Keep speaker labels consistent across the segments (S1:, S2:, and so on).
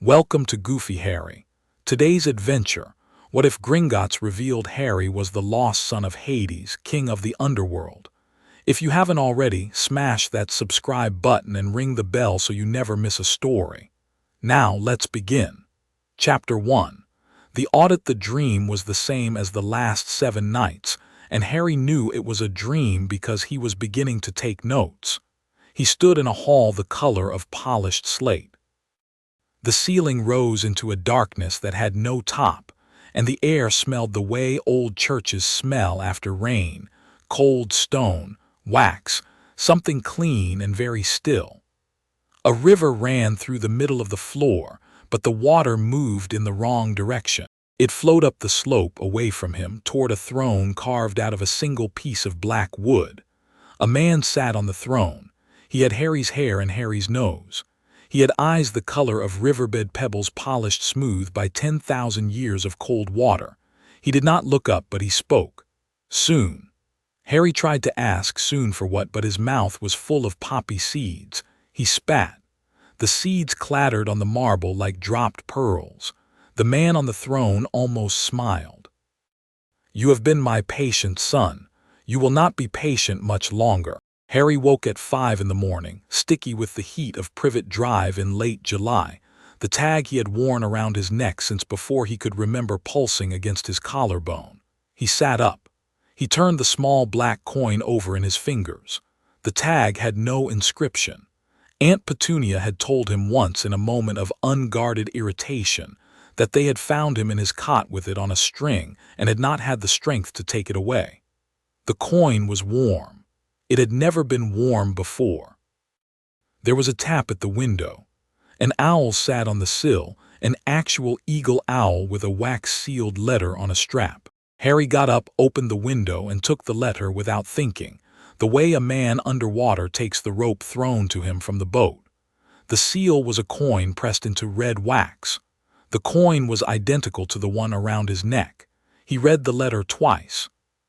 S1: Welcome to Goofy Harry. Today's adventure: what if Gringotts revealed Harry was the lost son of Hades, king of the Underworld? If you haven't already, smash that subscribe button and ring the bell so you never miss a story. Now let's begin. Chapter 1. The audit. The dream was the same as the last 7 nights, and Harry knew it was a dream because he was beginning to take notes. He stood in a hall the color of polished slate. The ceiling rose into a darkness that had no top, and the air smelled the way old churches smell after rain: cold stone, wax, something clean and very still. A river ran through the middle of the floor, but the water moved in the wrong direction. It flowed up the slope away from him toward a throne carved out of a single piece of black wood. A man sat on the throne. He had Harry's hair and Harry's nose. He had eyes the color of riverbed pebbles polished smooth by 10,000 years of cold water. He did not look up, but he spoke. Soon. Harry tried to ask soon for what, but his mouth was full of poppy seeds. He spat. The seeds clattered on the marble like dropped pearls. The man on the throne almost smiled. You have been my patient son. You will not be patient much longer. Harry woke at 5 in the morning, sticky with the heat of Privet Drive in late July, the tag he had worn around his neck since before he could remember pulsing against his collarbone. He sat up. He turned the small black coin over in his fingers. The tag had no inscription. Aunt Petunia had told him once in a moment of unguarded irritation that they had found him in his cot with it on a string and had not had the strength to take it away. The coin was warm. It had never been warm before. There was a tap at the window. An owl sat on the sill, an actual eagle owl with a wax-sealed letter on a strap. Harry got up, opened the window, and took the letter without thinking, the way a man underwater takes the rope thrown to him from the boat. The seal was a coin pressed into red wax. The coin was identical to the one around his neck. He read the letter twice.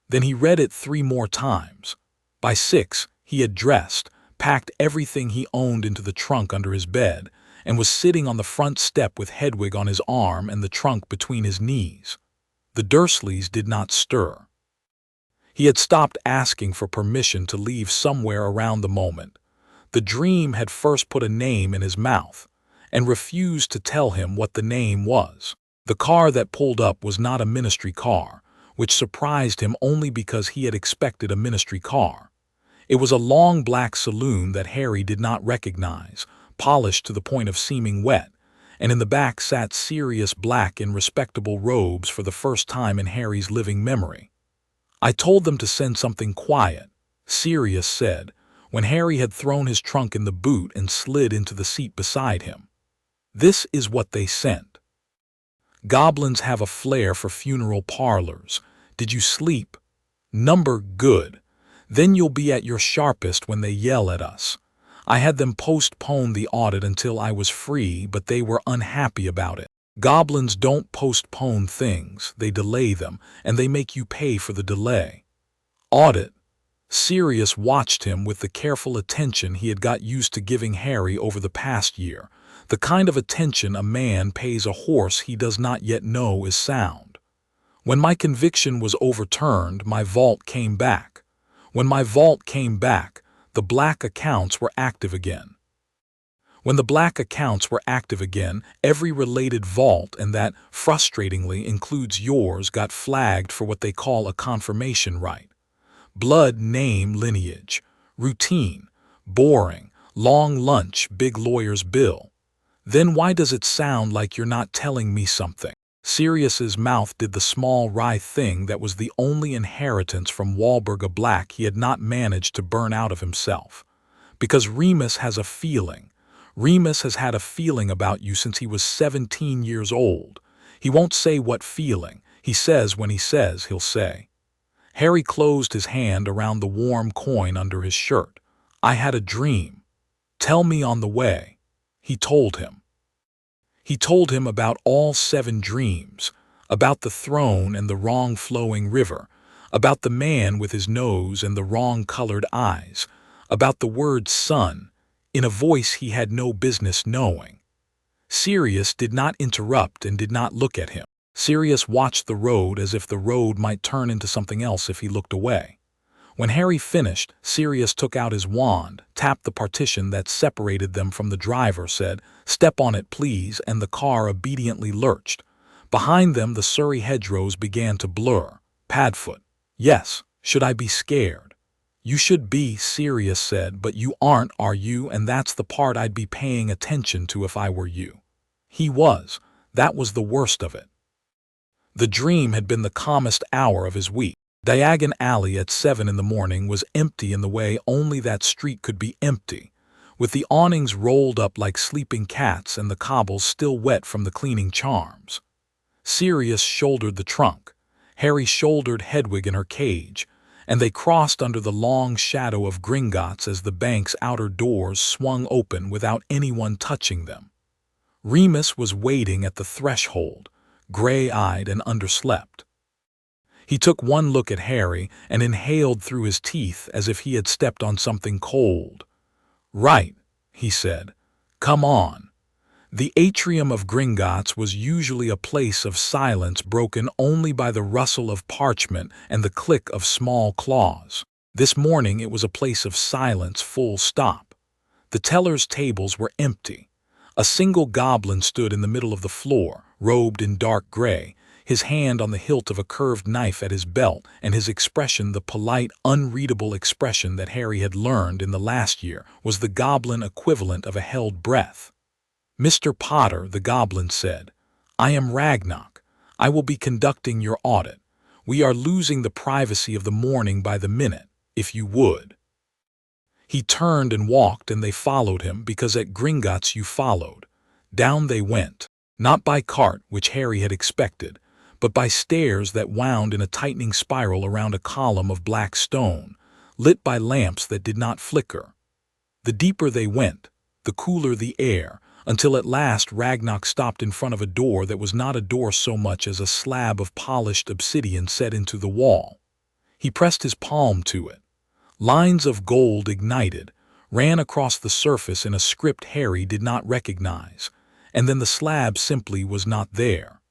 S1: Then he read it 3 more times. By 6, he had dressed, packed everything he owned into the trunk under his bed, and was sitting on the front step with Hedwig on his arm and the trunk between his knees. The Dursleys did not stir. He had stopped asking for permission to leave somewhere around the moment. The dream had first put a name in his mouth, and refused to tell him what the name was. The car that pulled up was not a ministry car, which surprised him only because he had expected a ministry car. It was a long black saloon that Harry did not recognize, polished to the point of seeming wet, and in the back sat Sirius Black in respectable robes for the first time in Harry's living memory. I told them to send something quiet, Sirius said, when Harry had thrown his trunk in the boot and slid into the seat beside him. This is what they sent. Goblins have a flair for funeral parlors. Did you sleep? Number good. Then you'll be at your sharpest when they yell at us. I had them postpone the audit until I was free, but they were unhappy about it. Goblins don't postpone things, they delay them, and they make you pay for the delay. Audit. Sirius watched him with the careful attention he had got used to giving Harry over the past year, the kind of attention a man pays a horse he does not yet know is sound. When my conviction was overturned, my vault came back. When my vault came back, the black accounts were active again. When the black accounts were active again, every related vault, and that, frustratingly, includes yours, got flagged for what they call a confirmation right. Blood, name, lineage. Routine. Boring. Long lunch, big lawyer's bill. Then why does it sound like you're not telling me something? Sirius's mouth did the small wry thing that was the only inheritance from Walburga Black he had not managed to burn out of himself. Because Remus has a feeling. Remus has had a feeling about you since he was 17 years old. He won't say what feeling. He says when he says he'll say. Harry closed his hand around the warm coin under his shirt. I had a dream. Tell me on the way. He told him. He told him about all 7 dreams, about the throne and the wrong flowing river, about the man with his nose and the wrong colored eyes, about the word son, in a voice he had no business knowing. Sirius did not interrupt and did not look at him. Sirius watched the road as if the road might turn into something else if he looked away. When Harry finished, Sirius took out his wand, tapped the partition that separated them from the driver, said, "Step on it, please," and the car obediently lurched. Behind them, the Surrey hedgerows began to blur. Padfoot. "Yes, should I be scared?" "You should be," Sirius said, "but you aren't, are you? And that's the part I'd be paying attention to if I were you." He was. That was the worst of it. The dream had been the calmest hour of his week. Diagon Alley at 7 in the morning was empty in the way only that street could be empty, with the awnings rolled up like sleeping cats and the cobbles still wet from the cleaning charms. Sirius shouldered the trunk. Harry shouldered Hedwig in her cage, and they crossed under the long shadow of Gringotts as the bank's outer doors swung open without anyone touching them. Remus was waiting at the threshold, gray-eyed and underslept. He took one look at Harry and inhaled through his teeth as if he had stepped on something cold. "Right," he said. "Come on." The atrium of Gringotts was usually a place of silence broken only by the rustle of parchment and the click of small claws. This morning it was a place of silence, full stop. The tellers' tables were empty. A single goblin stood in the middle of the floor, robed in dark gray, his hand on the hilt of a curved knife at his belt, and his expression the polite, unreadable expression that Harry had learned in the last year was the goblin equivalent of a held breath. "Mr. Potter," the goblin said, "I am Ragnarok. I will be conducting your audit. We are losing the privacy of the morning by the minute, if you would." He turned and walked, and they followed him, because at Gringotts you followed. Down they went, not by cart, which Harry had expected, but by stairs that wound in a tightening spiral around a column of black stone, lit by lamps that did not flicker. The deeper they went, the cooler the air, until at last Ragnarok stopped in front of a door that was not a door so much as a slab of polished obsidian set into the wall. He pressed his palm to it. Lines of gold ignited, ran across the surface in a script Harry did not recognize, and then the slab simply was not there.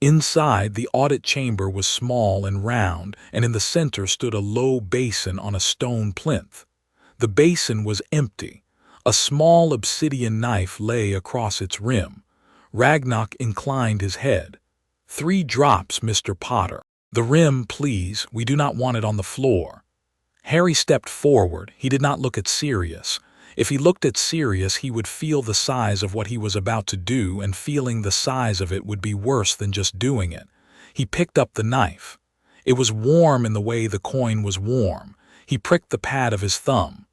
S1: Inside, the audit chamber was small and round, and in the center stood a low basin on a stone plinth. The basin was empty. A small obsidian knife lay across its rim. Ragnarok inclined his head. "3 drops, Mr. Potter. The rim, please. We do not want it on the floor." Harry stepped forward. He did not look at Sirius. If he looked at Sirius, he would feel the size of what he was about to do, and feeling the size of it would be worse than just doing it. He picked up the knife. It was warm in the way the coin was warm. He pricked the pad of his thumb.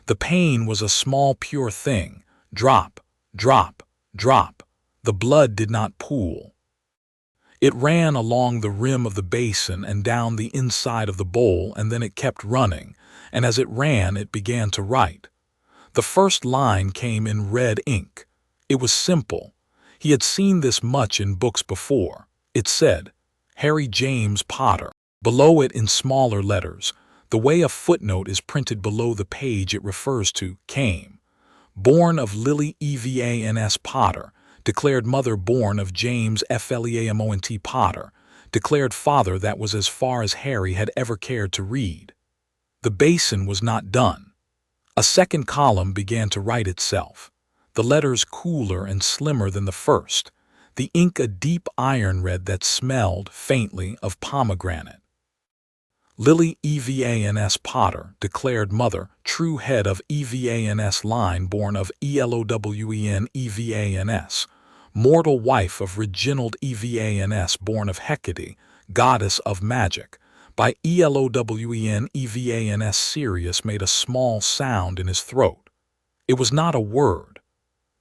S1: The pain was a small, pure thing. Drop, drop, drop. The blood did not pool. It ran along the rim of the basin and down the inside of the bowl, and then it kept running, and as it ran, it began to write. The first line came in red ink. It was simple. He had seen this much in books before. It said, "Harry James Potter." Below it, in smaller letters, the way a footnote is printed below the page it refers to, came. "Born of Lily Evans Potter, declared mother born of James Fleamont Potter, declared father." That was as far as Harry had ever cared to read. The basin was not done. A second column began to write itself, the letters cooler and slimmer than the first, the ink a deep iron red that smelled, faintly, of pomegranate. "Lily Evans Potter, declared mother, true head of Evans line, born of Elowen Evans, mortal wife of Reginald Evans, born of Hecate, goddess of magic, by Elowen Evans." Sirius made a small sound in his throat. It was not a word.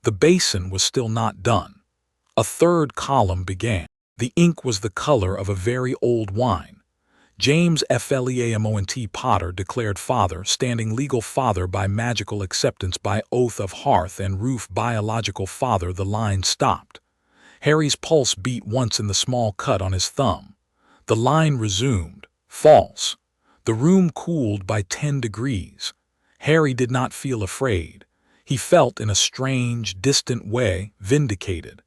S1: The basin was still not done. A third column began. The ink was the color of a very old wine. "James Fleamont Potter, declared father, standing legal father by magical acceptance by oath of hearth and roof, biological father." The line stopped. Harry's pulse beat once in the small cut on his thumb. The line resumed. False. The room cooled by 10 degrees. Harry did not feel afraid. He felt in a strange, distant way vindicated.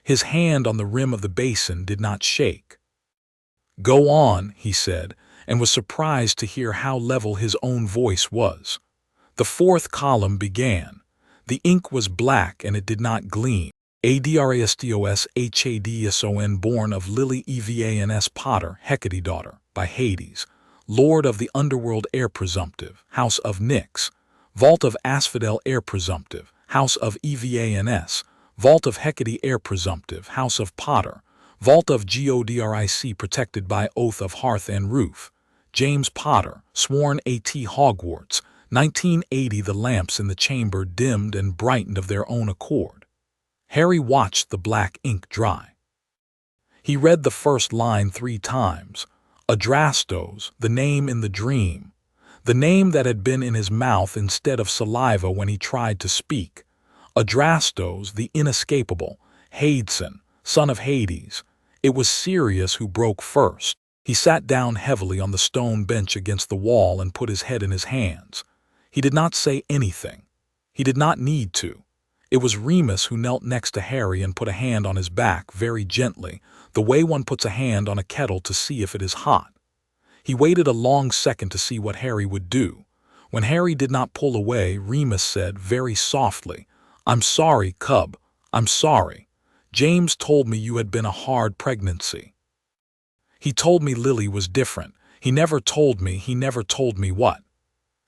S1: His hand on the rim of the basin did not shake. "Go on," he said, and was surprised to hear how level his own voice was. The fourth column began. The ink was black and it did not gleam. Adrastos Hadson, born of Lily Evans Potter, Hecate daughter, by Hades, lord of the Underworld, heir presumptive, house of Nyx, vault of Asphodel, heir presumptive, house of Evans, vault of Hecate, heir presumptive, house of Potter, vault of Godric, protected by oath of hearth and roof. James Potter, sworn at Hogwarts, 1980. The lamps in the chamber dimmed and brightened of their own accord. Harry watched the black ink dry. He read the first line 3 times. Adrastos, the name in the dream. The name that had been in his mouth instead of saliva when he tried to speak. Adrastos, the inescapable. Hadson, son of Hades. It was Sirius who broke first. He sat down heavily on the stone bench against the wall and put his head in his hands. He did not say anything. He did not need to. It was Remus who knelt next to Harry and put a hand on his back very gently, the way one puts a hand on a kettle to see if it is hot. He waited a long second to see what Harry would do. When Harry did not pull away, Remus said very softly, "I'm sorry, cub. I'm sorry. James told me you had been a hard pregnancy. He told me Lily was different. He never told me what."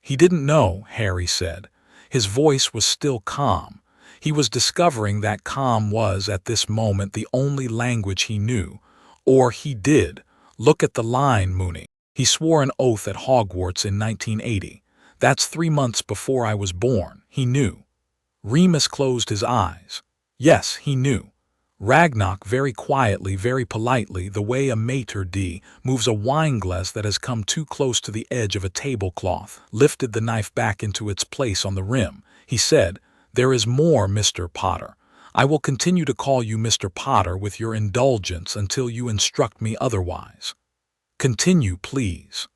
S1: "He didn't know," Harry said. His voice was still calm. He was discovering that calm was, at this moment, the only language he knew. Or he did. "Look at the line, Mooney. He swore an oath at Hogwarts in 1980. That's 3 months before I was born. He knew." Remus closed his eyes. Yes, he knew. Ragnoc, very quietly, very politely, the way a maitre d' moves a wineglass that has come too close to the edge of a tablecloth, lifted the knife back into its place on the rim. He said, "There is more, Mr. Potter. I will continue to call you Mr. Potter with your indulgence until you instruct me otherwise. Continue, please."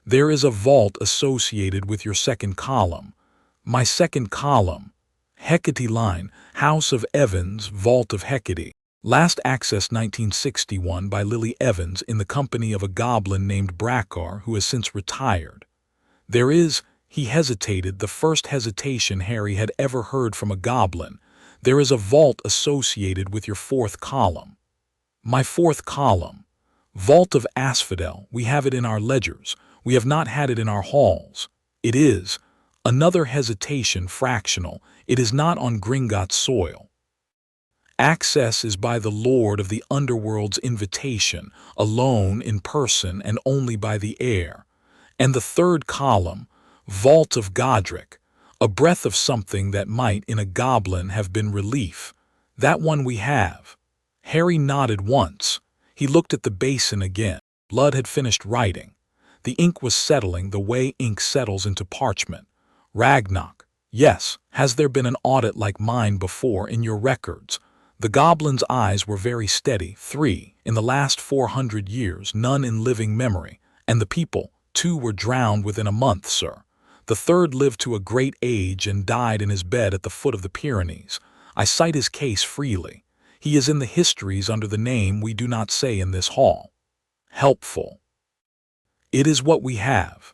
S1: "There is a vault associated with your second column." "My second column." "Hecate line, House of Evans, Vault of Hecate. Last accessed 1961 by Lily Evans in the company of a goblin named Brackar who has since retired. There is," he hesitated, the first hesitation Harry had ever heard from a goblin, "there is a vault associated with your fourth column." "My fourth column." "Vault of Asphodel, we have it in our ledgers. We have not had it in our halls." "It is." Another hesitation, fractional. "It is not on Gringotts soil. Access is by the Lord of the Underworld's invitation, alone, in person, and only by the heir." And the third column, Vault of Godric, a breath of something that might, in a goblin, have been relief. "That one we have." Harry nodded once. He looked at the basin again. Blood had finished writing. The ink was settling the way ink settles into parchment. "Ragnoc, yes, has there been an audit like mine before in your records?" The goblin's eyes were very steady. "3, in the last 400 years, none in living memory. And the people, 2 were drowned within a month, sir. The third lived to a great age and died in his bed at the foot of the Pyrenees. I cite his case freely. He is in the histories under the name we do not say in this hall." "Helpful." "It is what we have."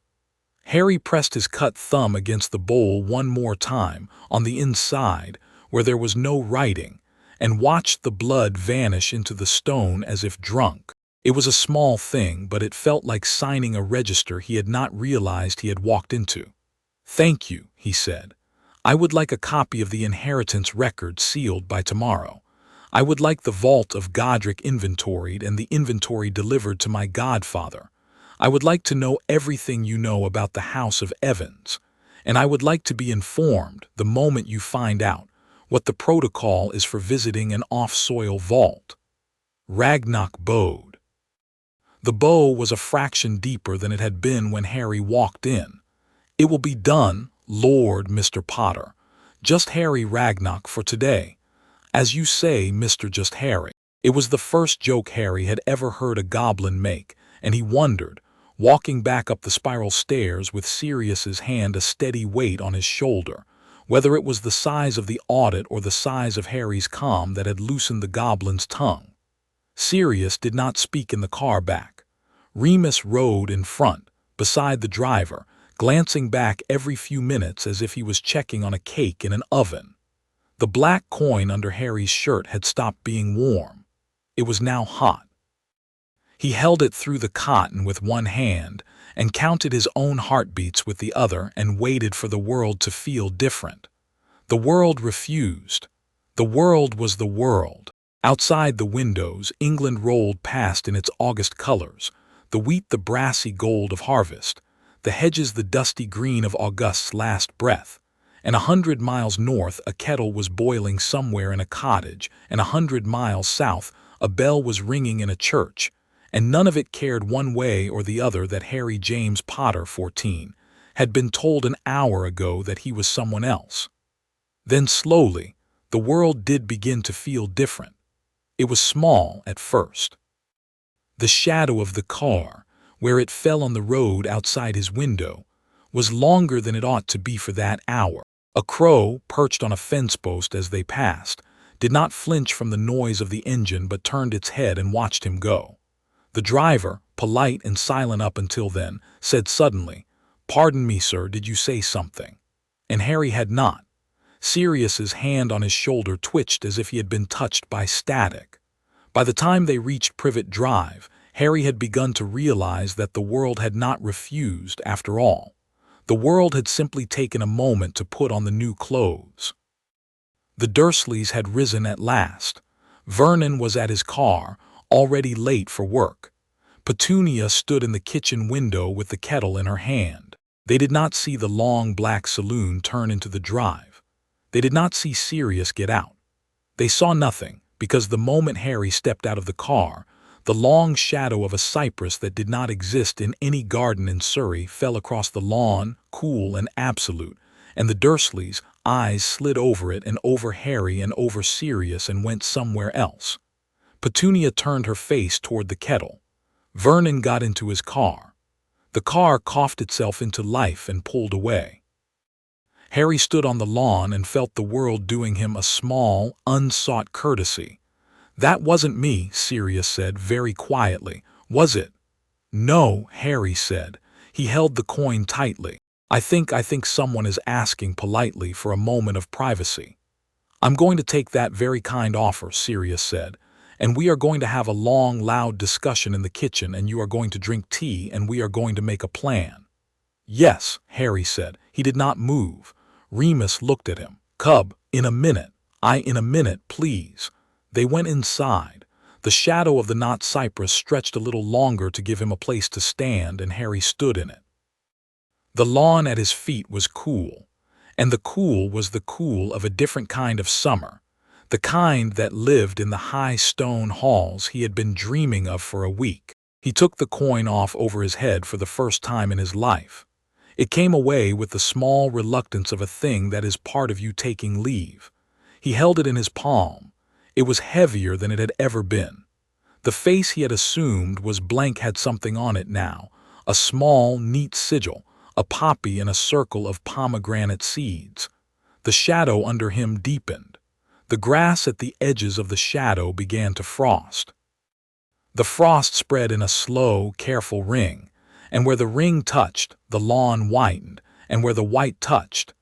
S1: Harry pressed his cut thumb against the bowl one more time, on the inside, where there was no writing, and watched the blood vanish into the stone as if drunk. It was a small thing, but it felt like signing a register he had not realized he had walked into. "Thank you," he said. "I would like a copy of the inheritance record sealed by tomorrow. I would like the Vault of Godric inventoried and the inventory delivered to my godfather. I would like to know everything you know about the House of Evans, and I would like to be informed, the moment you find out, what the protocol is for visiting an off-soil vault." Ragnoc bowed. The bow was a fraction deeper than it had been when Harry walked in. "It will be done, Lord Mr. Potter. Just Harry Ragnoc for today. As you say, Mr. Just Harry." It was the first joke Harry had ever heard a goblin make, and he wondered, walking back up the spiral stairs with Sirius's hand a steady weight on his shoulder, whether it was the size of the audit or the size of Harry's comm that had loosened the goblin's tongue. Sirius did not speak in the car back. Remus rode in front, beside the driver, glancing back every few minutes as if he was checking on a cake in an oven. The black coin under Harry's shirt had stopped being warm. It was now hot. He held it through the cotton with one hand and counted his own heartbeats with the other and waited for the world to feel different. The world refused. The world was the world. Outside the windows, England rolled past in its August colors, the wheat the brassy gold of harvest, the hedges the dusty green of August's last breath, and 100 miles north a kettle was boiling somewhere in a cottage, and 100 miles south a bell was ringing in a church, and none of it cared one way or the other that Harry James Potter, 14, had been told an hour ago that he was someone else. Then slowly, the world did begin to feel different. It was small at first. The shadow of the car, where it fell on the road outside his window, was longer than it ought to be for that hour. A crow, perched on a fence post as they passed, did not flinch from the noise of the engine but turned its head and watched him go. The driver, polite and silent up until then, said suddenly, "Pardon me, sir, did you say something?" And Harry had not. Sirius's hand on his shoulder twitched as if he had been touched by static. By the time they reached Privet Drive, Harry had begun to realize that the world had not refused after all. The world had simply taken a moment to put on the new clothes. The Dursleys had risen at last. Vernon was at his car, already late for work. Petunia stood in the kitchen window with the kettle in her hand. They did not see the long black saloon turn into the drive. They did not see Sirius get out. They saw nothing, because the moment Harry stepped out of the car, the long shadow of a cypress that did not exist in any garden in Surrey fell across the lawn, cool and absolute, and the Dursleys' eyes slid over it and over Harry and over Sirius and went somewhere else. Petunia turned her face toward the kettle. Vernon got into his car. The car coughed itself into life and pulled away. Harry stood on the lawn and felt the world doing him a small, unsought courtesy. "That wasn't me," Sirius said very quietly. "Was it?" "No," Harry said. He held the coin tightly. I think someone is asking politely for a moment of privacy." "I'm going to take that very kind offer," Sirius said. "And we are going to have a long, loud discussion in the kitchen, and you are going to drink tea, and we are going to make a plan." "Yes," Harry said. He did not move. Remus looked at him. "Cub, in a minute. In a minute, please." They went inside. The shadow of the knot cypress stretched a little longer to give him a place to stand, and Harry stood in it. The lawn at his feet was cool, and the cool was the cool of a different kind of summer, the kind that lived in the high stone halls he had been dreaming of for a week. He took the coin off over his head for the first time in his life. It came away with the small reluctance of a thing that is part of you taking leave. He held it in his palm. It was heavier than it had ever been. The face he had assumed was blank had something on it now, a small, neat sigil, a poppy in a circle of pomegranate seeds. The shadow under him deepened. The grass at the edges of the shadow began to frost. The frost spread in a slow, careful ring, and where the ring touched, the lawn whitened, and where the white touched,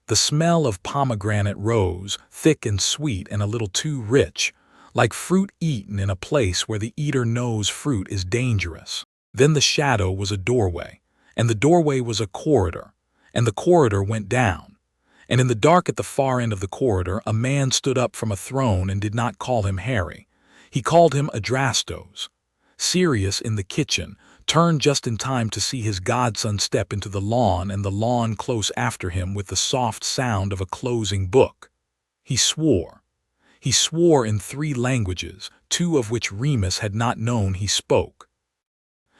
S1: the smell of pomegranate rose, thick and sweet and a little too rich, like fruit eaten in a place where the eater knows fruit is dangerous. Then the shadow was a doorway, and the doorway was a corridor, and the corridor went down. And in the dark at the far end of the corridor, a man stood up from a throne and did not call him Harry. He called him Adrastos. Sirius, in the kitchen, turned just in time to see his godson step into the lawn and the lawn close after him with the soft sound of a closing book. He swore. He swore in 3 languages, 2 of which Remus had not known he spoke.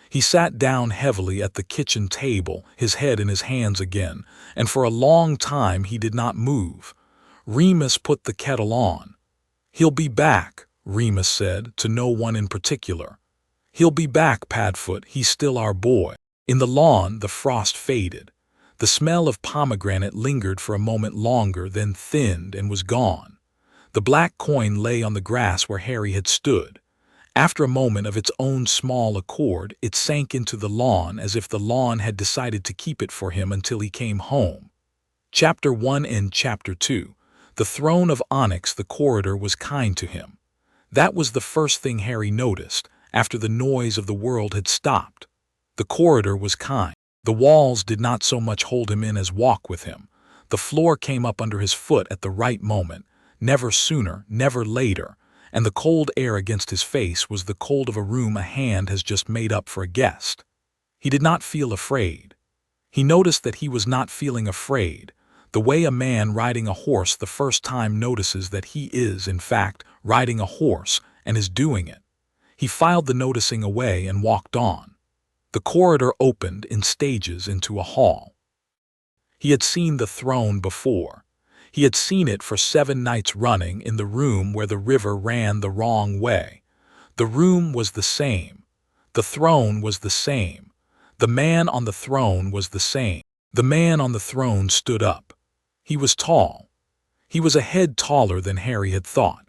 S1: He sat down heavily at the kitchen table, his head in his hands again, and for a long time he did not move. Remus put the kettle on. "He'll be back," Remus said, to no one in particular. "He'll be back, Padfoot, he's still our boy." In the lawn, the frost faded. The smell of pomegranate lingered for a moment longer, then thinned and was gone. The black coin lay on the grass where Harry had stood. After a moment of its own small accord, it sank into the lawn as if the lawn had decided to keep it for him until he came home. Chapter 1 and Chapter 2. The throne of onyx. The corridor was kind to him. That was the first thing Harry noticed, after the noise of the world had stopped. The corridor was kind. The walls did not so much hold him in as walk with him. The floor came up under his foot at the right moment, never sooner, never later, and the cold air against his face was the cold of a room a hand has just made up for a guest. He did not feel afraid. He noticed that he was not feeling afraid, the way a man riding a horse the first time notices that he is, in fact, riding a horse and is doing it. He filed the noticing away and walked on. The corridor opened in stages into a hall. He had seen the throne before. He had seen it for 7 nights running in the room where the river ran the wrong way. The room was the same. The throne was the same. The man on the throne was the same. The man on the throne stood up. He was tall. He was a head taller than Harry had thought.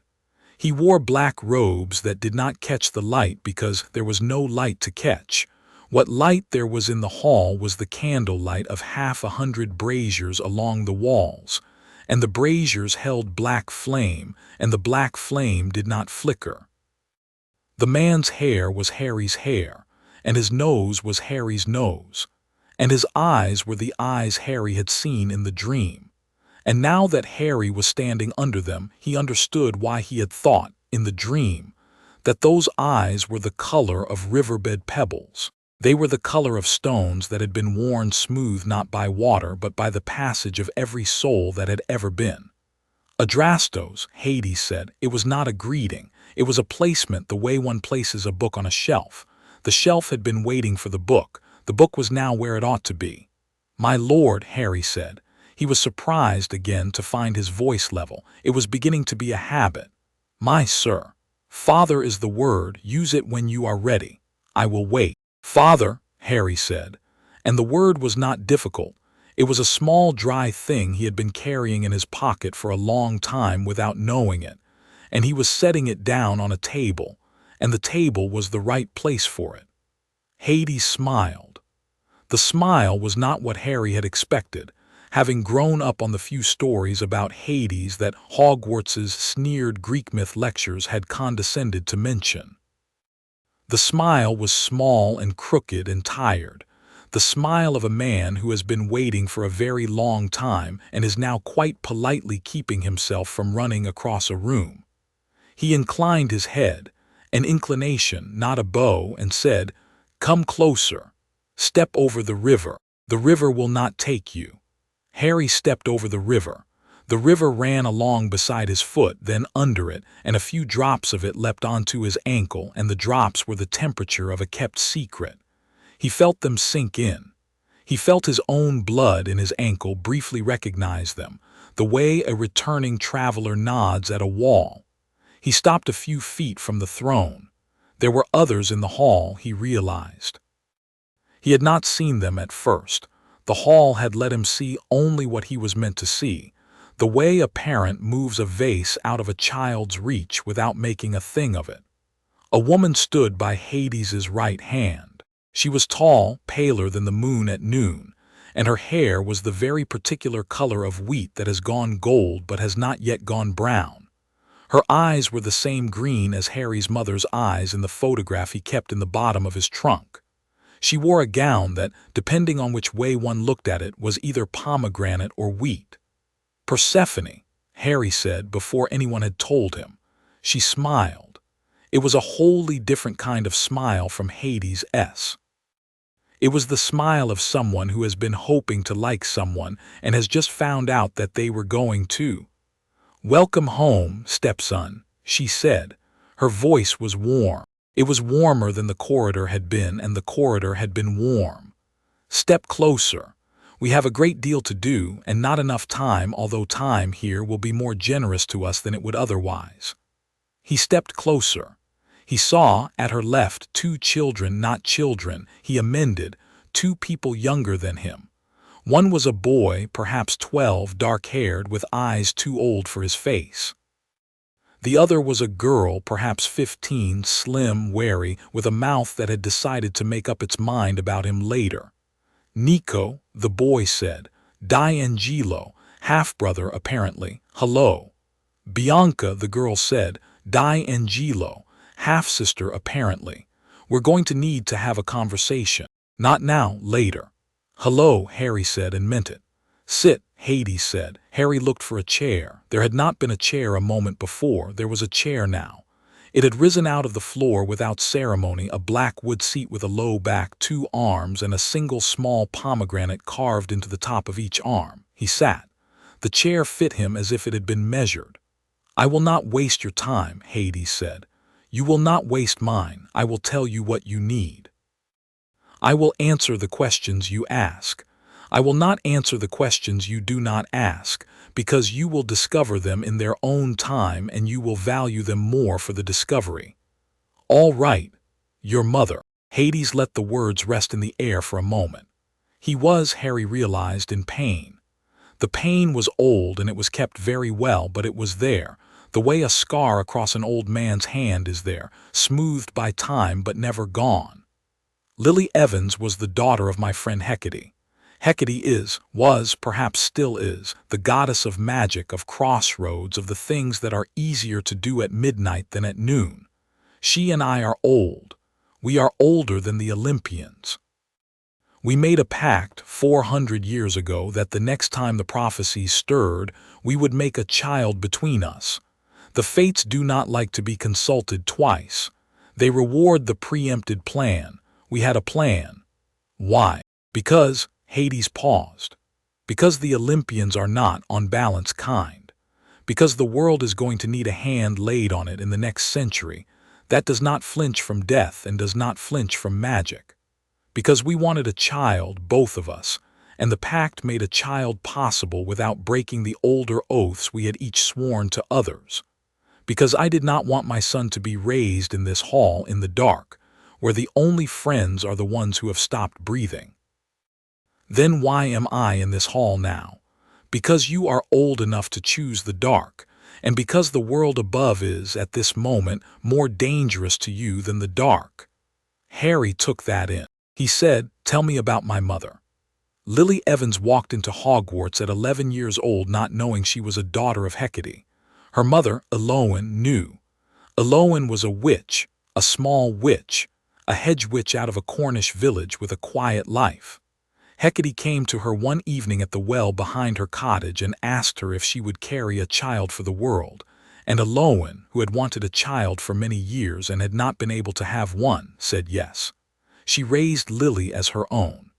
S1: He wore black robes that did not catch the light because there was no light to catch. What light there was in the hall was the candlelight of 100 braziers along the walls, and the braziers held black flame, and the black flame did not flicker. The man's hair was Harry's hair, and his nose was Harry's nose, and his eyes were the eyes Harry had seen in the dream. And now that Harry was standing under them, he understood why he had thought, in the dream, that those eyes were the color of riverbed pebbles. They were the color of stones that had been worn smooth not by water but by the passage of every soul that had ever been. Adrastos, Hades said, it was not a greeting, it was a placement the way one places a book on a shelf. The shelf had been waiting for the book was now where it ought to be. My lord, Harry said. He was surprised again to find his voice level. It was beginning to be a habit. My sir. Father is the word, use it when you are ready. I will wait. Father, Harry said, and the word was not difficult. It was a small dry thing he had been carrying in his pocket for a long time without knowing it, and he was setting it down on a table, and the table was the right place for it. Hades smiled. The smile was not what Harry had expected, having grown up on the few stories about Hades that Hogwarts's sneered Greek myth lectures had condescended to mention. The smile was small and crooked and tired, the smile of a man who has been waiting for a very long time and is now quite politely keeping himself from running across a room. He inclined his head, an inclination, not a bow, and said, "Come closer. Step over the river. The river will not take you." Harry stepped over the river. The river ran along beside his foot, then under it, and a few drops of it leapt onto his ankle, and the drops were the temperature of a kept secret. He felt them sink in. He felt his own blood in his ankle, briefly recognized them, the way a returning traveler nods at a wall. He stopped a few feet from the throne. There were others in the hall, he realized. He had not seen them at first. The hall had let him see only what he was meant to see, the way a parent moves a vase out of a child's reach without making a thing of it. A woman stood by Hades's right hand. She was tall, paler than the moon at noon, and her hair was the very particular color of wheat that has gone gold but has not yet gone brown. Her eyes were the same green as Harry's mother's eyes in the photograph he kept in the bottom of his trunk. She wore a gown that, depending on which way one looked at it, was either pomegranate or wheat. Persephone, Harry said before anyone had told him. She smiled. It was a wholly different kind of smile from Hades'. It was the smile of someone who has been hoping to like someone and has just found out that they were going to. "Welcome home, stepson," she said. Her voice was warm. It was warmer than the corridor had been, and the corridor had been warm. "Step closer. We have a great deal to do, and not enough time, although time here will be more generous to us than it would otherwise." He stepped closer. He saw, at her left, 2 children, not children, he amended, 2 people younger than him. One was a boy, perhaps 12, dark-haired, with eyes too old for his face. The other was a girl, perhaps 15, slim, wary, with a mouth that had decided to make up its mind about him later. Nico, the boy said. D'Angelo, half-brother apparently. Hello. Bianca, the girl said. D'Angelo, half-sister apparently. We're going to need to have a conversation. Not now, later. Hello, Harry said and meant it. Sit, Hades said. Harry looked for a chair. There had not been a chair a moment before. There was a chair now. It had risen out of the floor without ceremony, a black wood seat with a low back, 2 arms, and a single small pomegranate carved into the top of each arm. He sat. The chair fit him as if it had been measured. I will not waste your time, Hades said. You will not waste mine. I will tell you what you need. I will answer the questions you ask. I will not answer the questions you do not ask, because you will discover them in their own time and you will value them more for the discovery. All right, your mother. Hades let the words rest in the air for a moment. He was, Harry realized, in pain. The pain was old and it was kept very well, but it was there, the way a scar across an old man's hand is there, smoothed by time but never gone. Lily Evans was the daughter of my friend Hecate. Hecate was, perhaps still is, the goddess of magic, of crossroads, of the things that are easier to do at midnight than at noon. She and I are old. We are older than the Olympians. We made a pact 400 years ago that the next time the prophecies stirred, we would make a child between us. The fates do not like to be consulted twice. They reward the preempted plan. We had a plan. Why? Because, Hades paused. Because the Olympians are not, on balance, kind. Because the world is going to need a hand laid on it in the next century that does not flinch from death and does not flinch from magic. Because we wanted a child, both of us, and the pact made a child possible without breaking the older oaths we had each sworn to others. Because I did not want my son to be raised in this hall in the dark, where the only friends are the ones who have stopped breathing. Then why am I in this hall now? Because you are old enough to choose the dark, and because the world above is, at this moment, more dangerous to you than the dark. Harry took that in. He said, tell me about my mother. Lily Evans walked into Hogwarts at 11 years old, not knowing she was a daughter of Hecate. Her mother, Elowen, knew. Elowen was a witch, a small witch, a hedge witch out of a Cornish village with a quiet life. Hecate came to her one evening at the well behind her cottage and asked her if she would carry a child for the world, and Elowen, who had wanted a child for many years and had not been able to have one, said yes. She raised Lily as her own.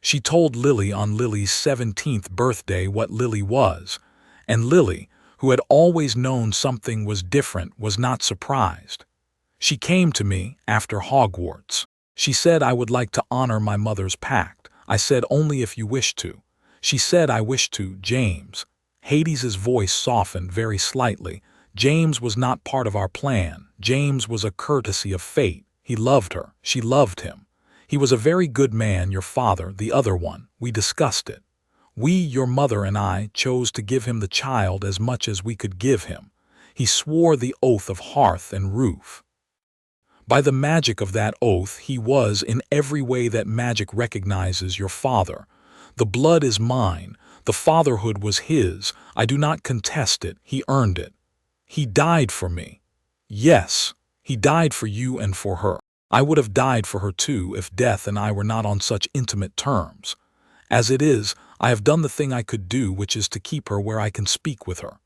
S1: She told Lily on Lily's 17th birthday what Lily was, and Lily, who had always known something was different, was not surprised. She came to me after Hogwarts. She said I would like to honor my mother's pact. I said only if you wish to. She said I wish to, James. Hades's voice softened very slightly. James was not part of our plan. James was a courtesy of fate. He loved her. She loved him. He was a very good man, your father, the other one. We discussed it. We, your mother and I, chose to give him the child as much as we could give him. He swore the oath of hearth and roof. By the magic of that oath, he was, in every way that magic recognizes, your father. The blood is mine. The fatherhood was his. I do not contest it. He earned it. He died for me. Yes, he died for you and for her. I would have died for her too if death and I were not on such intimate terms. As it is, I have done the thing I could do, which is to keep her where I can speak with her.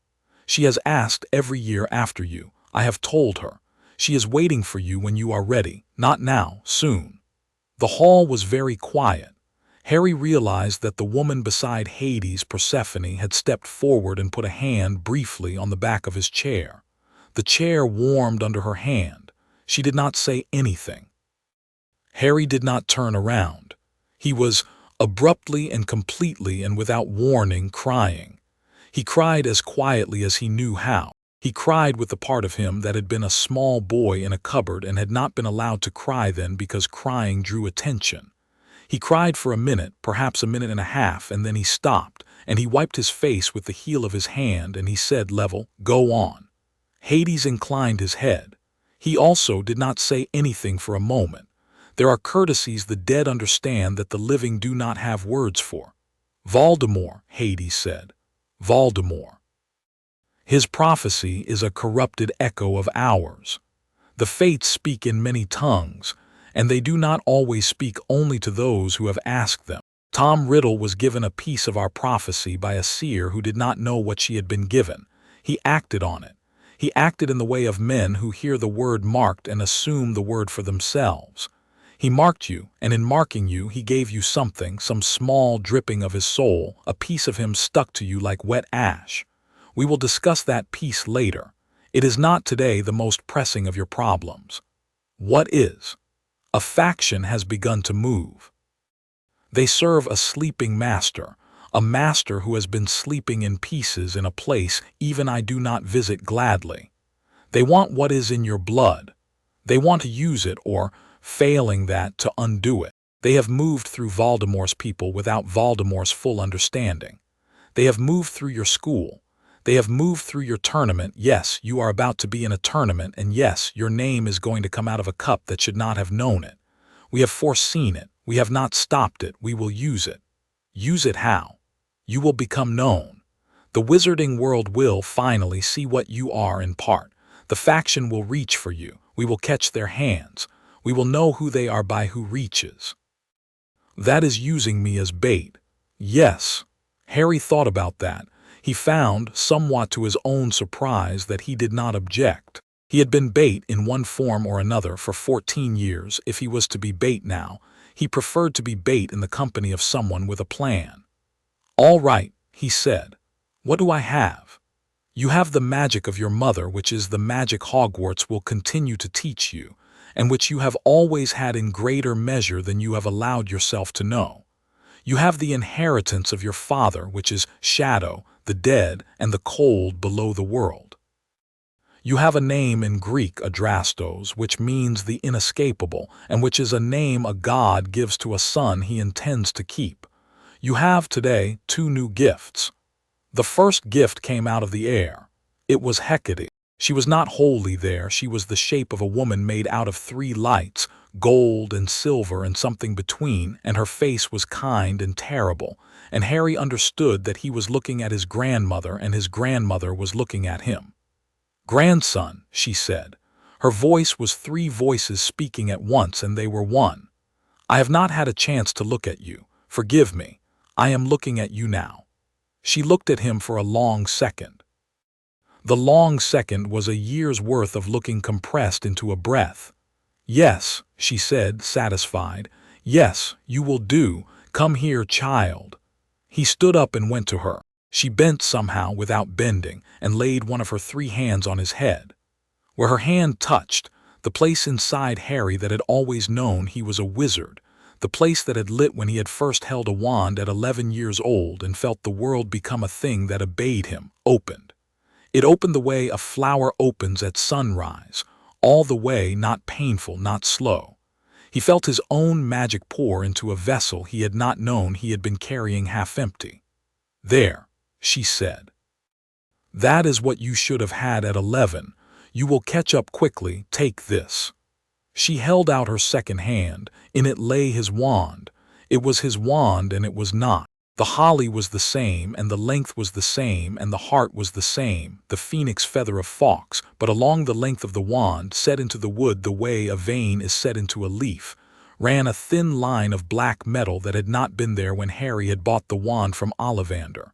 S1: She has asked every year after you. I have told her. She is waiting for you when you are ready. Not now, soon. The hall was very quiet. Harry realized that the woman beside Hades, Persephone, had stepped forward and put a hand briefly on the back of his chair. The chair warmed under her hand. She did not say anything. Harry did not turn around. He was, abruptly and completely and without warning, crying. He cried as quietly as he knew how. He cried with the part of him that had been a small boy in a cupboard and had not been allowed to cry then because crying drew attention. He cried for a minute, perhaps a minute and a half, and then he stopped, and he wiped his face with the heel of his hand, and he said level, "Go on." Hades inclined his head. He also did not say anything for a moment. There are courtesies the dead understand that the living do not have words for. Voldemort, Hades said. Voldemort. His prophecy is a corrupted echo of ours. The fates speak in many tongues, and they do not always speak only to those who have asked them. Tom Riddle was given a piece of our prophecy by a seer who did not know what she had been given. He acted on it. He acted in the way of men who hear the word marked and assume the word for themselves. He marked you, and in marking you he gave you something, some small dripping of his soul, a piece of him stuck to you like wet ash. We will discuss that piece later. It is not today the most pressing of your problems. What is? A faction has begun to move. They serve a sleeping master, a master who has been sleeping in pieces in a place even I do not visit gladly. They want what is in your blood. They want to use it or, failing that, to undo it. They have moved through Voldemort's people without Voldemort's full understanding. They have moved through your school. They have moved through your tournament. Yes, you are about to be in a tournament, and yes, your name is going to come out of a cup that should not have known it. We have foreseen it. We have not stopped it. We will use it. Use it how? You will become known. The wizarding world will finally see what you are in part. The faction will reach for you. We will catch their hands. We will know who they are by who reaches. That is using me as bait. Yes. Harry thought about that. He found, somewhat to his own surprise, that he did not object. He had been bait in one form or another for 14 years. If he was to be bait now, he preferred to be bait in the company of someone with a plan. "All right," he said. "What do I have?" "You have the magic of your mother, which is the magic Hogwarts will continue to teach you, and which you have always had in greater measure than you have allowed yourself to know. You have the inheritance of your father, which is shadow, the dead, and the cold below the world. You have a name in Greek, Adrastos, which means the inescapable, and which is a name a god gives to a son he intends to keep. You have today 2 new gifts. The first gift came out of the air. It was Hecate. She was not wholly there. She was the shape of a woman made out of 3 lights, gold and silver and something between, and her face was kind and terrible, and Harry understood that he was looking at his grandmother and his grandmother was looking at him. "Grandson," she said. Her voice was 3 voices speaking at once, and they were one. "I have not had a chance to look at you. Forgive me. I am looking at you now." She looked at him for a long second. The long second was a year's worth of looking compressed into a breath. "Yes," she said, satisfied. "Yes, you will do. Come here, child." He stood up and went to her. She bent somehow without bending and laid one of her 3 hands on his head. Where her hand touched, the place inside Harry that had always known he was a wizard, the place that had lit when he had first held a wand at 11 years old and felt the world become a thing that obeyed him, opened. It opened the way a flower opens at sunrise, all the way, not painful, not slow. He felt his own magic pour into a vessel he had not known he had been carrying half empty. "There," she said. "That is what you should have had at 11. You will catch up quickly. Take this." She held out her second hand. In it lay his wand. It was his wand, and it was not. The holly was the same, and the length was the same, and the heart was the same, the phoenix feather of Fawkes, but along the length of the wand, set into the wood the way a vein is set into a leaf, ran a thin line of black metal that had not been there when Harry had bought the wand from Ollivander.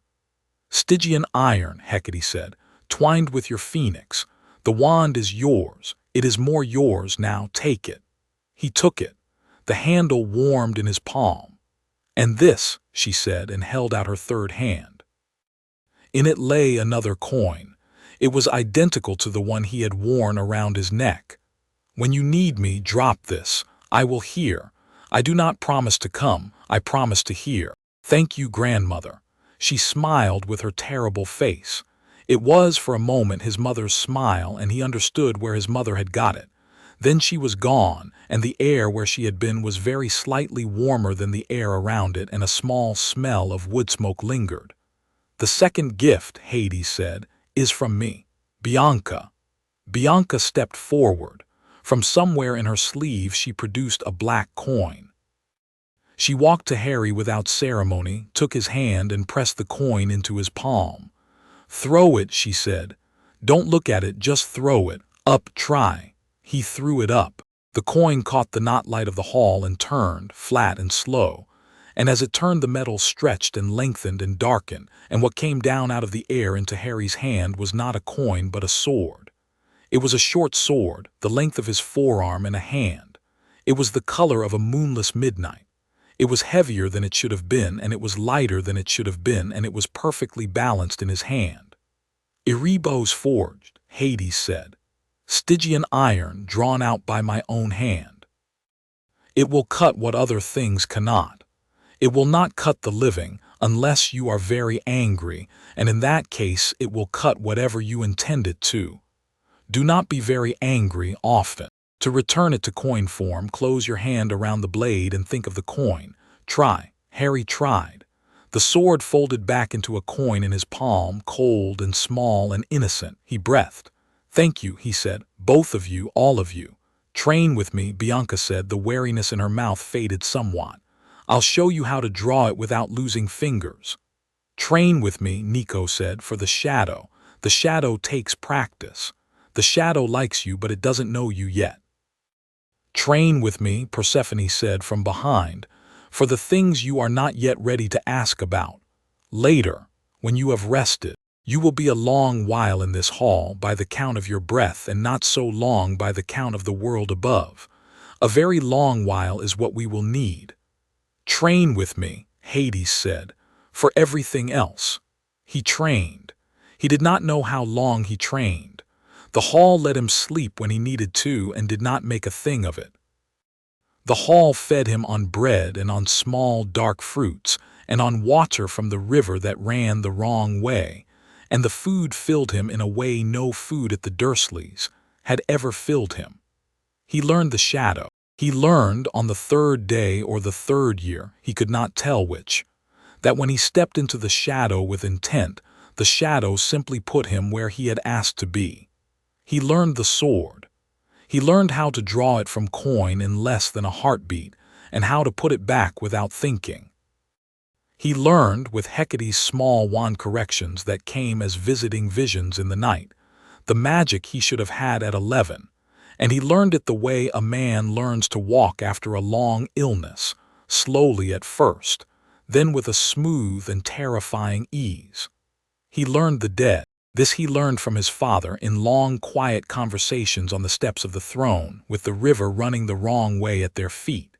S1: "Stygian iron," Hecate said, "twined with your phoenix. The wand is yours. It is more yours now. Take it." He took it. The handle warmed in his palm. "And this," she said, and held out her 3rd hand. In it lay another coin. It was identical to the one he had worn around his neck. "When you need me, drop this. I will hear. I do not promise to come. I promise to hear. Thank you, grandmother." She smiled with her terrible face. It was, for a moment, his mother's smile, and he understood where his mother had got it. Then she was gone, and the air where she had been was very slightly warmer than the air around it, and a small smell of wood smoke lingered. "The second gift," Hades said, "is from me. Bianca." Bianca stepped forward. From somewhere in her sleeve she produced a black coin. She walked to Harry without ceremony, took his hand and pressed the coin into his palm. "Throw it," she said. "Don't look at it, just throw it. Up, try." He threw it up. The coin caught the not light of the hall and turned, flat and slow. And as it turned, the metal stretched and lengthened and darkened, and what came down out of the air into Harry's hand was not a coin but a sword. It was a short sword, the length of his forearm and a hand. It was the color of a moonless midnight. It was heavier than it should have been, and it was lighter than it should have been, and it was perfectly balanced in his hand. "Erebos forged," Hades said. "Stygian iron drawn out by my own hand. It will cut what other things cannot. It will not cut the living unless you are very angry, and in that case it will cut whatever you intend it to. Do not be very angry often. To return it to coin form, close your hand around the blade and think of the coin. Try." Harry tried. The sword folded back into a coin in his palm, cold and small and innocent. He breathed. "Thank you," he said. "Both of you, all of you." "Train with me," Bianca said. The wariness in her mouth faded somewhat. "I'll show you how to draw it without losing fingers." "Train with me," Nico said, "for the shadow. The shadow takes practice. The shadow likes you, but it doesn't know you yet." "Train with me," Persephone said from behind, "for the things you are not yet ready to ask about. Later, when you have rested, you will be a long while in this hall by the count of your breath, and not so long by the count of the world above. A very long while is what we will need." "Train with me," Hades said, "for everything else." He trained. He did not know how long he trained. The hall let him sleep when he needed to and did not make a thing of it. The hall fed him on bread and on small dark fruits and on water from the river that ran the wrong way, and the food filled him in a way no food at the Dursleys had ever filled him. He learned the shadow. He learned on the third day or the third year, he could not tell which, that when he stepped into the shadow with intent, the shadow simply put him where he had asked to be. He learned the sword. He learned how to draw it from coin in less than a heartbeat, and how to put it back without thinking. He learned, with Hecate's small wand corrections that came as visiting visions in the night, the magic he should have had at 11, and he learned it the way a man learns to walk after a long illness, slowly at first, then with a smooth and terrifying ease. He learned the dead. This he learned from his father in long, quiet conversations on the steps of the throne, with the river running the wrong way at their feet.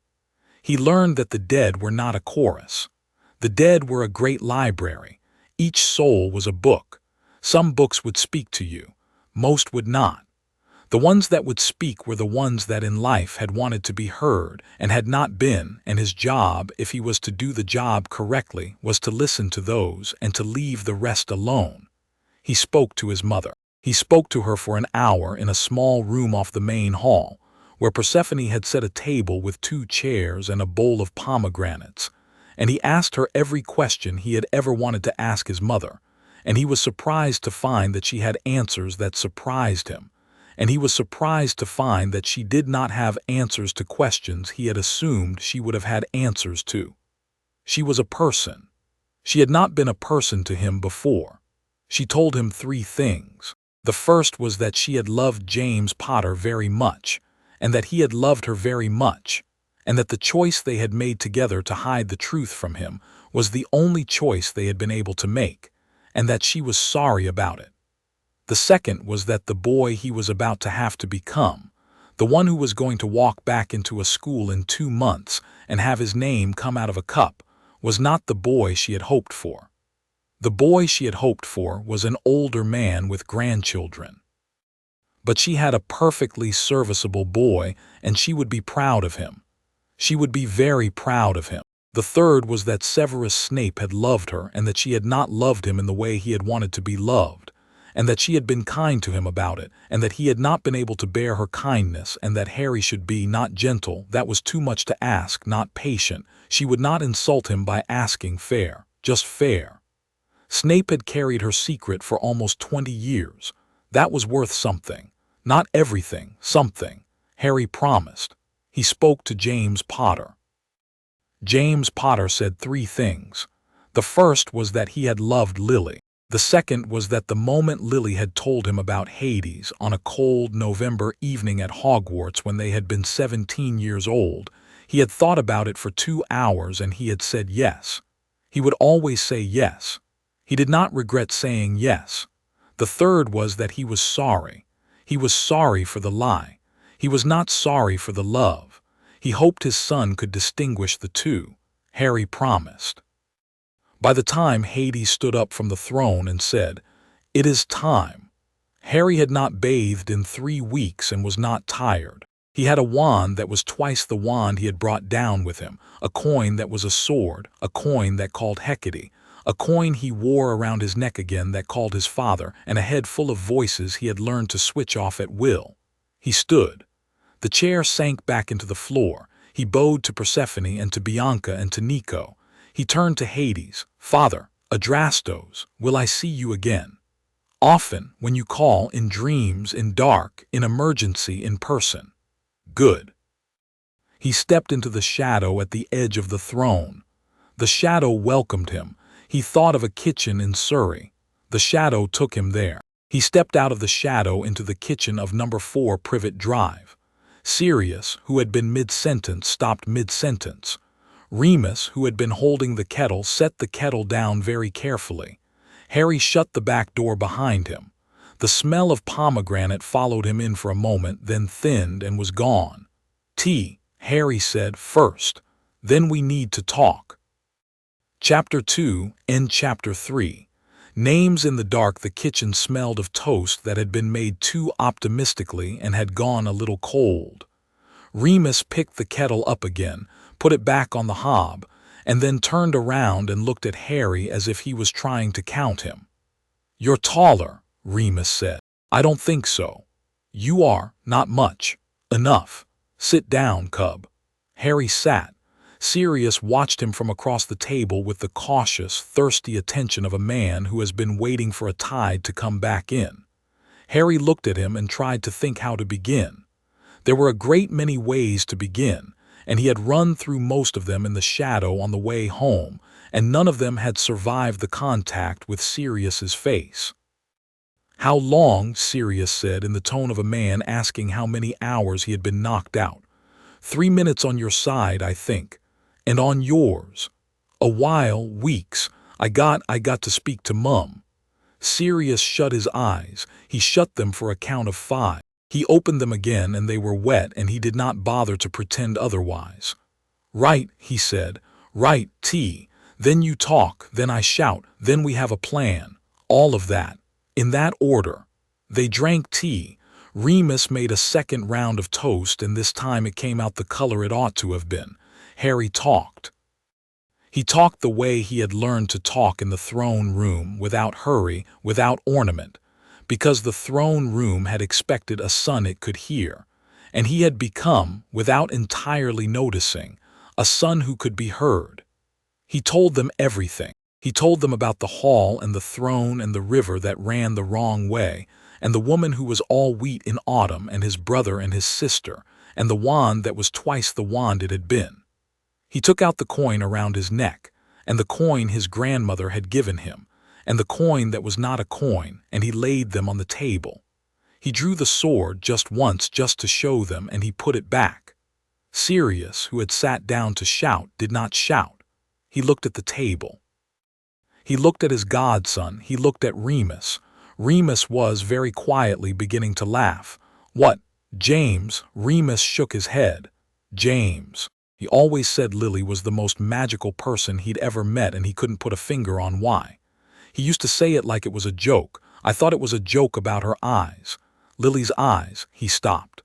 S1: He learned that the dead were not a chorus. The dead were a great library. Each soul was a book. Some books would speak to you. Most would not. The ones that would speak were the ones that in life had wanted to be heard and had not been, and his job, if he was to do the job correctly, was to listen to those and to leave the rest alone. He spoke to his mother. He spoke to her for an hour in a small room off the main hall, where Persephone had set a table with 2 chairs and a bowl of pomegranates, and he asked her every question he had ever wanted to ask his mother, and he was surprised to find that she had answers that surprised him, and he was surprised to find that she did not have answers to questions he had assumed she would have had answers to. She was a person. She had not been a person to him before. She told him 3 things. The first was that she had loved James Potter very much, and that he had loved her very much, and that the choice they had made together to hide the truth from him was the only choice they had been able to make, and that she was sorry about it. The second was that the boy he was about to have to become, the one who was going to walk back into a school in 2 months and have his name come out of a cup, was not the boy she had hoped for. The boy she had hoped for was an older man with grandchildren. But she had a perfectly serviceable boy, and she would be proud of him. She would be very proud of him. The third was that Severus Snape had loved her and that she had not loved him in the way he had wanted to be loved, and that she had been kind to him about it, and that he had not been able to bear her kindness, and that Harry should be not gentle, that was too much to ask, not patient. She would not insult him by asking fair, just fair. Snape had carried her secret for almost 20 years. That was worth something. Not everything, something. Harry promised. He spoke to James Potter. James Potter said 3 things. The first was that he had loved Lily. The second was that the moment Lily had told him about Hades on a cold November evening at Hogwarts when they had been 17 years old, he had thought about it for 2 hours and he had said yes. He would always say yes. He did not regret saying yes. The third was that he was sorry. He was sorry for the lie. He was not sorry for the love. He hoped his son could distinguish the two. Harry promised. By the time Hades stood up from the throne and said, "It is time," Harry had not bathed in 3 weeks and was not tired. He had a wand that was twice the wand he had brought down with him, a coin that was a sword, a coin that called Hecate, a coin he wore around his neck again that called his father, and a head full of voices he had learned to switch off at will. He stood. The chair sank back into the floor. He bowed to Persephone and to Bianca and to Nico. He turned to Hades. "Father, Adrastos, will I see you again? Often, when you call, in dreams, in dark, in emergency, in person." "Good." He stepped into the shadow at the edge of the throne. The shadow welcomed him. He thought of a kitchen in Surrey. The shadow took him there. He stepped out of the shadow into the kitchen of number 4 Privet Drive. Sirius, who had been mid-sentence, stopped mid-sentence. Remus, who had been holding the kettle, set the kettle down very carefully. Harry shut the back door behind him. The smell of pomegranate followed him in for a moment, then thinned and was gone. "Tea," Harry said first. "Then we need to talk." Chapter 2 and Chapter 3. Names in the dark. The kitchen smelled of toast that had been made too optimistically and had gone a little cold. Remus picked the kettle up again, put it back on the hob, and then turned around and looked at Harry as if he was trying to count him. "You're taller," Remus said. "I don't think so." "You are, not much. Enough. Sit down, cub." Harry sat. Sirius watched him from across the table with the cautious, thirsty attention of a man who has been waiting for a tide to come back in. Harry looked at him and tried to think how to begin. There were a great many ways to begin, and he had run through most of them in the shadow on the way home, and none of them had survived the contact with Sirius's face. "How long?" Sirius said in the tone of a man asking how many hours he had been knocked out. 3 minutes on your side, I think. And on yours?" "A while, weeks. I got to speak to Mum." Sirius shut his eyes. He shut them for a count of 5. He opened them again and they were wet, and he did not bother to pretend otherwise. "Right," he said. "Right, tea. Then you talk, then I shout, then we have a plan. All of that. In that order." They drank tea. Remus made a second round of toast, and this time it came out the color it ought to have been. Harry talked. He talked the way he had learned to talk in the throne room, without hurry, without ornament, because the throne room had expected a son it could hear, and he had become, without entirely noticing, a son who could be heard. He told them everything. He told them about the hall and the throne and the river that ran the wrong way, and the woman who was all wheat in autumn, and his brother and his sister, and the wand that was twice the wand it had been. He took out the coin around his neck, and the coin his grandmother had given him, and the coin that was not a coin, and he laid them on the table. He drew the sword just once just to show them, and he put it back. Sirius, who had sat down to shout, did not shout. He looked at the table. He looked at his godson. He looked at Remus. Remus was very quietly beginning to laugh. "What, James?" Remus shook his head. "James." He always said Lily was the most magical person he'd ever met, and he couldn't put a finger on why. He used to say it like it was a joke. "I thought it was a joke about her eyes." "Lily's eyes." He stopped.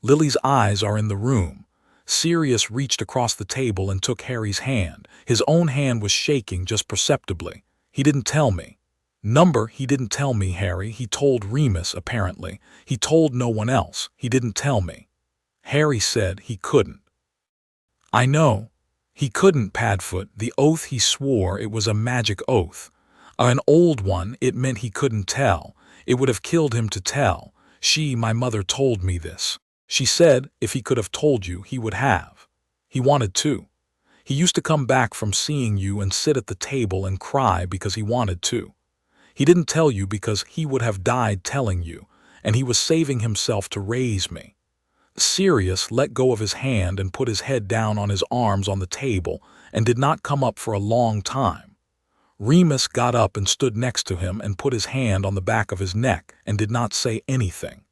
S1: "Lily's eyes are in the room." Sirius reached across the table and took Harry's hand. His own hand was shaking just perceptibly. "He didn't tell me." Number he didn't tell me, Harry. He told Remus, apparently. He told no one else. He didn't tell me. Harry said he couldn't. I know. He couldn't, Padfoot. The oath he swore, it was a magic oath. An old one. It meant he couldn't tell. It would have killed him to tell. My mother told me this. She said if he could have told you, he would have. He wanted to. He used to come back from seeing you and sit at the table and cry because he wanted to. He didn't tell you because he would have died telling you, and he was saving himself to raise me. Sirius let go of his hand and put his head down on his arms on the table and did not come up for a long time. Remus got up and stood next to him and put his hand on the back of his neck and did not say anything.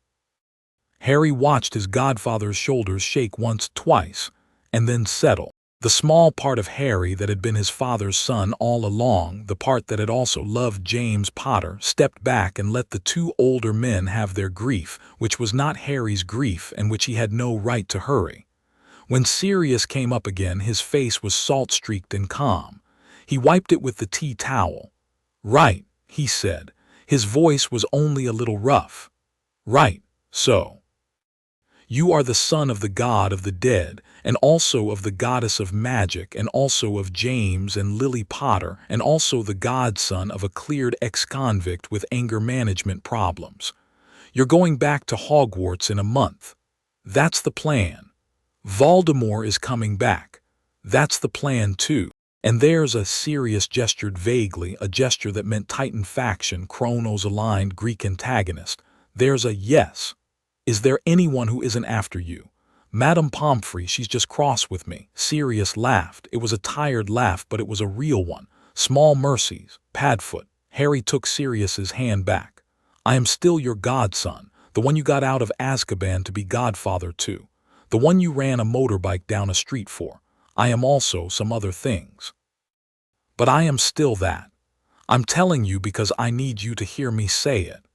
S1: Harry watched his godfather's shoulders shake once, twice, and then settle. The small part of Harry that had been his father's son all along, the part that had also loved James Potter, stepped back and let the two older men have their grief, which was not Harry's grief and which he had no right to hurry. When Sirius came up again, his face was salt-streaked and calm. He wiped it with the tea towel. "Right," he said. His voice was only a little rough. "Right, so. You are the son of the god of the dead, and also of the goddess of magic, and also of James and Lily Potter, and also the godson of a cleared ex-convict with anger management problems. You're going back to Hogwarts in a month. That's the plan. Voldemort is coming back. That's the plan too. And there's a Sirius gestured vaguely, a gesture that meant Titan faction, Chronos-aligned Greek antagonist. There's a yes. Is there anyone who isn't after you? Madame Pomfrey, she's just cross with me." Sirius laughed. It was a tired laugh, but it was a real one. "Small mercies, Padfoot." Harry took Sirius's hand back. "I am still your godson, the one you got out of Azkaban to be godfather to, the one you ran a motorbike down a street for. I am also some other things. But I am still that. I'm telling you because I need you to hear me say it.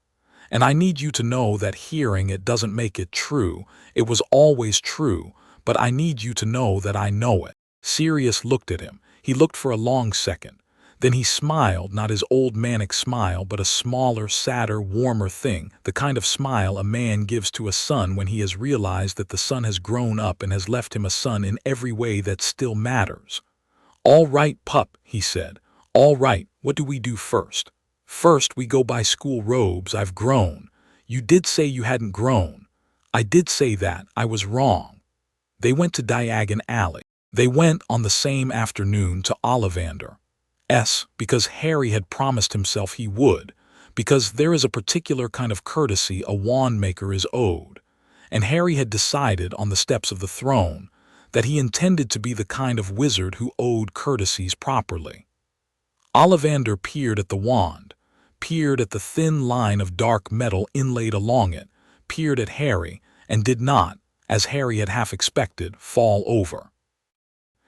S1: And I need you to know that hearing it doesn't make it true. It was always true, but I need you to know that I know it." Sirius looked at him. He looked for a long second. Then he smiled, not his old manic smile, but a smaller, sadder, warmer thing, the kind of smile a man gives to a son when he has realized that the son has grown up and has left him a son in every way that still matters. "All right, pup," he said. "All right, what do we do first?" "First we go buy school robes. I've grown." "You did say you hadn't grown." "I did say that. I was wrong." They went to Diagon Alley. They went on the same afternoon to Ollivander's, because Harry had promised himself he would, because there is a particular kind of courtesy a wand maker is owed, and Harry had decided on the steps of the throne that he intended to be the kind of wizard who owed courtesies properly. Ollivander peered at the wand, peered at the thin line of dark metal inlaid along it, peered at Harry, and did not, as Harry had half expected, fall over.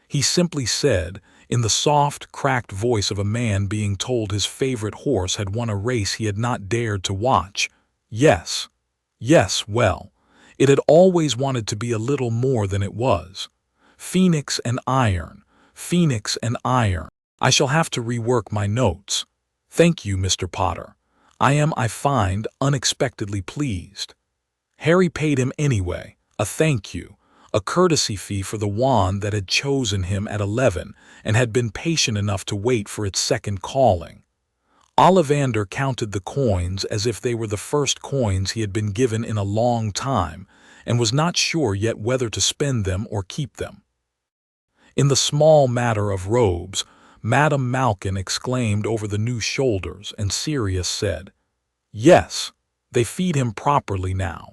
S1: He simply said, in the soft, cracked voice of a man being told his favorite horse had won a race he had not dared to watch, "Yes. Yes, well, it had always wanted to be a little more than it was. Phoenix and iron, Phoenix and iron. I shall have to rework my notes. Thank you, Mr. Potter. I find, unexpectedly pleased." Harry paid him anyway, a thank you, a courtesy fee for the wand that had chosen him at 11 and had been patient enough to wait for its second calling. Ollivander counted the coins as if they were the first coins he had been given in a long time and was not sure yet whether to spend them or keep them. In the small matter of robes, Madame Malkin exclaimed over the new shoulders, and Sirius said, "Yes, they feed him properly now."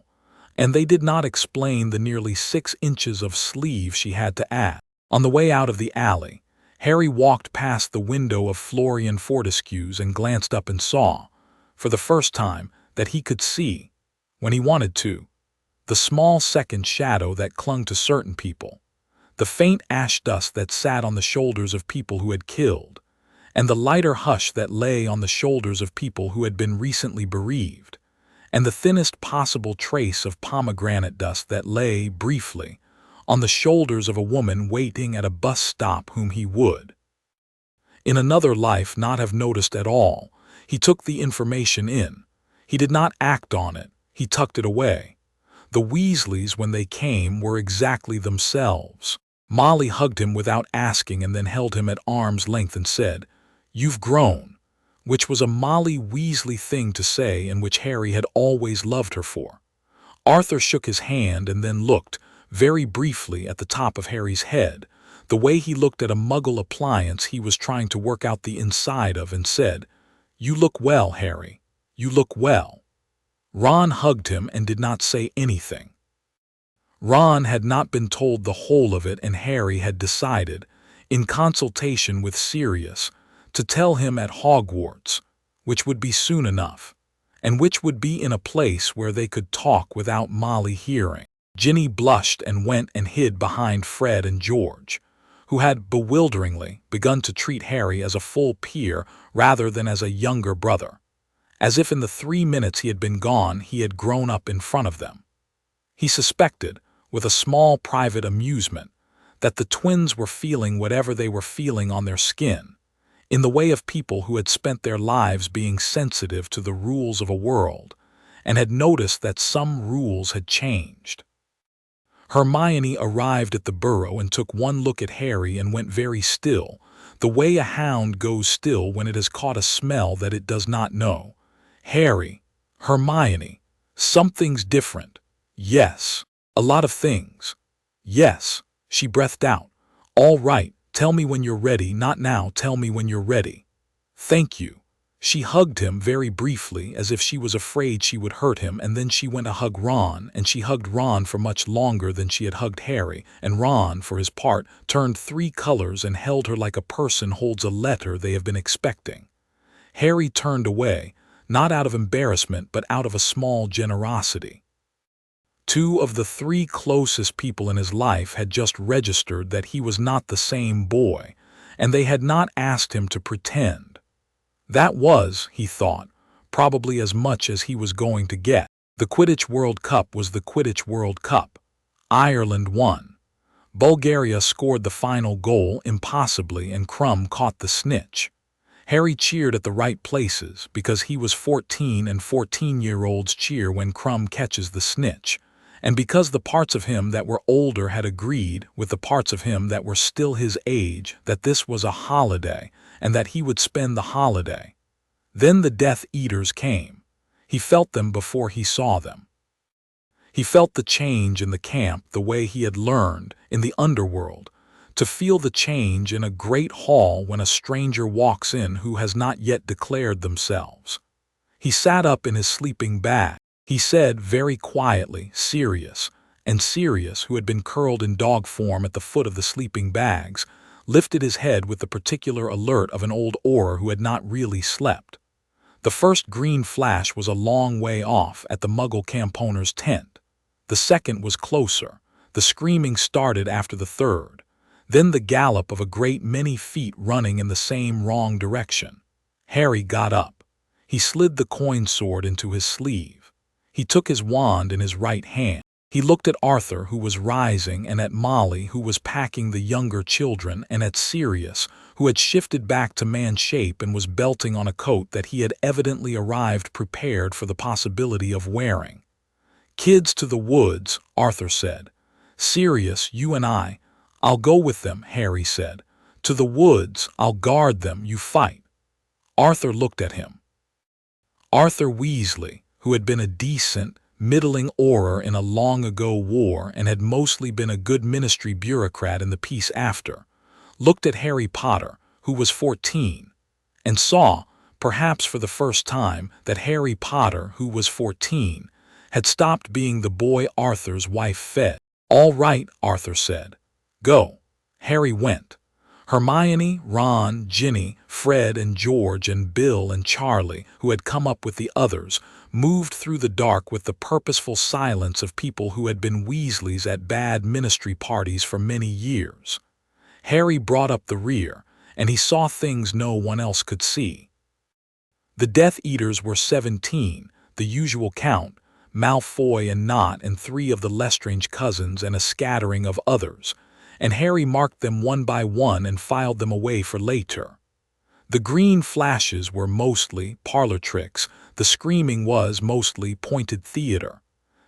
S1: And they did not explain the nearly 6 inches of sleeve she had to add. On the way out of the alley, Harry walked past the window of Florian Fortescue's and glanced up and saw, for the first time, that he could see, when he wanted to, the small second shadow that clung to certain people, the faint ash dust that sat on the shoulders of people who had killed, and the lighter hush that lay on the shoulders of people who had been recently bereaved, and the thinnest possible trace of pomegranate dust that lay, briefly, on the shoulders of a woman waiting at a bus stop whom he would, in another life, not have noticed at all. He took the information in. He did not act on it. He tucked it away. The Weasleys, when they came, were exactly themselves. Molly hugged him without asking and then held him at arm's length and said, "You've grown," which was a Molly Weasley thing to say and which Harry had always loved her for. Arthur shook his hand and then looked, very briefly, at the top of Harry's head, the way he looked at a Muggle appliance he was trying to work out the inside of, and said, "You look well, Harry. You look well." Ron hugged him and did not say anything. Ron had not been told the whole of it, and Harry had decided, in consultation with Sirius, to tell him at Hogwarts, which would be soon enough, and which would be in a place where they could talk without Molly hearing. Ginny blushed and went and hid behind Fred and George, who had bewilderingly begun to treat Harry as a full peer rather than as a younger brother, as if in the 3 minutes he had been gone he had grown up in front of them. He suspected, with a small private amusement, that the twins were feeling whatever they were feeling on their skin, in the way of people who had spent their lives being sensitive to the rules of a world, and had noticed that some rules had changed. Hermione arrived at the burrow and took one look at Harry and went very still, the way a hound goes still when it has caught a smell that it does not know. "Harry, Hermione, something's different." "Yes, a lot of things." "Yes," she breathed out. "All right, tell me when you're ready, not now, tell me when you're ready." "Thank you." She hugged him very briefly as if she was afraid she would hurt him, and then she went to hug Ron, and she hugged Ron for much longer than she had hugged Harry, and Ron, for his part, turned 3 colors and held her like a person holds a letter they have been expecting. Harry turned away, not out of embarrassment but out of a small generosity. 2 of the 3 closest people in his life had just registered that he was not the same boy, and they had not asked him to pretend. That was, he thought, probably as much as he was going to get. The Quidditch World Cup was the Quidditch World Cup. Ireland won. Bulgaria scored the final goal impossibly, and Crumb caught the snitch. Harry cheered at the right places because he was 14 and 14-year-olds cheer when Crumb catches the snitch, and because the parts of him that were older had agreed with the parts of him that were still his age that this was a holiday and that he would spend the holiday. Then the Death Eaters came. He felt them before he saw them. He felt the change in the camp the way he had learned in the Underworld to feel the change in a great hall when a stranger walks in who has not yet declared themselves. He sat up in his sleeping bag. He said very quietly, "Sirius," and Sirius, who had been curled in dog form at the foot of the sleeping bags, lifted his head with the particular alert of an old Auror who had not really slept. The first green flash was a long way off at the Muggle campowner's tent. The second was closer. The screaming started after the third. Then the gallop of a great many feet running in the same wrong direction. Harry got up. He slid the coin sword into his sleeve. He took his wand in his right hand. He looked at Arthur, who was rising, and at Molly, who was packing the younger children, and at Sirius, who had shifted back to man shape and was belting on a coat that he had evidently arrived prepared for the possibility of wearing. "Kids to the woods," Arthur said. "Sirius, you and I'll go with them," Harry said. "To the woods, I'll guard them, you fight." Arthur looked at him. Arthur Weasley, who had been a decent, middling Auror in a long-ago war and had mostly been a good ministry bureaucrat in the peace after, looked at Harry Potter, who was 14, and saw, perhaps for the first time, that Harry Potter, who was 14, had stopped being the boy Arthur's wife fed. "All right," Arthur said. "Go." Harry went. Hermione, Ron, Ginny, Fred and George and Bill and Charlie, who had come up with the others, moved through the dark with the purposeful silence of people who had been Weasleys at bad ministry parties for many years. Harry brought up the rear, and he saw things no one else could see. The Death Eaters were 17, the usual count, Malfoy and Nott and 3 of the Lestrange cousins and a scattering of others, and Harry marked them one by one and filed them away for later. The green flashes were mostly parlor tricks, the screaming was mostly pointed theater.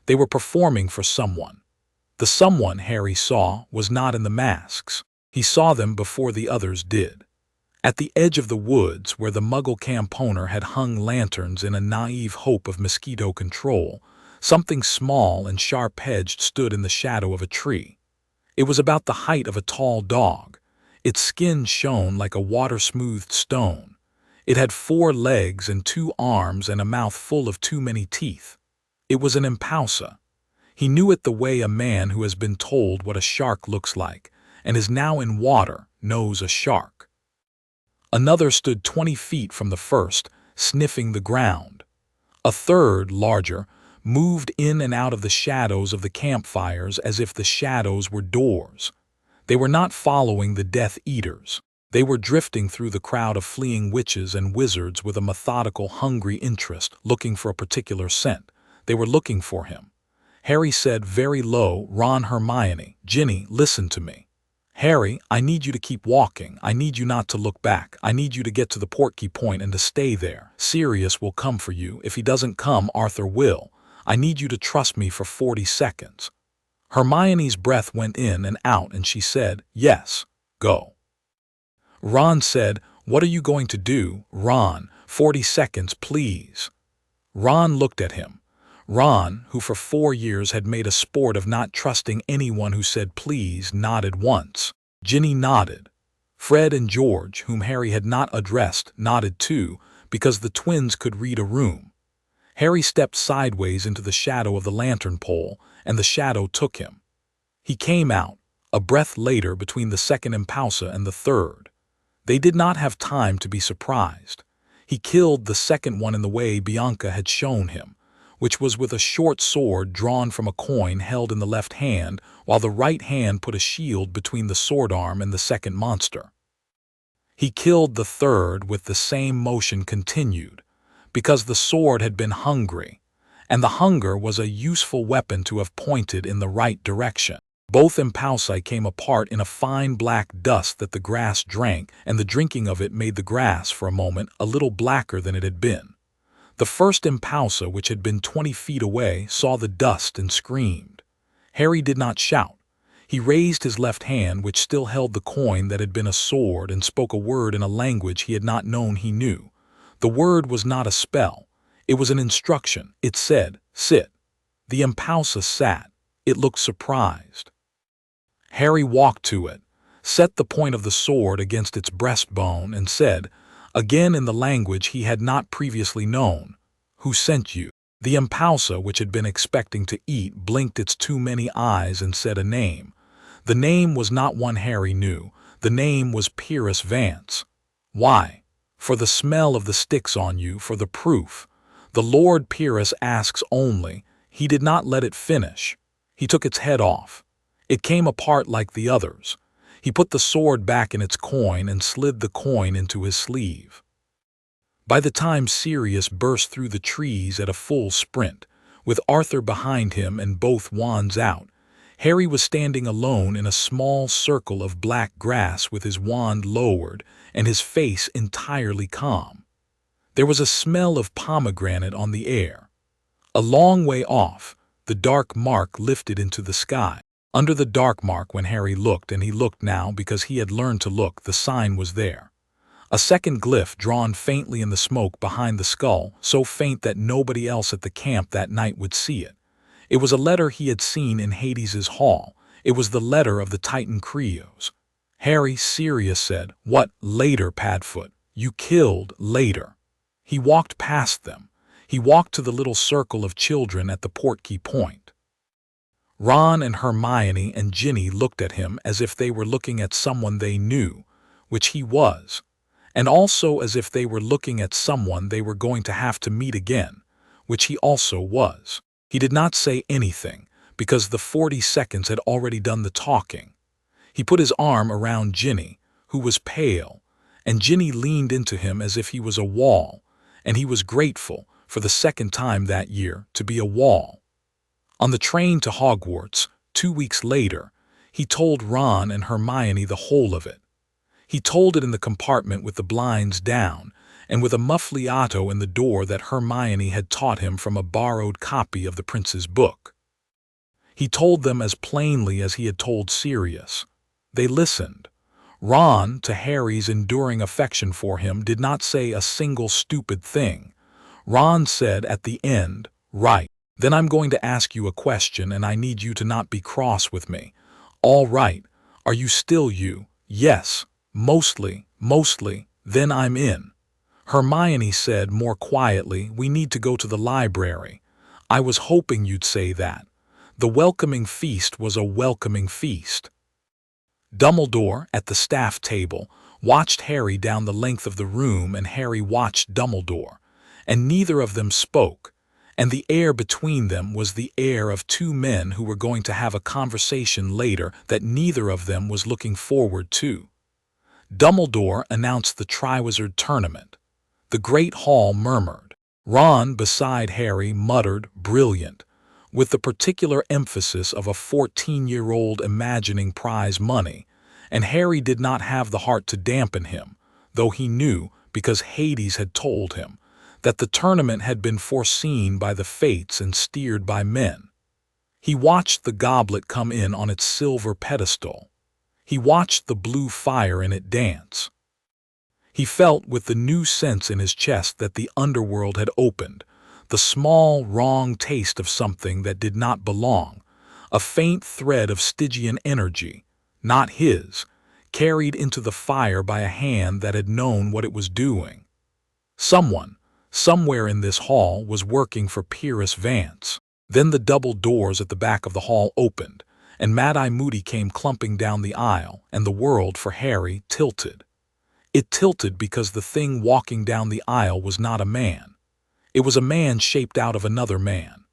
S1: They were performing for someone. The someone Harry saw was not in the masks. He saw them before the others did. At the edge of the woods, where the Muggle campaigner had hung lanterns in a naive hope of mosquito control, something small and sharp-edged stood in the shadow of a tree. It was about the height of a tall dog. Its skin shone like a water-smoothed stone. It had 4 legs and 2 arms and a mouth full of too many teeth. It was an impausa. He knew it the way a man who has been told what a shark looks like, and is now in water, knows a shark. Another stood 20 feet from the first, sniffing the ground. A third, larger, moved in and out of the shadows of the campfires as if the shadows were doors. They were not following the Death Eaters. They were drifting through the crowd of fleeing witches and wizards with a methodical, hungry interest, looking for a particular scent. They were looking for him. Harry said very low, "Ron, Hermione, Ginny, listen to me. Harry, I need you to keep walking. I need you not to look back. I need you to get to the portkey point and to stay there. Sirius will come for you. If he doesn't come, Arthur will. I need you to trust me for 40 seconds. Hermione's breath went in and out and she said, "Yes, go." Ron said, "What are you going to do, Ron? 40 seconds, please." Ron looked at him. Ron, who for 4 years had made a sport of not trusting anyone who said please, nodded once. Ginny nodded. Fred and George, whom Harry had not addressed, nodded too, because the twins could read a room. Harry stepped sideways into the shadow of the lantern pole, and the shadow took him. He came out, a breath later between the second impausa and the third. They did not have time to be surprised. He killed the second one in the way Bianca had shown him, which was with a short sword drawn from a coin held in the left hand, while the right hand put a shield between the sword arm and the second monster. He killed the third with the same motion continued, because the sword had been hungry, and the hunger was a useful weapon to have pointed in the right direction. Both impausi came apart in a fine black dust that the grass drank, and the drinking of it made the grass, for a moment, a little blacker than it had been. The first impausa, which had been 20 feet away, saw the dust and screamed. Harry did not shout. He raised his left hand, which still held the coin that had been a sword, and spoke a word in a language he had not known he knew. The word was not a spell. It was an instruction. It said, "Sit." The impausa sat. It looked surprised. Harry walked to it, set the point of the sword against its breastbone, and said, again in the language he had not previously known, "Who sent you?" The impausa, which had been expecting to eat, blinked its too many eyes and said a name. The name was not one Harry knew. The name was Pyrrhus Vance. Why? For the smell of the sticks on you, for the proof. The Lord Pyrrhus asks only. He did not let it finish. He took its head off. It came apart like the others. He put the sword back in its coin and slid the coin into his sleeve. By the time Sirius burst through the trees at a full sprint, with Arthur behind him and both wands out, Harry was standing alone in a small circle of black grass with his wand lowered and his face entirely calm. There was a smell of pomegranate on the air. A long way off, the dark mark lifted into the sky. Under the dark mark, when Harry looked, and he looked now because he had learned to look, the sign was there. A second glyph drawn faintly in the smoke behind the skull, so faint that nobody else at the camp that night would see it. It was a letter he had seen in Hades's hall. It was the letter of the Titan Creos. "Harry," Sirius said, "What, later, Padfoot? You killed later." He walked past them. He walked to the little circle of children at the portkey point. Ron and Hermione and Ginny looked at him as if they were looking at someone they knew, which he was, and also as if they were looking at someone they were going to have to meet again, which he also was. He did not say anything, because the 40 seconds had already done the talking. He put his arm around Ginny, who was pale, and Ginny leaned into him as if he was a wall, and he was grateful, for the second time that year, to be a wall. On the train to Hogwarts, 2 weeks later, he told Ron and Hermione the whole of it. He told it in the compartment with the blinds down, and with a muffliato in the door that Hermione had taught him from a borrowed copy of the prince's book. He told them as plainly as he had told Sirius. They listened. Ron, to Harry's enduring affection for him, did not say a single stupid thing. Ron said at the end, "Right. Then I'm going to ask you a question and I need you to not be cross with me. All right. Are you still you? Yes. Mostly. Then I'm in." Hermione said more quietly, "We need to go to the library." I was hoping you'd say that. The welcoming feast was a welcoming feast. Dumbledore, at the staff table, watched Harry down the length of the room, and Harry watched Dumbledore, and neither of them spoke, and the air between them was the air of two men who were going to have a conversation later that neither of them was looking forward to. Dumbledore announced the Triwizard Tournament. The great hall murmured. Ron, beside Harry, muttered, "Brilliant," with the particular emphasis of a 14-year-old imagining prize money, and Harry did not have the heart to dampen him, though he knew, because Hades had told him, that the tournament had been foreseen by the fates and steered by men. He watched the goblet come in on its silver pedestal. He watched the blue fire in it dance. He felt with the new sense in his chest that the underworld had opened, the small, wrong taste of something that did not belong, a faint thread of Stygian energy, not his, carried into the fire by a hand that had known what it was doing. Someone, somewhere in this hall, was working for Pyrrhus Vance. Then the double doors at the back of the hall opened, and Mad-Eye Moody came clumping down the aisle, and the world for Harry tilted. It tilted because the thing walking down the aisle was not a man. It was a man shaped out of another man.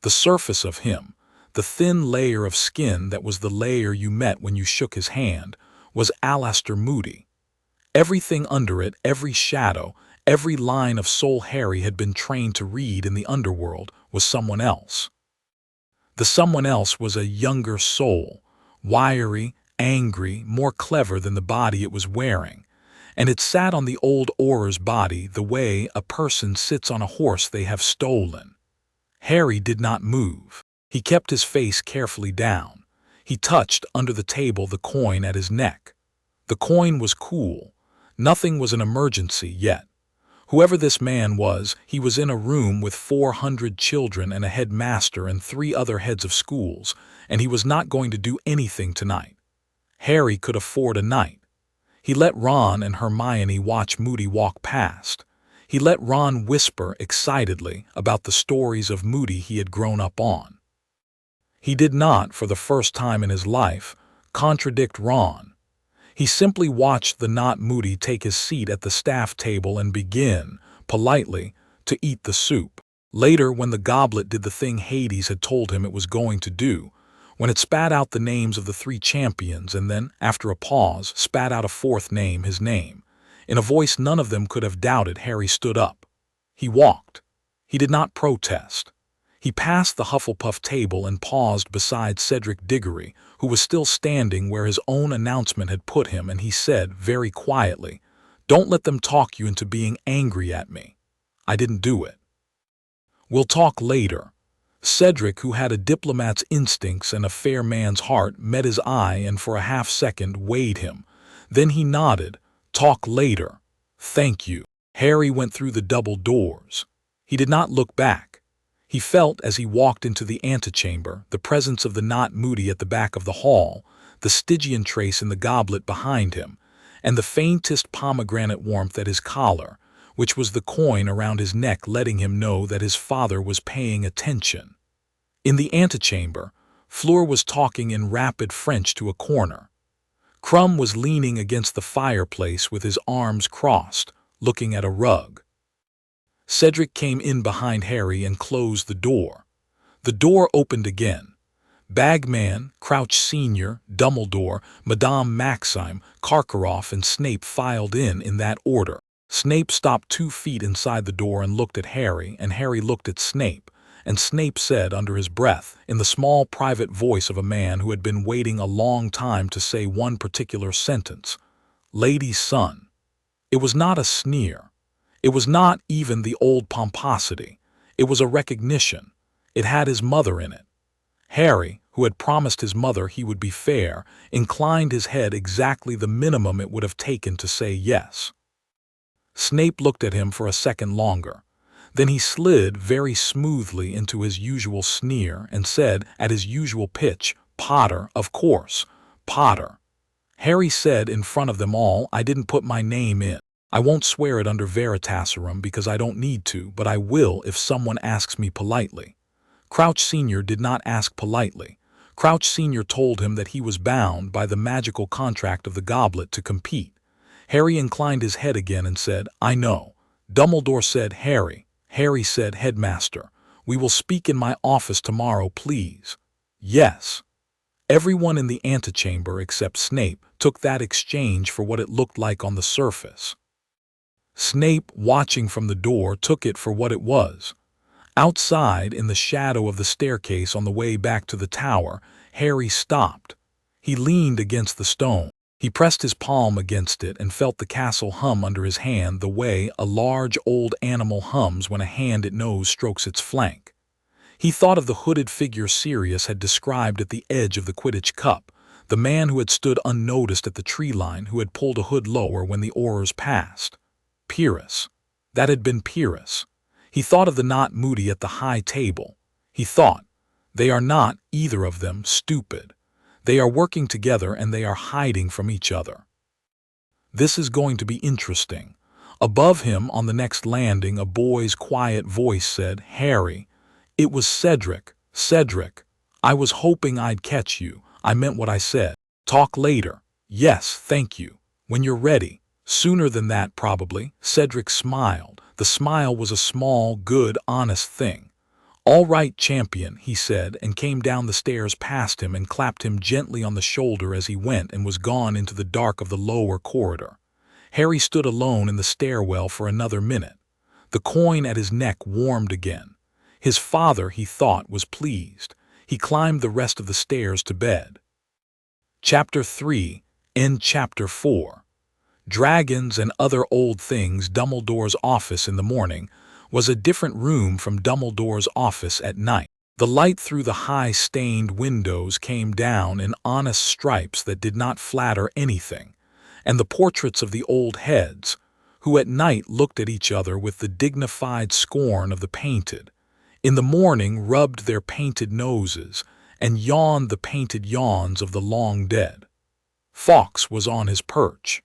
S1: The surface of him, the thin layer of skin that was the layer you met when you shook his hand, was Alastor Moody. Everything under it, every shadow, every line of soul Harry had been trained to read in the underworld, was someone else. The someone else was a younger soul, wiry, angry, more clever than the body it was wearing, and it sat on the old Auror's body the way a person sits on a horse they have stolen. Harry did not move. He kept his face carefully down. He touched under the table the coin at his neck. The coin was cool. Nothing was an emergency yet. Whoever this man was, he was in a room with 400 children and a headmaster and 3 other heads of schools, and he was not going to do anything tonight. Harry could afford a night. He let Ron and Hermione watch Moody walk past. He let Ron whisper excitedly about the stories of Moody he had grown up on. He did not, for the first time in his life, contradict Ron. He simply watched the not Moody take his seat at the staff table and begin, politely, to eat the soup. Later, when the goblet did the thing Hades had told him it was going to do, when it spat out the names of the 3 champions and then, after a pause, spat out a 4th name, his name, in a voice none of them could have doubted, Harry stood up. He walked. He did not protest. He passed the Hufflepuff table and paused beside Cedric Diggory, who was still standing where his own announcement had put him, and he said, very quietly, "Don't let them talk you into being angry at me. I didn't do it. We'll talk later." Cedric, who had a diplomat's instincts and a fair man's heart, met his eye and for a half-second weighed him. Then he nodded. "Talk later. Thank you." Harry went through the double doors. He did not look back. He felt, as he walked into the antechamber, the presence of the not Moody at the back of the hall, the Stygian trace in the goblet behind him, and the faintest pomegranate warmth at his collar, which was the coin around his neck letting him know that his father was paying attention. In the antechamber, Fleur was talking in rapid French to a corner. Crumb was leaning against the fireplace with his arms crossed, looking at a rug. Cedric came in behind Harry and closed the door. The door opened again. Bagman, Crouch Sr., Dumbledore, Madame Maxime, Karkaroff, and Snape filed in that order. Snape stopped 2 feet inside the door and looked at Harry, and Harry looked at Snape, and Snape said under his breath, in the small private voice of a man who had been waiting a long time to say one particular sentence, lady's son. It was not a sneer. It was not even the old pomposity. It was a recognition. It had his mother in it. Harry, who had promised his mother he would be fair, inclined his head exactly the minimum it would have taken to say yes. Snape looked at him for a second longer. Then he slid very smoothly into his usual sneer and said at his usual pitch, "Potter, of course, Potter." Harry said in front of them all, "I didn't put my name in. I won't swear it under Veritaserum because I don't need to, but I will if someone asks me politely." Crouch Sr. did not ask politely. Crouch Sr. told him that he was bound by the magical contract of the goblet to compete. Harry inclined his head again and said, "I know." Dumbledore said, "Harry." Harry said, "Headmaster, we will speak in my office tomorrow, please." "Yes." Everyone in the antechamber except Snape took that exchange for what it looked like on the surface. Snape, watching from the door, took it for what it was. Outside, in the shadow of the staircase on the way back to the tower, Harry stopped. He leaned against the stone. He pressed his palm against it and felt the castle hum under his hand the way a large old animal hums when a hand it knows strokes its flank. He thought of the hooded figure Sirius had described at the edge of the Quidditch Cup, the man who had stood unnoticed at the tree line, who had pulled a hood lower when the Aurors passed. Pyrrhus. That had been Pyrrhus. He thought of the not Moody at the high table. He thought, they are not, either of them, stupid. They are working together and they are hiding from each other. This is going to be interesting. Above him on the next landing, a boy's quiet voice said, "Harry." It was Cedric. "Cedric, I was hoping I'd catch you. I meant what I said. Talk later." "Yes, thank you. When you're ready." "Sooner than that, probably." Cedric smiled. The smile was a small, good, honest thing. "All right, champion," he said, and came down the stairs past him and clapped him gently on the shoulder as he went and was gone into the dark of the lower corridor. Harry stood alone in the stairwell for another minute. The coin at his neck warmed again. His father, he thought, was pleased. He climbed the rest of the stairs to bed. Chapter 3, End Chapter 4. Dragons and Other Old Things. Dumbledore's office in the morning was a different room from Dumbledore's office at night. The light through the high stained windows came down in honest stripes that did not flatter anything, and the portraits of the old heads, who at night looked at each other with the dignified scorn of the painted, in the morning rubbed their painted noses and yawned the painted yawns of the long dead. Fawkes was on his perch.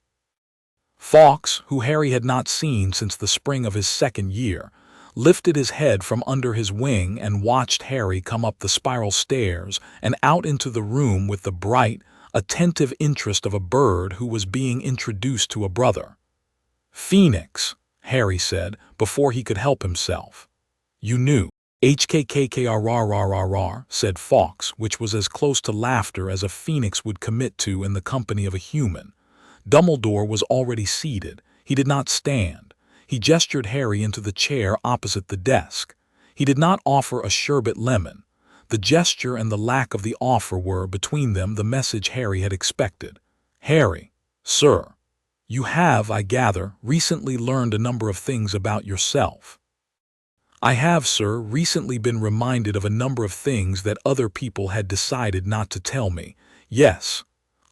S1: Fawkes, who Harry had not seen since the spring of his second year, lifted his head from under his wing and watched Harry come up the spiral stairs and out into the room with the bright, attentive interest of a bird who was being introduced to a brother. "Phoenix," Harry said, before he could help himself. "You knew." "HKKKRRRRR," said Fawkes, which was as close to laughter as a phoenix would commit to in the company of a human. Dumbledore was already seated. He did not stand. He gestured Harry into the chair opposite the desk. He did not offer a sherbet lemon. The gesture and the lack of the offer were, between them, the message Harry had expected. "Harry, sir, you have, I gather, recently learned a number of things about yourself." "I have, sir, recently been reminded of a number of things that other people had decided not to tell me. Yes."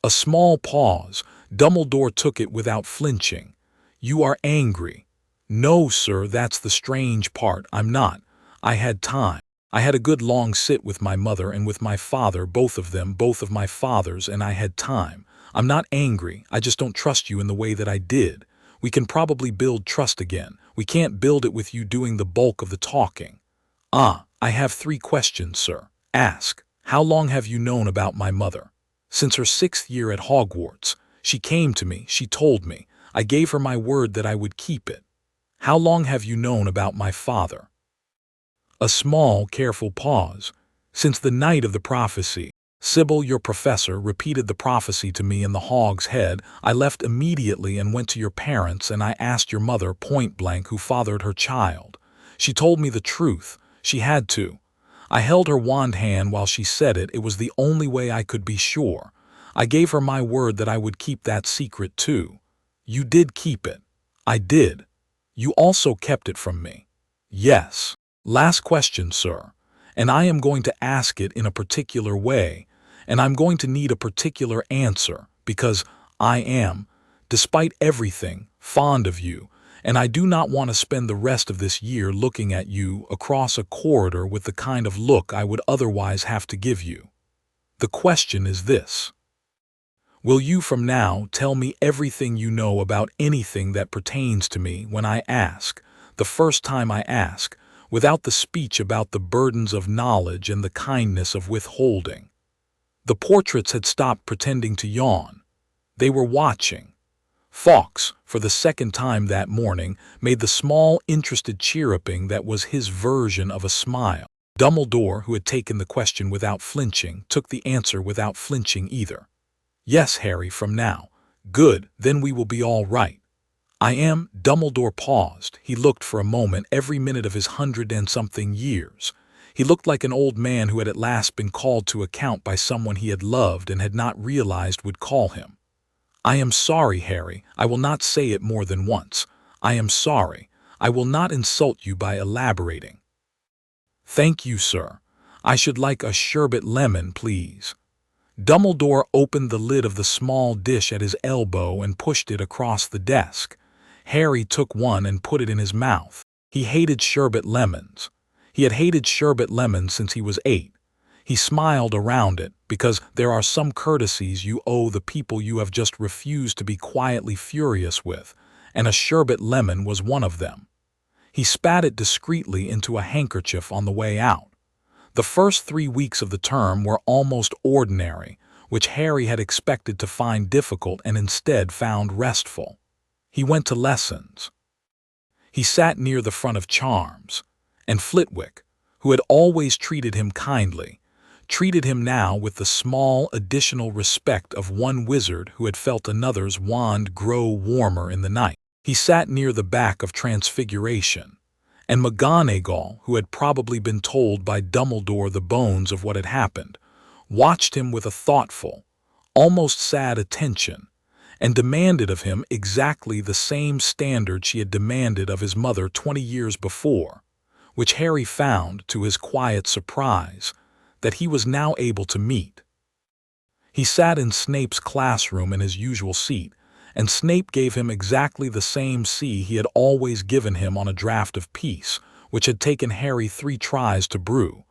S1: A small pause. Dumbledore took it without flinching. "You are angry." "No, sir, that's the strange part. I'm not. I had time. I had a good long sit with my mother and with my father, both of them, both of my fathers, and I had time. I'm not angry. I just don't trust you in the way that I did. We can probably build trust again. We can't build it with you doing the bulk of the talking." "Ah, I have 3 questions, sir." "Ask." "How long have you known about my mother?" "Since her 6th year at Hogwarts. She came to me, she told me. I gave her my word that I would keep it." "How long have you known about my father?" A small, careful pause. "Since the night of the prophecy. Sybil, your professor, repeated the prophecy to me in the Hog's Head. I left immediately and went to your parents, and I asked your mother point blank who fathered her child. She told me the truth. She had to. I held her wand hand while she said it. It was the only way I could be sure. I gave her my word that I would keep that secret too. You did keep it. I did. You also kept it from me. Yes. Last question, sir. And I am going to ask it in a particular way, and I'm going to need a particular answer, because I am, despite everything, fond of you, and I do not want to spend the rest of this year looking at you across a corridor with the kind of look I would otherwise have to give you. The question is this. Will you from now tell me everything you know about anything that pertains to me when I ask, the first time I ask, without the speech about the burdens of knowledge and the kindness of withholding? The portraits had stopped pretending to yawn. They were watching. Fawkes, for the second time that morning, made the small, interested chirruping that was his version of a smile. Dumbledore, who had taken the question without flinching, took the answer without flinching either. Yes, Harry, from now. Good, then we will be all right. I am. Dumbledore paused. He looked for a moment every minute of his 100-and-something years. He looked like an old man who had at last been called to account by someone he had loved and had not realized would call him. I am sorry, Harry. I will not say it more than once. I am sorry. I will not insult you by elaborating. Thank you, sir. I should like a sherbet lemon, please. Dumbledore opened the lid of the small dish at his elbow and pushed it across the desk. Harry took one and put it in his mouth. He hated sherbet lemons. He had hated sherbet lemons since he was 8. He smiled around it, because there are some courtesies you owe the people you have just refused to be quietly furious with, and a sherbet lemon was one of them. He spat it discreetly into a handkerchief on the way out. The first 3 weeks of the term were almost ordinary, which Harry had expected to find difficult and instead found restful. He went to lessons. He sat near the front of Charms, and Flitwick, who had always treated him kindly, treated him now with the small additional respect of one wizard who had felt another's wand grow warmer in the night. He sat near the back of Transfiguration, and McGonagall, who had probably been told by Dumbledore the bones of what had happened, watched him with a thoughtful, almost sad attention, and demanded of him exactly the same standard she had demanded of his mother 20 years before, which Harry found, to his quiet surprise, that he was now able to meet. He sat in Snape's classroom in his usual seat, and Snape gave him exactly the same C he had always given him on a draught of peace, which had taken Harry 3 tries to brew,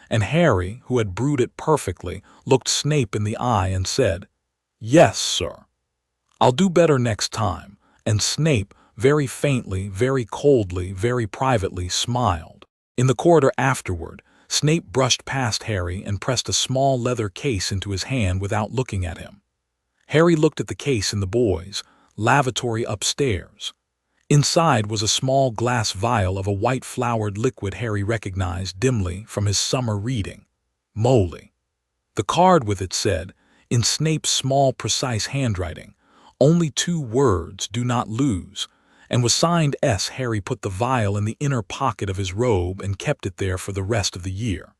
S1: and Harry, who had brewed it perfectly, looked Snape in the eye and said, "Yes, sir. I'll do better next time," and Snape, very faintly, very coldly, very privately, smiled. In the corridor afterward, Snape brushed past Harry and pressed a small leather case into his hand without looking at him. Harry looked at the case in the boys' lavatory upstairs. Inside was a small glass vial of a white-flowered liquid Harry recognized dimly from his summer reading, moly. The card with it said, in Snape's small, precise handwriting, "Only 2 words, do not lose," and was signed S. Harry put the vial in the inner pocket of his robe and kept it there for the rest of the year.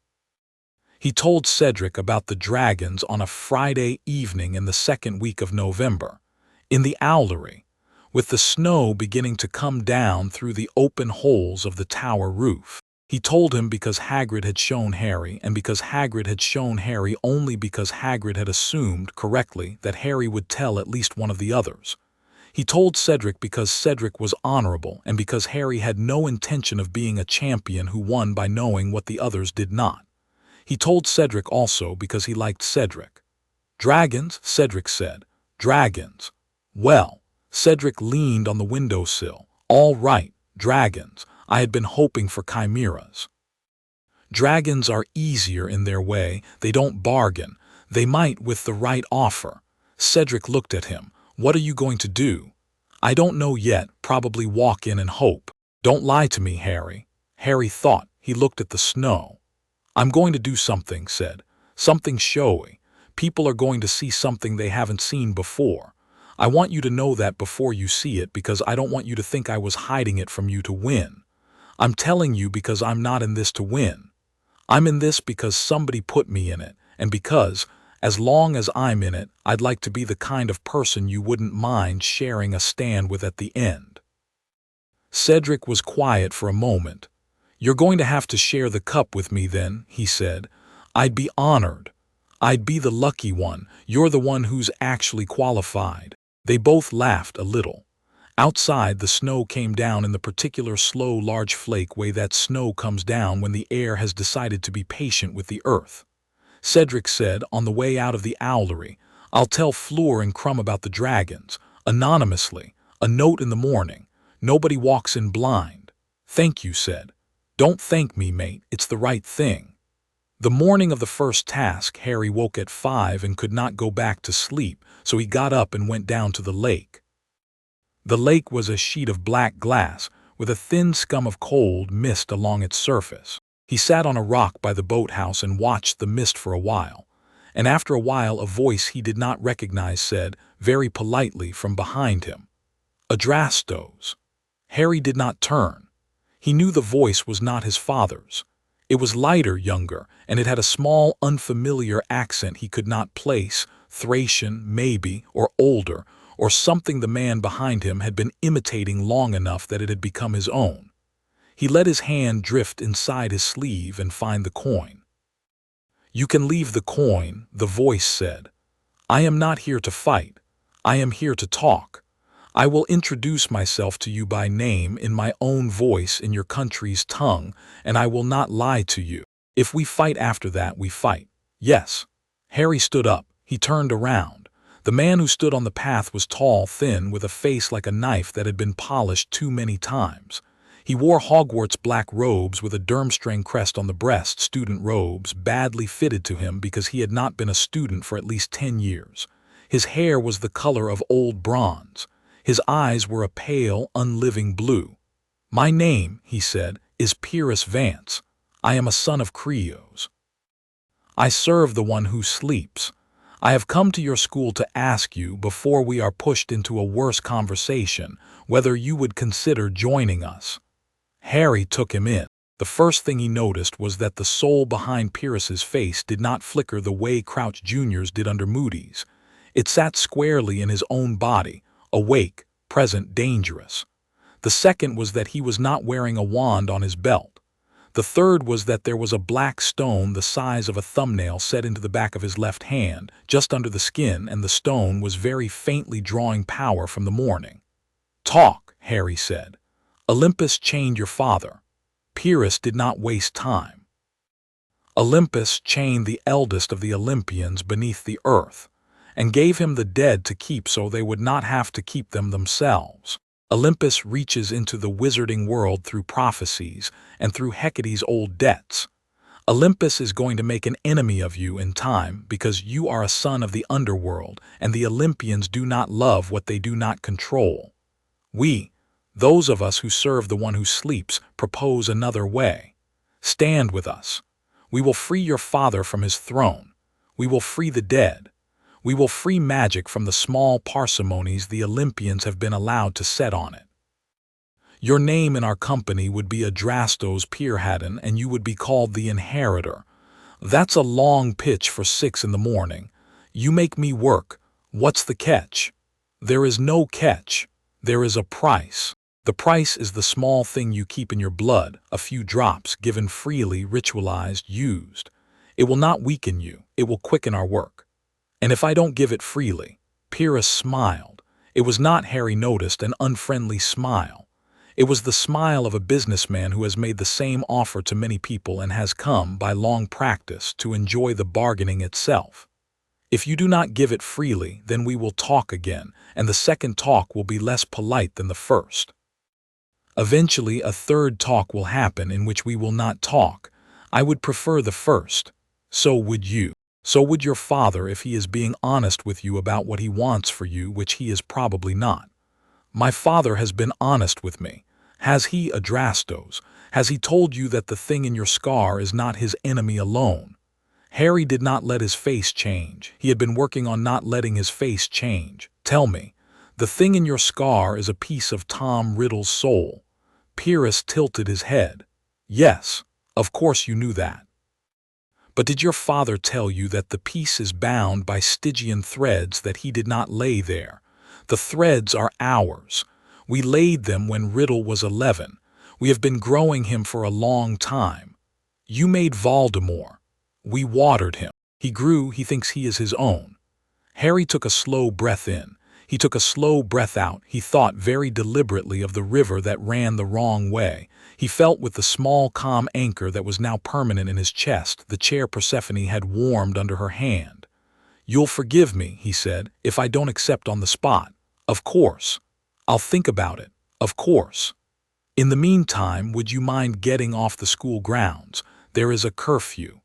S1: He told Cedric about the dragons on a Friday evening in the 2nd week of November, in the owlery, with the snow beginning to come down through the open holes of the tower roof. He told him because Hagrid had shown Harry, and because Hagrid had shown Harry only because Hagrid had assumed, correctly, that Harry would tell at least one of the others. He told Cedric because Cedric was honorable, and because Harry had no intention of being a champion who won by knowing what the others did not. He told Cedric also because he liked Cedric. "Dragons," Cedric said. "Dragons." Well, Cedric leaned on the windowsill. "All right, dragons. I had been hoping for chimeras." Dragons are easier in their way. They don't bargain. They might with the right offer. Cedric looked at him. "What are you going to do?" "I don't know yet. Probably walk in and hope." "Don't lie to me, Harry." Harry thought. He looked at the snow. "I'm going to do something," said. "Something showy. People are going to see something they haven't seen before. I want you to know that before you see it, because I don't want you to think I was hiding it from you to win. I'm telling you because I'm not in this to win. I'm in this because somebody put me in it, and because, As long as I'm in it, I'd like to be the kind of person you wouldn't mind sharing a stand with at the end. Cedric was quiet for a moment. You're going to have to share the cup with me then, he said. I'd be honored. I'd be the lucky one. You're the one who's actually qualified. They both laughed a little. Outside, the snow came down in the particular slow, large flake way that snow comes down when the air has decided to be patient with the earth. Cedric said, on the way out of the owlery, I'll tell Fleur and Crumb about the dragons, anonymously, a note in the morning. Nobody walks in blind. Thank you, said. Don't thank me, mate, it's the right thing. The morning of the first task, Harry woke at 5 and could not go back to sleep, so he got up and went down to the lake. The lake was a sheet of black glass, with a thin scum of cold mist along its surface. He sat on a rock by the boathouse and watched the mist for a while, and after a while a voice he did not recognize said, very politely from behind him, Adrastos. Harry did not turn. He knew the voice was not his father's. It was lighter, younger, and it had a small, unfamiliar accent he could not place, Thracian, maybe, or older, or something the man behind him had been imitating long enough that it had become his own. He let his hand drift inside his sleeve and find the coin. You can leave the coin, the voice said. I am not here to fight. I am here to talk. I will introduce myself to you by name in my own voice in your country's tongue, and I will not lie to you. If we fight after that, we fight. Yes. Harry stood up. He turned around. The man who stood on the path was tall, thin, with a face like a knife that had been polished too many times. He wore Hogwarts black robes with a Durmstrang crest on the breast, student robes, badly fitted to him because he had not been a student for at least 10 years. His hair was the color of old bronze. His eyes were a pale, unliving blue. My name, he said, is Pyrrhus Vance. I am a son of Creos. I serve the one who sleeps. I have come to your school to ask you, before we are pushed into a worse conversation, whether you would consider joining us. Harry took him in. The first thing he noticed was that the soul behind Pyrrhus's face did not flicker the way Crouch Jr.'s did under Moody's. It sat squarely in his own body, awake, present, dangerous. The second was that he was not wearing a wand on his belt. The third was that there was a black stone the size of a thumbnail set into the back of his left hand, just under the skin, and the stone was very faintly drawing power from the morning. Talk, Harry said. Olympus chained your father. Pyrrhus did not waste time. Olympus chained the eldest of the Olympians beneath the earth, and gave him the dead to keep so they would not have to keep them themselves. Olympus reaches into the wizarding world through prophecies and through Hecate's old debts. Olympus is going to make an enemy of you in time because you are a son of the Underworld, and the Olympians do not love what they do not control. We, those of us who serve the one who sleeps, propose another way. Stand with us. We will free your father from his throne. We will free the dead. We will free magic from the small parsimonies the Olympians have been allowed to set on it. Your name in our company would be Adrastos Peerhaddon, and you would be called the Inheritor. That's a long pitch for 6 in the morning. You make me work. What's the catch? There is no catch. There is a price. The price is the small thing you keep in your blood, a few drops, given freely, ritualized, used. It will not weaken you. It will quicken our work. And if I don't give it freely, Pyrrhus smiled. It was not, Harry noticed, an unfriendly smile. It was the smile of a businessman who has made the same offer to many people and has come, by long practice, to enjoy the bargaining itself. If you do not give it freely, then we will talk again, and the second talk will be less polite than the first. Eventually, a third talk will happen in which we will not talk. I would prefer the first. So would you. So would your father if he is being honest with you about what he wants for you, which he is probably not. My father has been honest with me. Has he, Adrastos? Has he told you that the thing in your scar is not his enemy alone? Harry did not let his face change. He had been working on not letting his face change. Tell me, the thing in your scar is a piece of Tom Riddle's soul. Pyrrhus tilted his head. Yes, of course you knew that. But did your father tell you that the piece is bound by Stygian threads that he did not lay there? The threads are ours. We laid them when Riddle was 11. We have been growing him for a long time. You made Voldemort. We watered him. He grew, he thinks he is his own. Harry took a slow breath in. He took a slow breath out. He thought very deliberately of the river that ran the wrong way. He felt with the small, calm anchor that was now permanent in his chest the chair Persephone had warmed under her hand. "You'll forgive me," he said, "if I don't accept on the spot." "Of course. I'll think about it. Of course. In the meantime, would you mind getting off the school grounds? There is a curfew."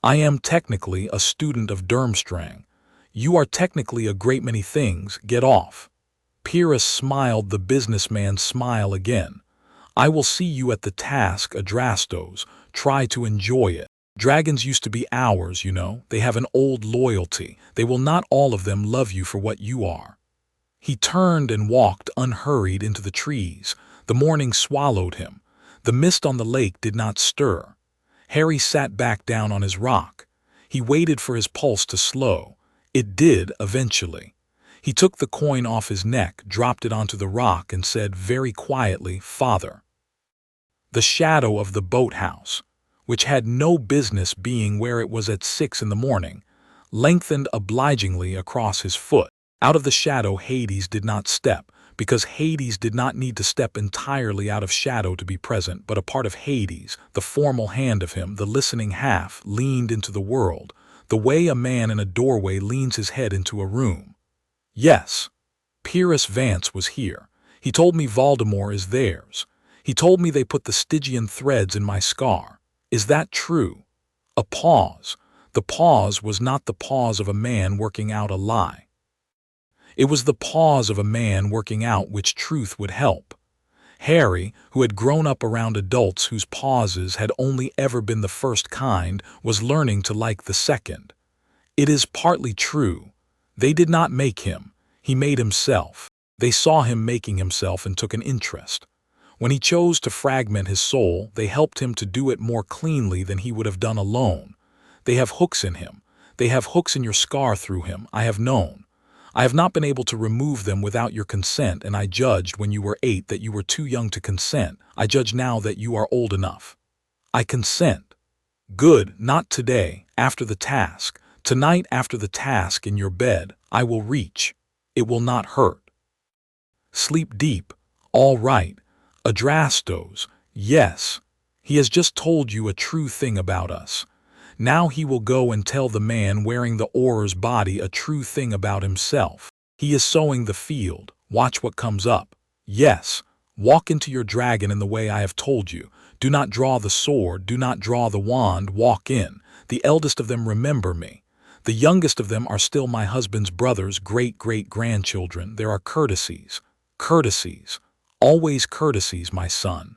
S1: "I am technically a student of Durmstrang. You are technically a great many things. Get off." Pyrrhus smiled the businessman's smile again. "I will see you at the task, Adrastos. Try to enjoy it. Dragons used to be ours, you know. They have an old loyalty. They will not all of them love you for what you are." He turned and walked unhurried into the trees. The morning swallowed him. The mist on the lake did not stir. Harry sat back down on his rock. He waited for his pulse to slow. It did, eventually. He took the coin off his neck, dropped it onto the rock, and said very quietly, "Father." The shadow of the boathouse, which had no business being where it was at 6 in the morning, lengthened obligingly across his foot. Out of the shadow Hades did not step, because Hades did not need to step entirely out of shadow to be present, but a part of Hades, the formal hand of him, the listening half, leaned into the world, the way a man in a doorway leans his head into a room. Yes, Pyrrhus Vance was here. He told me Voldemort is theirs. He told me they put the Stygian threads in my scar. Is that true? A pause. The pause was not the pause of a man working out a lie. It was the pause of a man working out which truth would help. Harry, who had grown up around adults whose pauses had only ever been the first kind, was learning to like the second. It is partly true. They did not make him. He made himself. They saw him making himself and took an interest. When he chose to fragment his soul, they helped him to do it more cleanly than he would have done alone. They have hooks in him. They have hooks in your scar through him, I have known. I have not been able to remove them without your consent, and I judged when you were 8 that you were too young to consent. I judge now that you are old enough. I consent. Good, not today, after the task. Tonight after the task in your bed, I will reach. It will not hurt. Sleep deep. All right. Adrastos, yes. He has just told you a true thing about us. Now he will go and tell the man wearing the Auror's body a true thing about himself. He is sowing the field. Watch what comes up. Yes, walk into your dragon in the way I have told you. Do not draw the sword, do not draw the wand, walk in. The eldest of them remember me. The youngest of them are still my husband's brothers, great-great-grandchildren. There are courtesies. Courtesies. Always courtesies, my son.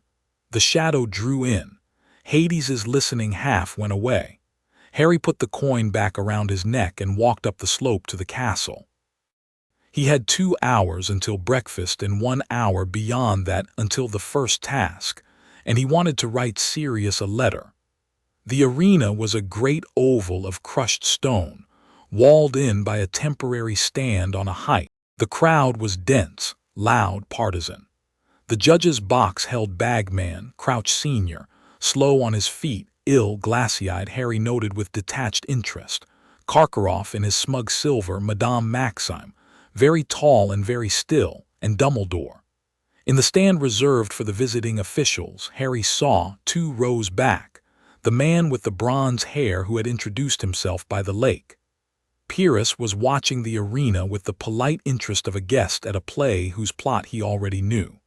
S1: The shadow drew in. Hades' listening half went away. Harry put the coin back around his neck and walked up the slope to the castle. He had 2 hours until breakfast and 1 hour beyond that until the first task, and he wanted to write Sirius a letter. The arena was a great oval of crushed stone, walled in by a temporary stand on a height. The crowd was dense, loud, partisan. The judge's box held Bagman, Crouch Sr., slow on his feet, ill, glassy-eyed, Harry noted with detached interest. Karkaroff in his smug silver, Madame Maxime, very tall and very still, and Dumbledore. In the stand reserved for the visiting officials, Harry saw, 2 rows back, the man with the bronze hair who had introduced himself by the lake. Pyrrhus was watching the arena with the polite interest of a guest at a play whose plot he already knew.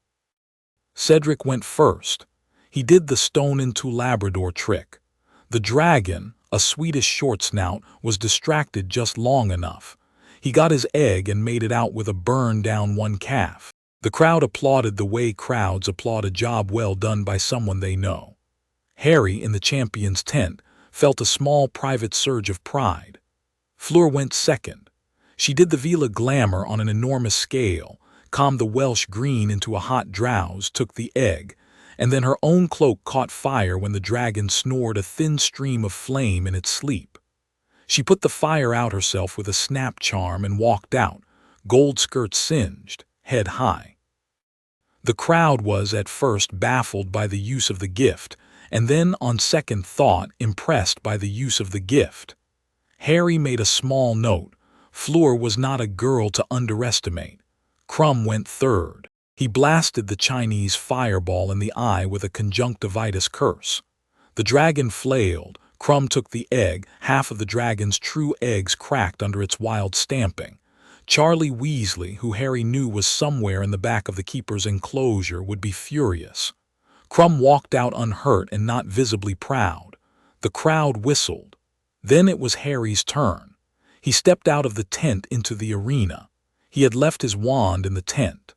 S1: Cedric went first. He did the stone into Labrador trick. The dragon, a Swedish short snout, was distracted just long enough. He got his egg and made it out with a burn down one calf. The crowd applauded the way crowds applaud a job well done by someone they know. Harry, in the champion's tent, felt a small private surge of pride. Fleur went second. She did the Vila glamour on an enormous scale, calmed the Welsh green into a hot drowse, took the egg, and then her own cloak caught fire when the dragon snored a thin stream of flame in its sleep. She put the fire out herself with a snap charm and walked out, gold skirt singed, head high. The crowd was at first baffled by the use of the gift, and then on second thought impressed by the use of the gift. Harry made a small note. Fleur was not a girl to underestimate. Crumb went third. He blasted the Chinese fireball in the eye with a conjunctivitis curse. The dragon flailed. Crumb took the egg. Half of the dragon's true eggs cracked under its wild stamping. Charlie Weasley, who Harry knew was somewhere in the back of the keeper's enclosure, would be furious. Crumb walked out unhurt and not visibly proud. The crowd whistled. Then it was Harry's turn. He stepped out of the tent into the arena. He had left his wand in the tent.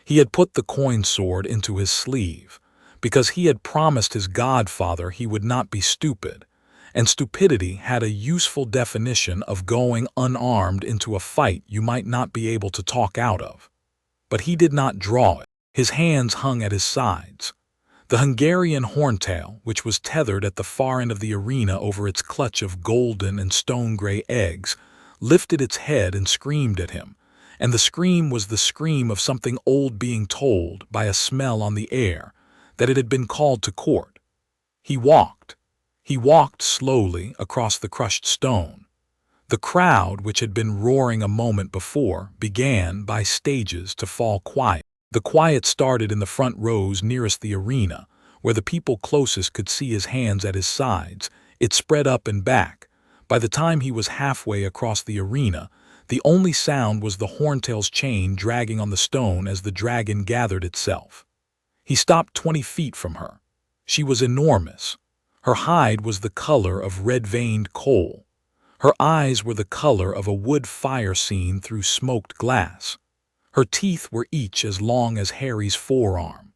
S1: He had put the coin sword into his sleeve, because he had promised his godfather he would not be stupid, and stupidity had a useful definition of going unarmed into a fight you might not be able to talk out of. But he did not draw it. His hands hung at his sides. The Hungarian horntail, which was tethered at the far end of the arena over its clutch of golden and stone-gray eggs, lifted its head and screamed at him, and the scream was the scream of something old being told by a smell on the air that it had been called to court. He walked slowly across the crushed stone. The crowd, which had been roaring a moment before, began, by stages, to fall quiet. The quiet started in the front rows nearest the arena, where the people closest could see his hands at his sides. It spread up and back. By the time he was halfway across the arena, the only sound was the horntail's chain dragging on the stone as the dragon gathered itself. He stopped 20 feet from her. She was enormous. Her hide was the color of red-veined coal. Her eyes were the color of a wood fire seen through smoked glass. Her teeth were each as long as Harry's forearm.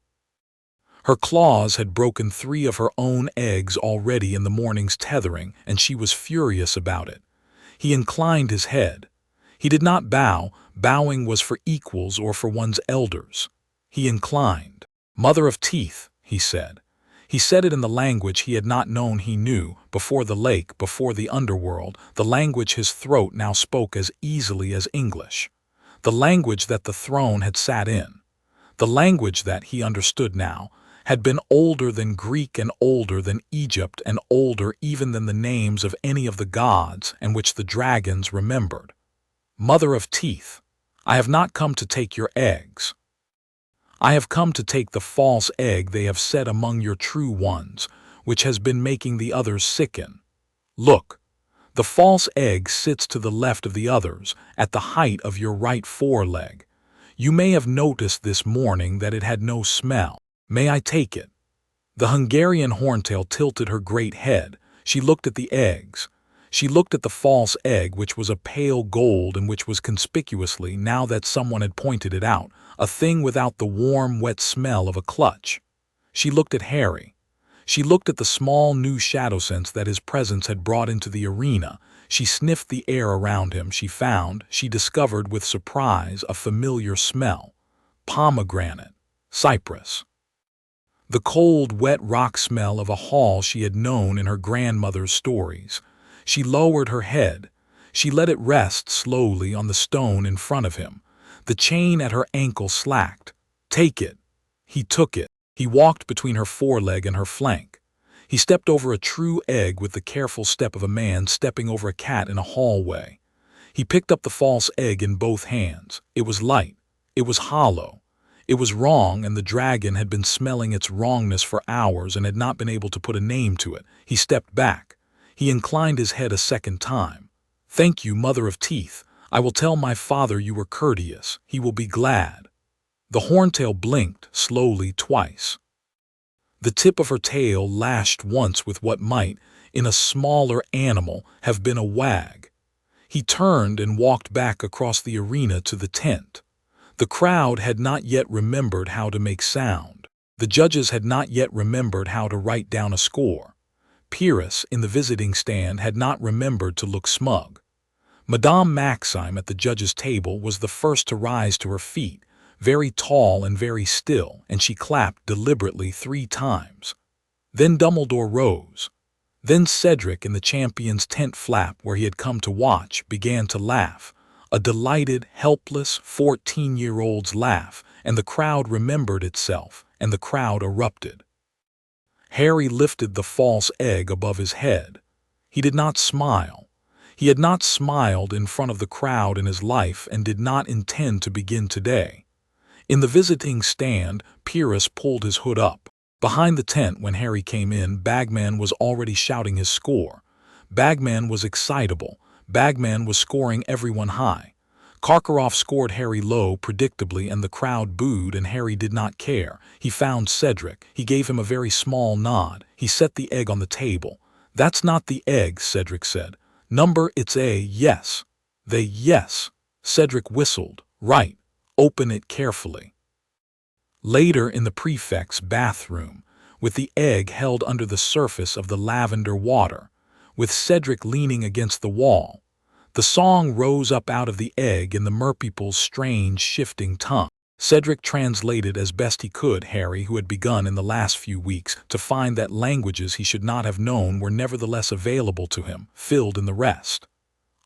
S1: Her claws had broken 3 of her own eggs already in the morning's tethering, and she was furious about it. He inclined his head. He did not bow. Bowing was for equals or for one's elders. He inclined. "Mother of teeth," he said. He said it in the language he had not known he knew, before the lake, before the underworld, the language his throat now spoke as easily as English. The language that the throne had sat in. The language that, he understood now, had been older than Greek and older than Egypt and older even than the names of any of the gods, and which the dragons remembered. "Mother of teeth, I have not come to take your eggs. I have come to take the false egg they have set among your true ones, which has been making the others sicken. Look, the false egg sits to the left of the others, at the height of your right foreleg. You may have noticed this morning that it had no smell. May I take it?" The Hungarian horntail tilted her great head. She looked at the eggs. She looked at the false egg, which was a pale gold and which was conspicuously, now that someone had pointed it out, a thing without the warm, wet smell of a clutch. She looked at Harry. She looked at the small new shadow sense that his presence had brought into the arena. She sniffed the air around him. She discovered with surprise a familiar smell. Pomegranate. Cypress. The cold, wet rock smell of a hall she had known in her grandmother's stories. She lowered her head. She let it rest slowly on the stone in front of him. The chain at her ankle slacked. "Take it." He took it. He walked between her foreleg and her flank. He stepped over a true egg with the careful step of a man stepping over a cat in a hallway. He picked up the false egg in both hands. It was light. It was hollow. It was wrong, and the dragon had been smelling its wrongness for hours and had not been able to put a name to it. He stepped back. He inclined his head a second time. "Thank you, Mother of Teeth. I will tell my father you were courteous. He will be glad." The horntail blinked slowly twice. The tip of her tail lashed once with what might, in a smaller animal, have been a wag. He turned and walked back across the arena to the tent. The crowd had not yet remembered how to make sound. The judges had not yet remembered how to write down a score. Pyrrhus, in the visiting stand, had not remembered to look smug. Madame Maxime at the judges' table was the first to rise to her feet, very tall and very still, and she clapped deliberately 3 times. Then Dumbledore rose. Then Cedric in the champion's tent flap where he had come to watch began to laugh, a delighted, helpless 14-year-old's laugh, and the crowd remembered itself, and the crowd erupted. Harry lifted the false egg above his head. He did not smile. He had not smiled in front of the crowd in his life and did not intend to begin today. In the visiting stand, Pyrrhus pulled his hood up. Behind the tent when Harry came in, Bagman was already shouting his score. Bagman was excitable. Bagman was scoring everyone high. Karkaroff scored Harry low, predictably, and the crowd booed, and Harry did not care. He found Cedric. He gave him a very small nod. He set the egg on the table. "That's not the egg," Cedric said. "Number, it's a yes." Yes. Cedric whistled. "Right. Open it carefully." Later in the prefect's bathroom, with the egg held under the surface of the lavender water, with Cedric leaning against the wall, the song rose up out of the egg in the merpeople's strange, shifting tongue. Cedric translated as best he could. Harry, who had begun in the last few weeks to find that languages he should not have known were nevertheless available to him, filled in the rest.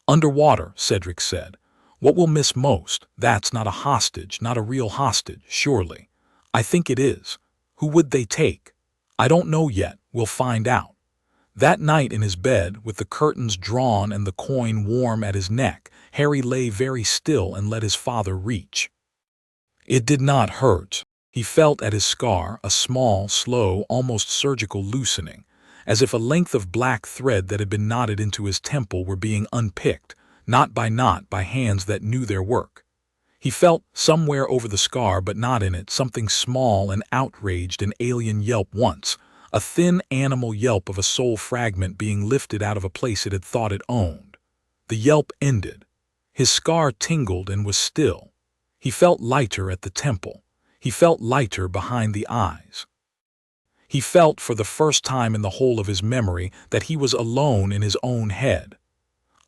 S1: "Underwater," Cedric said. "What we'll miss most, that's not a hostage, not a real hostage, surely. I think it is. Who would they take? I don't know yet. We'll find out." That night in his bed, with the curtains drawn and the coin warm at his neck, Harry lay very still and let his father reach. It did not hurt. He felt at his scar a small, slow, almost surgical loosening, as if a length of black thread that had been knotted into his temple were being unpicked, knot by hands that knew their work. He felt, somewhere over the scar but not in it, something small and outraged, an alien yelp once, a thin animal yelp of a soul fragment being lifted out of a place it had thought it owned. The yelp ended. His scar tingled and was still. He felt lighter at the temple. He felt lighter behind the eyes. He felt for the first time in the whole of his memory that he was alone in his own head.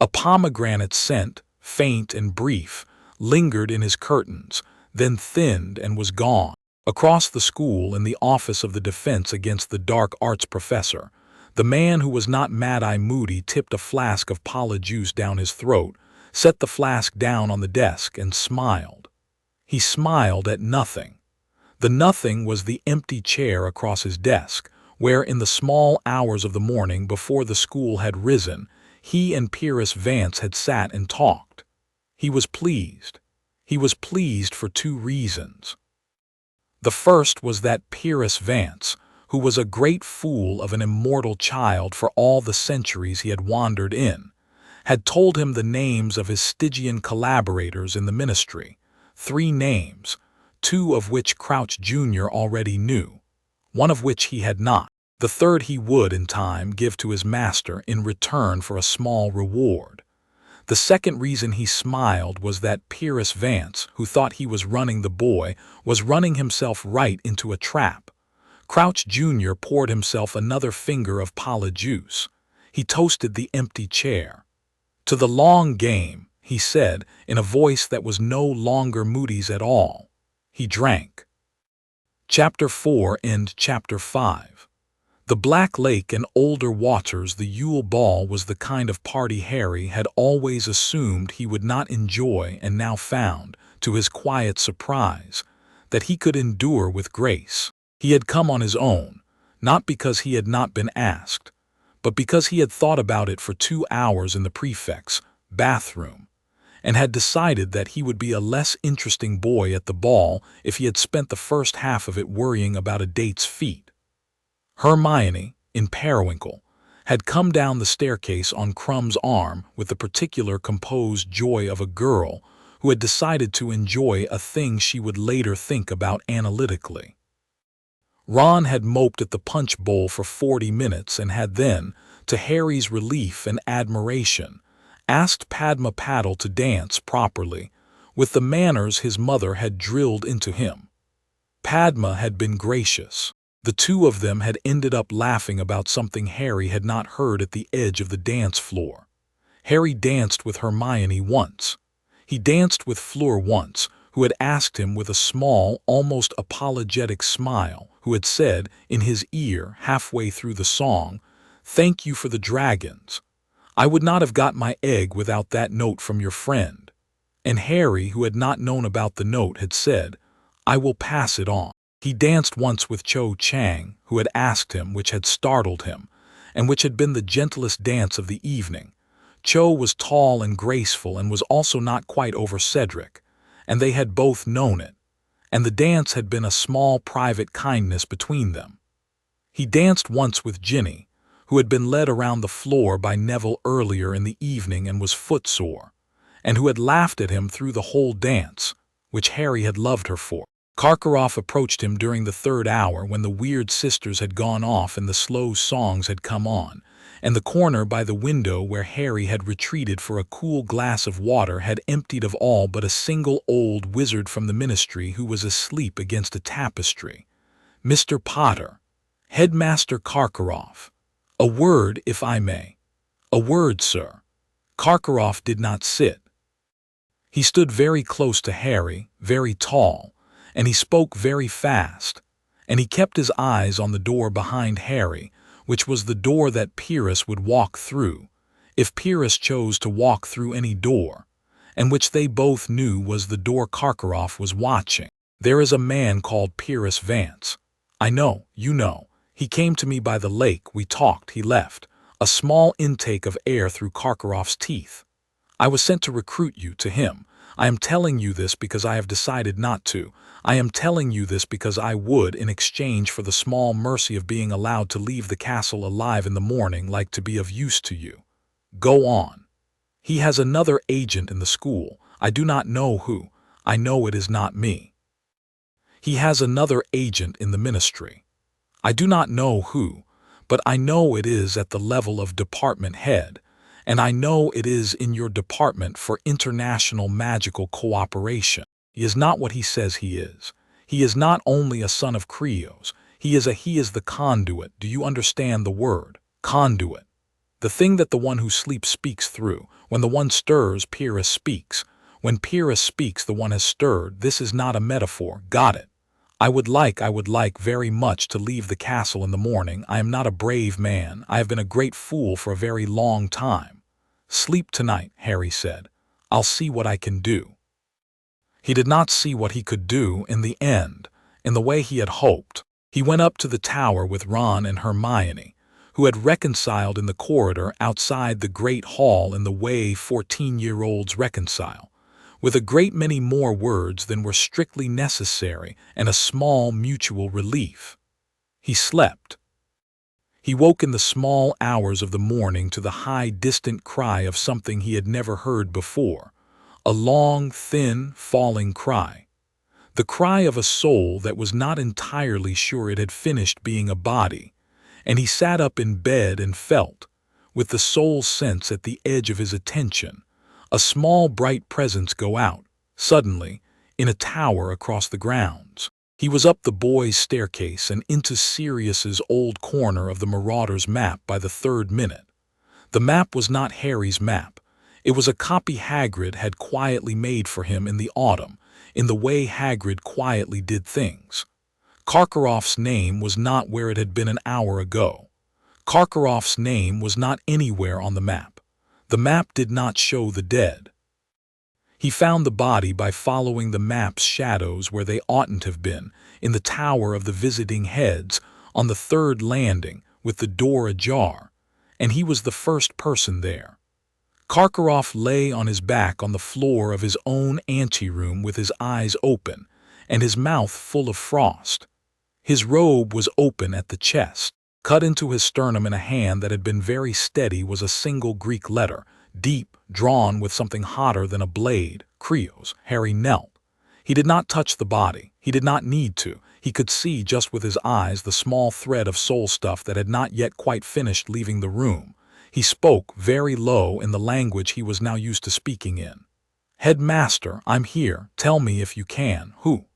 S1: A pomegranate scent, faint and brief, lingered in his curtains, then thinned and was gone. Across the school, in the office of the defense against the dark arts professor, the man who was not Mad-Eye Moody tipped a flask of pala juice down his throat, set the flask down on the desk, and smiled. He smiled at nothing. The nothing was the empty chair across his desk, where in the small hours of the morning before the school had risen, he and Pyrrhus Vance had sat and talked. He was pleased. He was pleased for 2 reasons. The first was that Pyrrhus Vance, who was a great fool of an immortal child for all the centuries he had wandered in, had told him the names of his Stygian collaborators in the ministry, 3 names, 2 of which Crouch Jr. already knew, 1 of which he had not. The third he would, in time, give to his master in return for a small reward. The second reason he smiled was that Pyrrhus Vance, who thought he was running the boy, was running himself right into a trap. Crouch Jr. poured himself another finger of pala juice. He toasted the empty chair. "To the long game," he said, in a voice that was no longer Moody's at all. He drank. Chapter 4 and Chapter 5. The Black Lake and older waters. The Yule Ball was the kind of party Harry had always assumed he would not enjoy, and now found, to his quiet surprise, that he could endure with grace. He had come on his own, not because he had not been asked, but because he had thought about it for 2 hours in the prefect's bathroom, and had decided that he would be a less interesting boy at the ball if he had spent the first half of it worrying about a date's feet. Hermione, in Periwinkle, had come down the staircase on Crumb's arm with the particular composed joy of a girl who had decided to enjoy a thing she would later think about analytically. Ron had moped at the punch bowl for 40 minutes and had then, to Harry's relief and admiration, asked Padma Paddle to dance properly, with the manners his mother had drilled into him. Padma had been gracious. The 2 of them had ended up laughing about something Harry had not heard at the edge of the dance floor. Harry danced with Hermione once. He danced with Fleur once, who had asked him with a small, almost apologetic smile, who had said in his ear halfway through the song, "Thank you for the dragons. I would not have got my egg without that note from your friend." And Harry, who had not known about the note, had said, "I will pass it on." He danced once with Cho Chang, who had asked him, which had startled him, and which had been the gentlest dance of the evening. Cho was tall and graceful and was also not quite over Cedric, and they had both known it, and the dance had been a small private kindness between them. He danced once with Ginny, who had been led around the floor by Neville earlier in the evening and was footsore, and who had laughed at him through the whole dance, which Harry had loved her for. Karkaroff approached him during the third hour when the weird sisters had gone off and the slow songs had come on, and the corner by the window where Harry had retreated for a cool glass of water had emptied of all but a single old wizard from the ministry who was asleep against a tapestry. "Mr. Potter, Headmaster Karkaroff, a word, if I may." "A word, sir." Karkaroff did not sit. He stood very close to Harry, very tall, and he spoke very fast, and he kept his eyes on the door behind Harry, which was the door that Pyrrhus would walk through, if Pyrrhus chose to walk through any door, and which they both knew was the door Karkaroff was watching. "There is a man called Pyrrhus Vance. I know, you know. He came to me by the lake, we talked, he left. A small intake of air through Karkaroff's teeth. I was sent to recruit you to him. I am telling you this because I have decided not to. I am telling you this because I would, in exchange for the small mercy of being allowed to leave the castle alive in the morning, like to be of use to you. Go on. He has another agent in the school. I do not know who. I know it is not me. He has another agent in the ministry. I do not know who, but I know it is at the level of department head, and I know it is in your department for international magical cooperation. He is not what he says he is. He is not only a son of Creos. He is the conduit. Do you understand the word? Conduit. The thing that the one who sleeps speaks through. When the one stirs, Pyrrhus speaks. When Pyrrhus speaks, the one has stirred. This is not a metaphor. Got it? I would like very much to leave the castle in the morning. I am not a brave man. I have been a great fool for a very long time. Sleep tonight, Harry said. I'll see what I can do. He did not see what he could do in the end, in the way he had hoped. He went up to the tower with Ron and Hermione, who had reconciled in the corridor outside the great hall in the way 14-year-olds reconcile, with a great many more words than were strictly necessary and a small mutual relief. He slept. He woke in the small hours of the morning to the high, distant cry of something he had never heard before, a long, thin, falling cry. The cry of a soul that was not entirely sure it had finished being a body, and he sat up in bed and felt, with the soul's sense at the edge of his attention, a small bright presence go out, suddenly, in a tower across the grounds. He was up the boys' staircase and into Sirius's old corner of the Marauder's map by the 3rd minute. The map was not Harry's map. It was a copy Hagrid had quietly made for him in the autumn, in the way Hagrid quietly did things. Karkaroff's name was not where it had been an hour ago. Karkaroff's name was not anywhere on the map. The map did not show the dead. He found the body by following the map's shadows where they oughtn't have been, in the Tower of the Visiting Heads, on the 3rd landing, with the door ajar, and he was the first person there. Karkaroff lay on his back on the floor of his own anteroom with his eyes open, and his mouth full of frost. His robe was open at the chest. Cut into his sternum in a hand that had been very steady was a single Greek letter, deep, drawn with something hotter than a blade, Creos. Harry knelt. He did not touch the body. He did not need to. He could see just with his eyes the small thread of soul stuff that had not yet quite finished leaving the room. He spoke very low in the language he was now used to speaking in. "Headmaster, I'm here. Tell me if you can. Who?"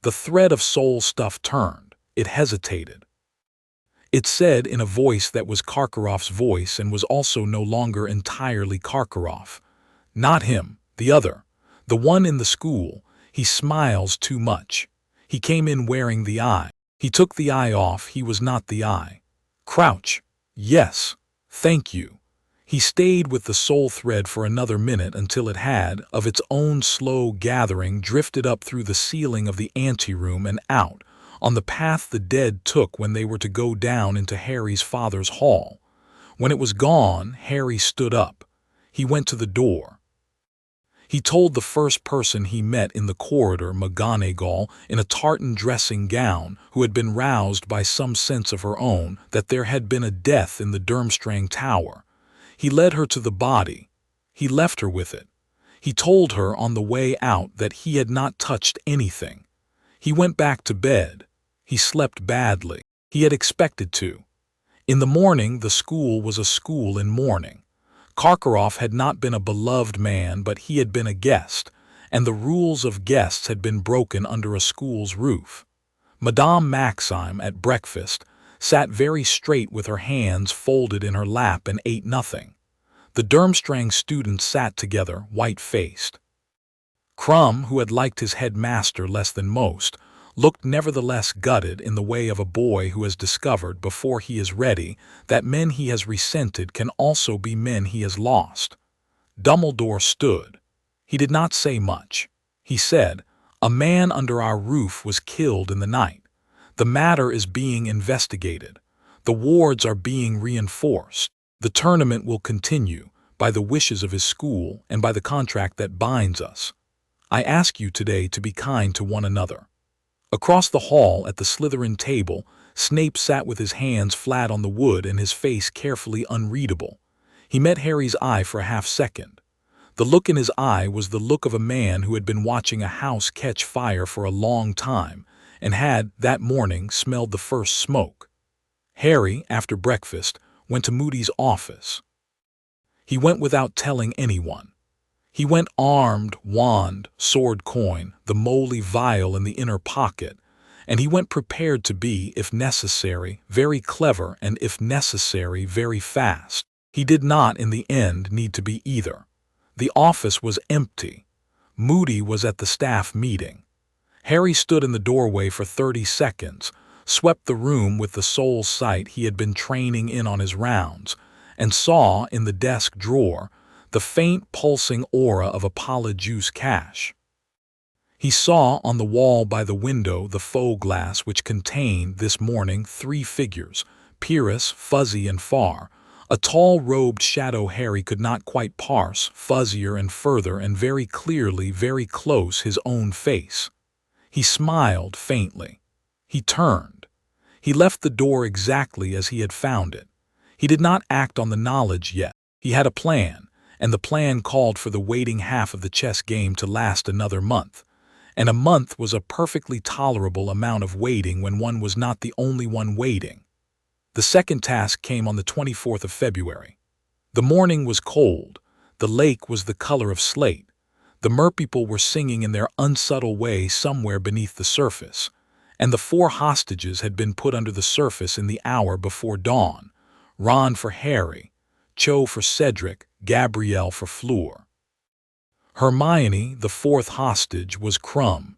S1: The thread of soul stuff turned. It hesitated. It said in a voice that was Karkaroff's voice and was also no longer entirely Karkaroff. "Not him, the other, the one in the school. He smiles too much. He came in wearing the eye. He took the eye off, he was not the eye. Crouch. Yes. Thank you. He stayed with the soul thread for another minute until it had, of its own slow gathering, drifted up through the ceiling of the anteroom and out, on the path the dead took when they were to go down into Harry's father's hall. When it was gone, Harry stood up. He went to the door. He told the first person he met in the corridor, McGonagall, in a tartan dressing gown, who had been roused by some sense of her own, that there had been a death in the Durmstrang Tower. He led her to the body. He left her with it. He told her on the way out that he had not touched anything. He went back to bed. He slept badly. He had expected to. In the morning, the school was a school in mourning. Karkaroff had not been a beloved man, but he had been a guest, and the rules of guests had been broken under a school's roof. Madame Maxime, at breakfast, sat very straight with her hands folded in her lap and ate nothing. The Durmstrang students sat together, white-faced. Crumb, who had liked his headmaster less than most, looked nevertheless gutted in the way of a boy who has discovered, before he is ready, that men he has resented can also be men he has lost. Dumbledore stood. He did not say much. He said, "A man under our roof was killed in the night. The matter is being investigated. The wards are being reinforced. The tournament will continue, by the wishes of his school and by the contract that binds us. I ask you today to be kind to one another." Across the hall at the Slytherin table, Snape sat with his hands flat on the wood and his face carefully unreadable. He met Harry's eye for a half-second. The look in his eye was the look of a man who had been watching a house catch fire for a long time and had, that morning, smelled the first smoke. Harry, after breakfast, went to Moody's office. He went without telling anyone. He went armed, wand, sword coin, the moly vial in the inner pocket, and he went prepared to be, if necessary, very clever and, if necessary, very fast. He did not, in the end, need to be either. The office was empty. Moody was at the staff meeting. Harry stood in the doorway for 30 seconds, swept the room with the sole sight he had been training in on his rounds, and saw, in the desk drawer, the faint pulsing aura of a Polyjuice cache. He saw on the wall by the window the faux glass which contained, this morning, 3 figures, Pyrrhus, fuzzy and far, a tall robed shadow Harry could not quite parse, fuzzier and further and very clearly, very close, his own face. He smiled faintly. He turned. He left the door exactly as he had found it. He did not act on the knowledge yet. He had a plan, and the plan called for the waiting half of the chess game to last another month. And a month was a perfectly tolerable amount of waiting when one was not the only one waiting. The second task came on the 24th of February. The morning was cold. The lake was the color of slate. The merpeople were singing in their unsubtle way somewhere beneath the surface, and the 4 hostages had been put under the surface in the hour before dawn. Ron for Harry, Cho for Cedric, Gabrielle for Fleur. Hermione, the 4th hostage, was Crumb.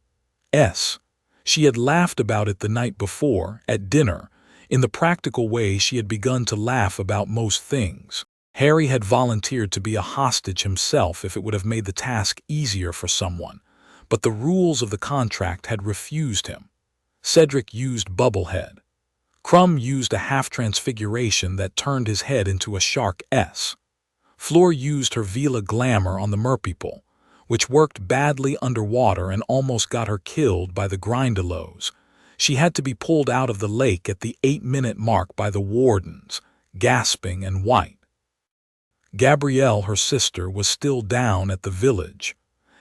S1: She had laughed about it the night before, at dinner. In the practical way she had begun to laugh about most things. Harry had volunteered to be a hostage himself if it would have made the task easier for someone, but the rules of the contract had refused him. Cedric used Bubblehead. Crumb used a half-transfiguration that turned his head into a shark S. Fleur used her Vela glamour on the merpeople, which worked badly underwater and almost got her killed by the Grindylows. She had to be pulled out of the lake at the 8-minute mark by the wardens, gasping and white. Gabrielle, her sister, was still down at the village.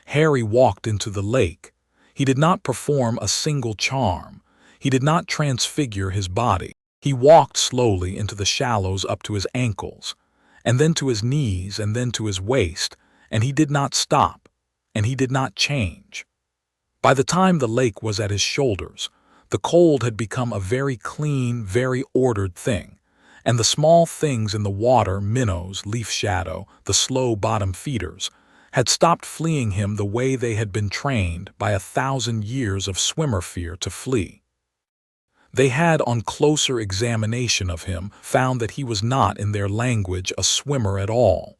S1: Harry walked into the lake. He did not perform a single charm. He did not transfigure his body. He walked slowly into the shallows up to his ankles, and then to his knees, and then to his waist, and he did not stop, and he did not change. By the time the lake was at his shoulders, the cold had become a very clean, very ordered thing, and the small things in the water, minnows, leaf shadow, the slow bottom feeders, had stopped fleeing him the way they had been trained by 1,000 years of swimmer fear to flee. They had, on closer examination of him, found that he was not, in their language, a swimmer at all.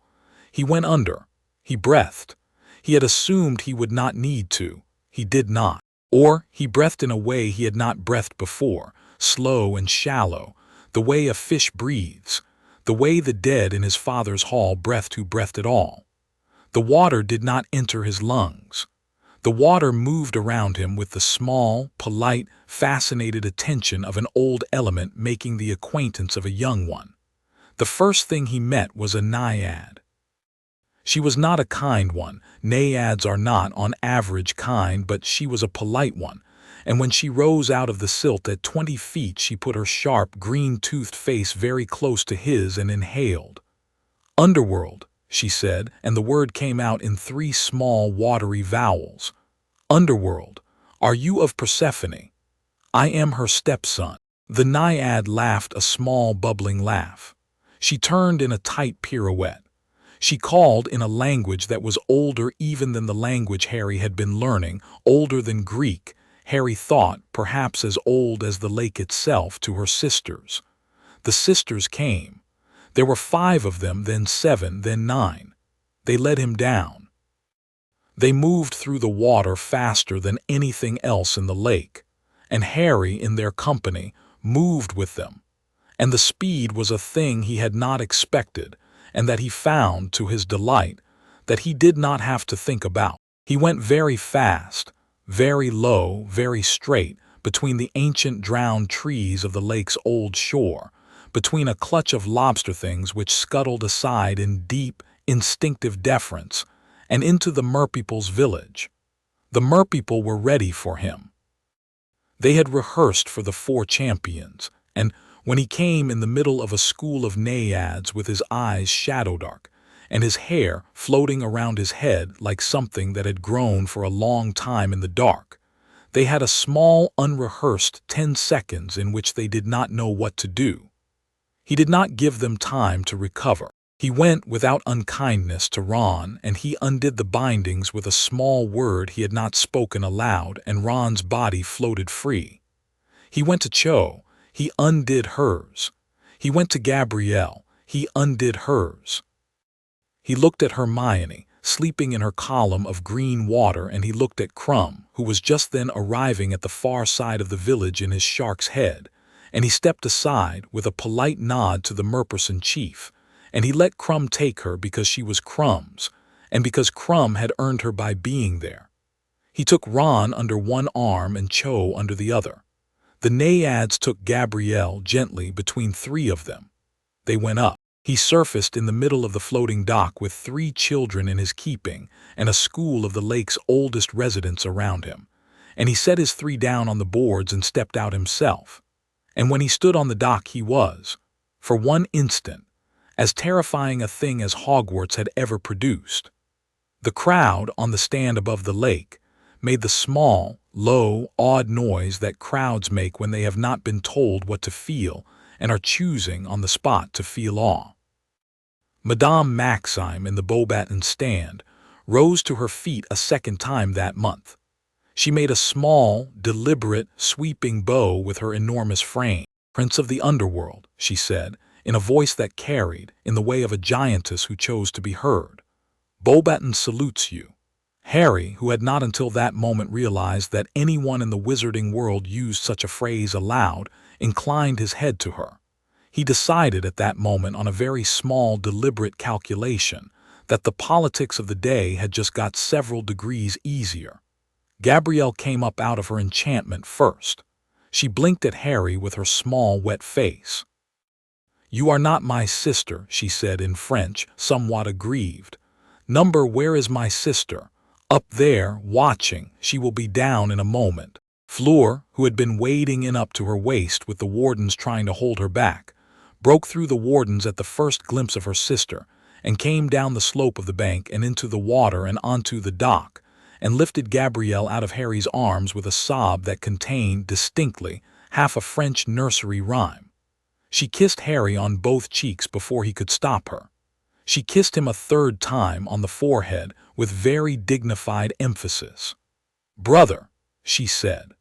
S1: He went under. He breathed. He had assumed he would not need to. He did not. Or he breathed in a way he had not breathed before, slow and shallow, the way a fish breathes, the way the dead in his father's hall breathed who breathed at all. The water did not enter his lungs. The water moved around him with the small, polite, fascinated attention of an old element making the acquaintance of a young one. The first thing he met was a naiad. She was not a kind one. Naiads are not, on average, kind, but she was a polite one, and when she rose out of the silt at 20 feet she put her sharp, green-toothed face very close to his and inhaled. "Underworld," she said, and the word came out in 3 small, watery vowels. "Underworld, are you of Persephone? I am her stepson." The naiad laughed a small, bubbling laugh. She turned in a tight pirouette. She called in a language that was older even than the language Harry had been learning, older than Greek, Harry thought, perhaps as old as the lake itself, to her sisters. The sisters came. There were 5 of them, then 7, then 9. They led him down. They moved through the water faster than anything else in the lake, and Harry, in their company, moved with them. And the speed was a thing he had not expected, and that he found, to his delight, that he did not have to think about. He went very fast, very low, very straight, between the ancient drowned trees of the lake's old shore, between a clutch of lobster things which scuttled aside in deep, instinctive deference, and into the merpeople's village. The merpeople were ready for him. They had rehearsed for the 4 champions, and when he came in the middle of a school of naiads with his eyes shadow-dark, and his hair floating around his head like something that had grown for a long time in the dark, they had a small, unrehearsed 10 seconds in which they did not know what to do. He did not give them time to recover. He went without unkindness to Ron, and he undid the bindings with a small word he had not spoken aloud, and Ron's body floated free. He went to Cho. He undid hers. He went to Gabrielle. He undid hers. He looked at Hermione, sleeping in her column of green water, and he looked at Crumb, who was just then arriving at the far side of the village in his shark's head, and he stepped aside with a polite nod to the Merperson chief, and he let Crumb take her because she was Crumb's, and because Crumb had earned her by being there. He took Ron under one arm and Cho under the other. The naiads took Gabrielle gently between 3 of them. They went up. He surfaced in the middle of the floating dock with 3 children in his keeping and a school of the lake's oldest residents around him, and he set his 3 down on the boards and stepped out himself. And when he stood on the dock he was, for one instant, as terrifying a thing as Hogwarts had ever produced. The crowd, on the stand above the lake, made the small, low, odd noise that crowds make when they have not been told what to feel and are choosing on the spot to feel awe. Madame Maxime in the Beauxbatons stand rose to her feet a second time that month. She made a small, deliberate, sweeping bow with her enormous frame. "Prince of the Underworld," she said, in a voice that carried, in the way of a giantess who chose to be heard. "Beauxbatons salutes you." Harry, who had not until that moment realized that anyone in the wizarding world used such a phrase aloud, inclined his head to her. He decided at that moment on a very small, deliberate calculation that the politics of the day had just got several degrees easier. Gabrielle came up out of her enchantment first. She blinked at Harry with her small, wet face. "You are not my sister," she said in French, somewhat aggrieved. "Number, where is my sister?" "Up there, watching. She will be down in a moment." Fleur, who had been wading in up to her waist with the wardens trying to hold her back, broke through the wardens at the first glimpse of her sister, and came down the slope of the bank and into the water and onto the dock, and lifted Gabrielle out of Harry's arms with a sob that contained, distinctly, half a French nursery rhyme. She kissed Harry on both cheeks before he could stop her. She kissed him a third time on the forehead with very dignified emphasis. "Brother," she said.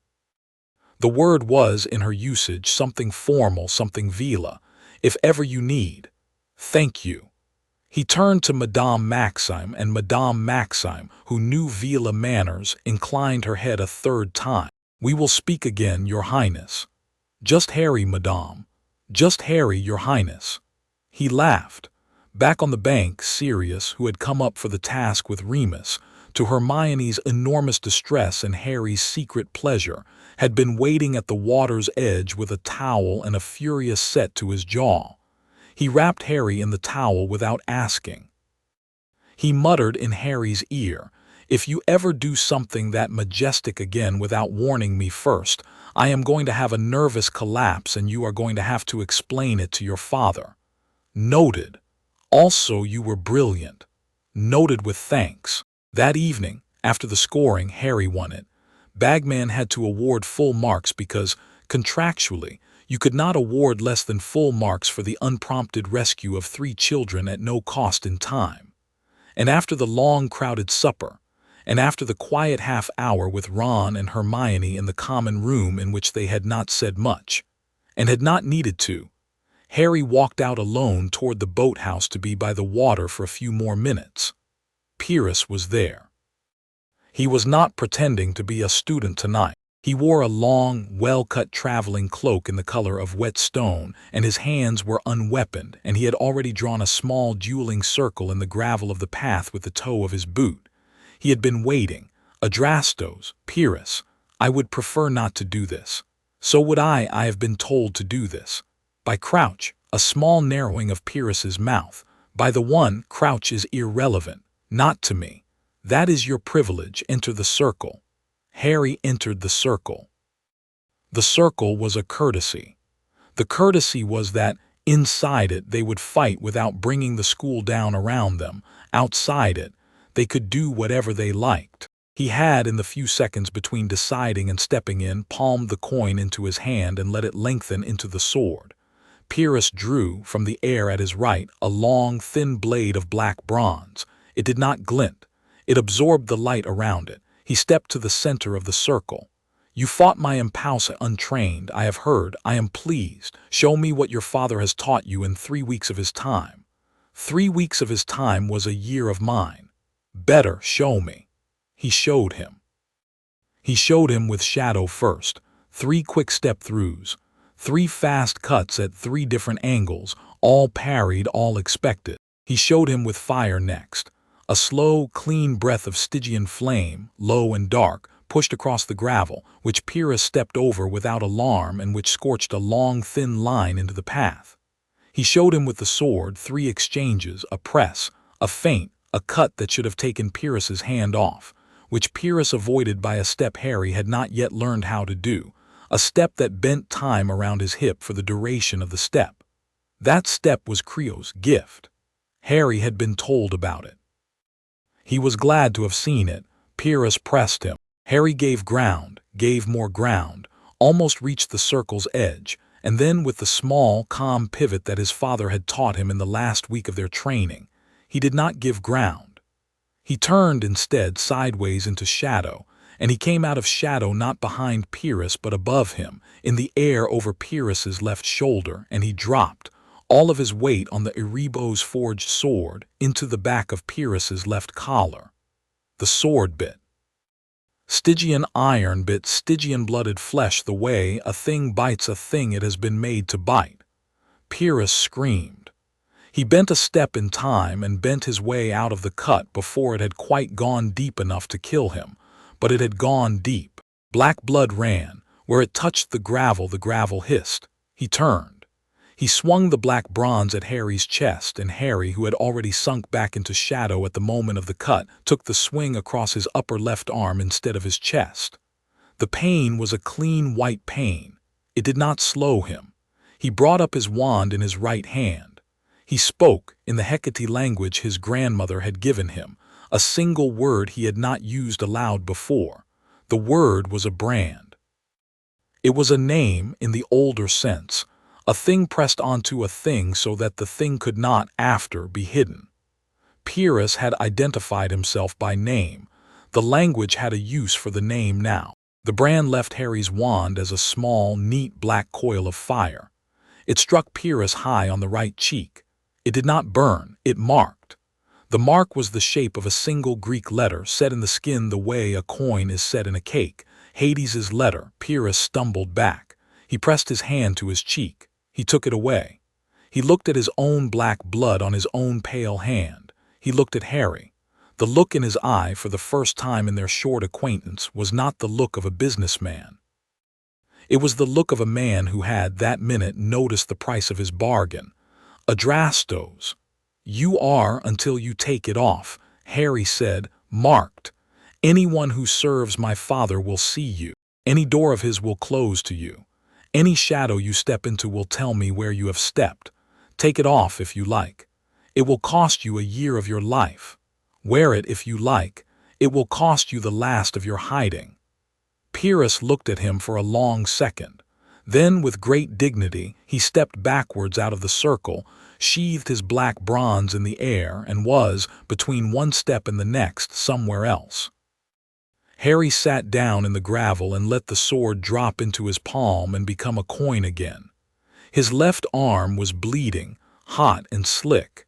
S1: The word was, in her usage, something formal, something vila. "If ever you need. Thank you." He turned to Madame Maxime, and Madame Maxime, who knew vila manners, inclined her head a third time. "We will speak again, Your Highness." "Just Harry, Madame. Just Harry, Your Highness." He laughed. Back on the bank, Sirius, who had come up for the task with Remus, to Hermione's enormous distress and Harry's secret pleasure, had been waiting at the water's edge with a towel and a furious set to his jaw. He wrapped Harry in the towel without asking. He muttered in Harry's ear, "If you ever do something that majestic again without warning me first, I am going to have a nervous collapse and you are going to have to explain it to your father." Noted. Also, you were brilliant. Noted with thanks. That evening, after the scoring, Harry won it. Bagman had to award full marks because, contractually, you could not award less than full marks for the unprompted rescue of 3 children at no cost in time. And after the long crowded supper, and after the quiet half-hour with Ron and Hermione in the common room in which they had not said much, and had not needed to, Harry walked out alone toward the boathouse to be by the water for a few more minutes. Pyrrhus was there. He was not pretending to be a student tonight. He wore a long, well-cut traveling cloak in the color of wet stone, and his hands were unweaponed, and he had already drawn a small dueling circle in the gravel of the path with the toe of his boot. He had been waiting. "Adrastos, Pyrrhus, I would prefer not to do this." "So would I have been told to do this." By crouch, a small narrowing of Pyrrhus's mouth. "By the one, crouch is irrelevant. Not to me. That is your privilege. Enter the circle." Harry entered the circle. The circle was a courtesy. The courtesy was that, inside it, they would fight without bringing the school down around them. Outside it, they could do whatever they liked. He had, in the few seconds between deciding and stepping in, palmed the coin into his hand and let it lengthen into the sword. Pyrrhus drew, from the air at his right, a long, thin blade of black bronze. It did not glint. It absorbed the light around it. He stepped to the center of the circle. "You fought my impulse untrained, I have heard. I am pleased. Show me what your father has taught you in 3 weeks of his time." 3 weeks of his time was a year of mine. "Better, show me." He showed him. He showed him with shadow first, 3 quick step-throughs, 3 fast cuts at 3 different angles, all parried, all expected. He showed him with fire next. A slow, clean breath of Stygian flame, low and dark, pushed across the gravel, which Pyrrhus stepped over without alarm and which scorched a long, thin line into the path. He showed him with the sword 3 exchanges, a press, a feint, a cut that should have taken Pyrrhus's hand off, which Pyrrhus avoided by a step Harry had not yet learned how to do, a step that bent time around his hip for the duration of the step. That step was Creo's gift. Harry had been told about it. He was glad to have seen it. Pyrrhus pressed him. Harry gave ground, gave more ground, almost reached the circle's edge, and then with the small, calm pivot that his father had taught him in the last week of their training, he did not give ground. He turned instead sideways into shadow, and he came out of shadow not behind Pyrrhus but above him, in the air over Pyrrhus's left shoulder, and he dropped, all of his weight on the Erebos forged sword, into the back of Pyrrhus's left collar. The sword bit. Stygian iron bit Stygian blooded flesh the way a thing bites a thing it has been made to bite. Pyrrhus screamed. He bent a step in time and bent his way out of the cut before it had quite gone deep enough to kill him, but it had gone deep. Black blood ran. Where it touched the gravel hissed. He turned. He swung the black bronze at Harry's chest, and Harry, who had already sunk back into shadow at the moment of the cut, took the swing across his upper left arm instead of his chest. The pain was a clean white pain. It did not slow him. He brought up his wand in his right hand. He spoke, in the Hecate language his grandmother had given him, a single word he had not used aloud before. The word was a brand. It was a name in the older sense, a thing pressed onto a thing so that the thing could not, after, be hidden. Pyrrhus had identified himself by name. The language had a use for the name now. The brand left Harry's wand as a small, neat black coil of fire. It struck Pyrrhus high on the right cheek. It did not burn, it marked. The mark was the shape of a single Greek letter set in the skin the way a coin is set in a cake. Hades's letter. Pyrrhus stumbled back. He pressed his hand to his cheek. He took it away. He looked at his own black blood on his own pale hand. He looked at Harry. The look in his eye for the first time in their short acquaintance was not the look of a businessman. It was the look of a man who had, that minute, noticed the price of his bargain. Adrastos. "You are until you take it off," Harry said, marked. "Anyone who serves my father will see you. Any door of his will close to you. Any shadow you step into will tell me where you have stepped. Take it off if you like. It will cost you a year of your life. Wear it if you like. It will cost you the last of your hiding." Pyrrhus looked at him for a long second. Then, with great dignity, he stepped backwards out of the circle, sheathed his black bronze in the air, and was, between one step and the next, somewhere else. Harry sat down in the gravel and let the sword drop into his palm and become a coin again. His left arm was bleeding, hot and slick.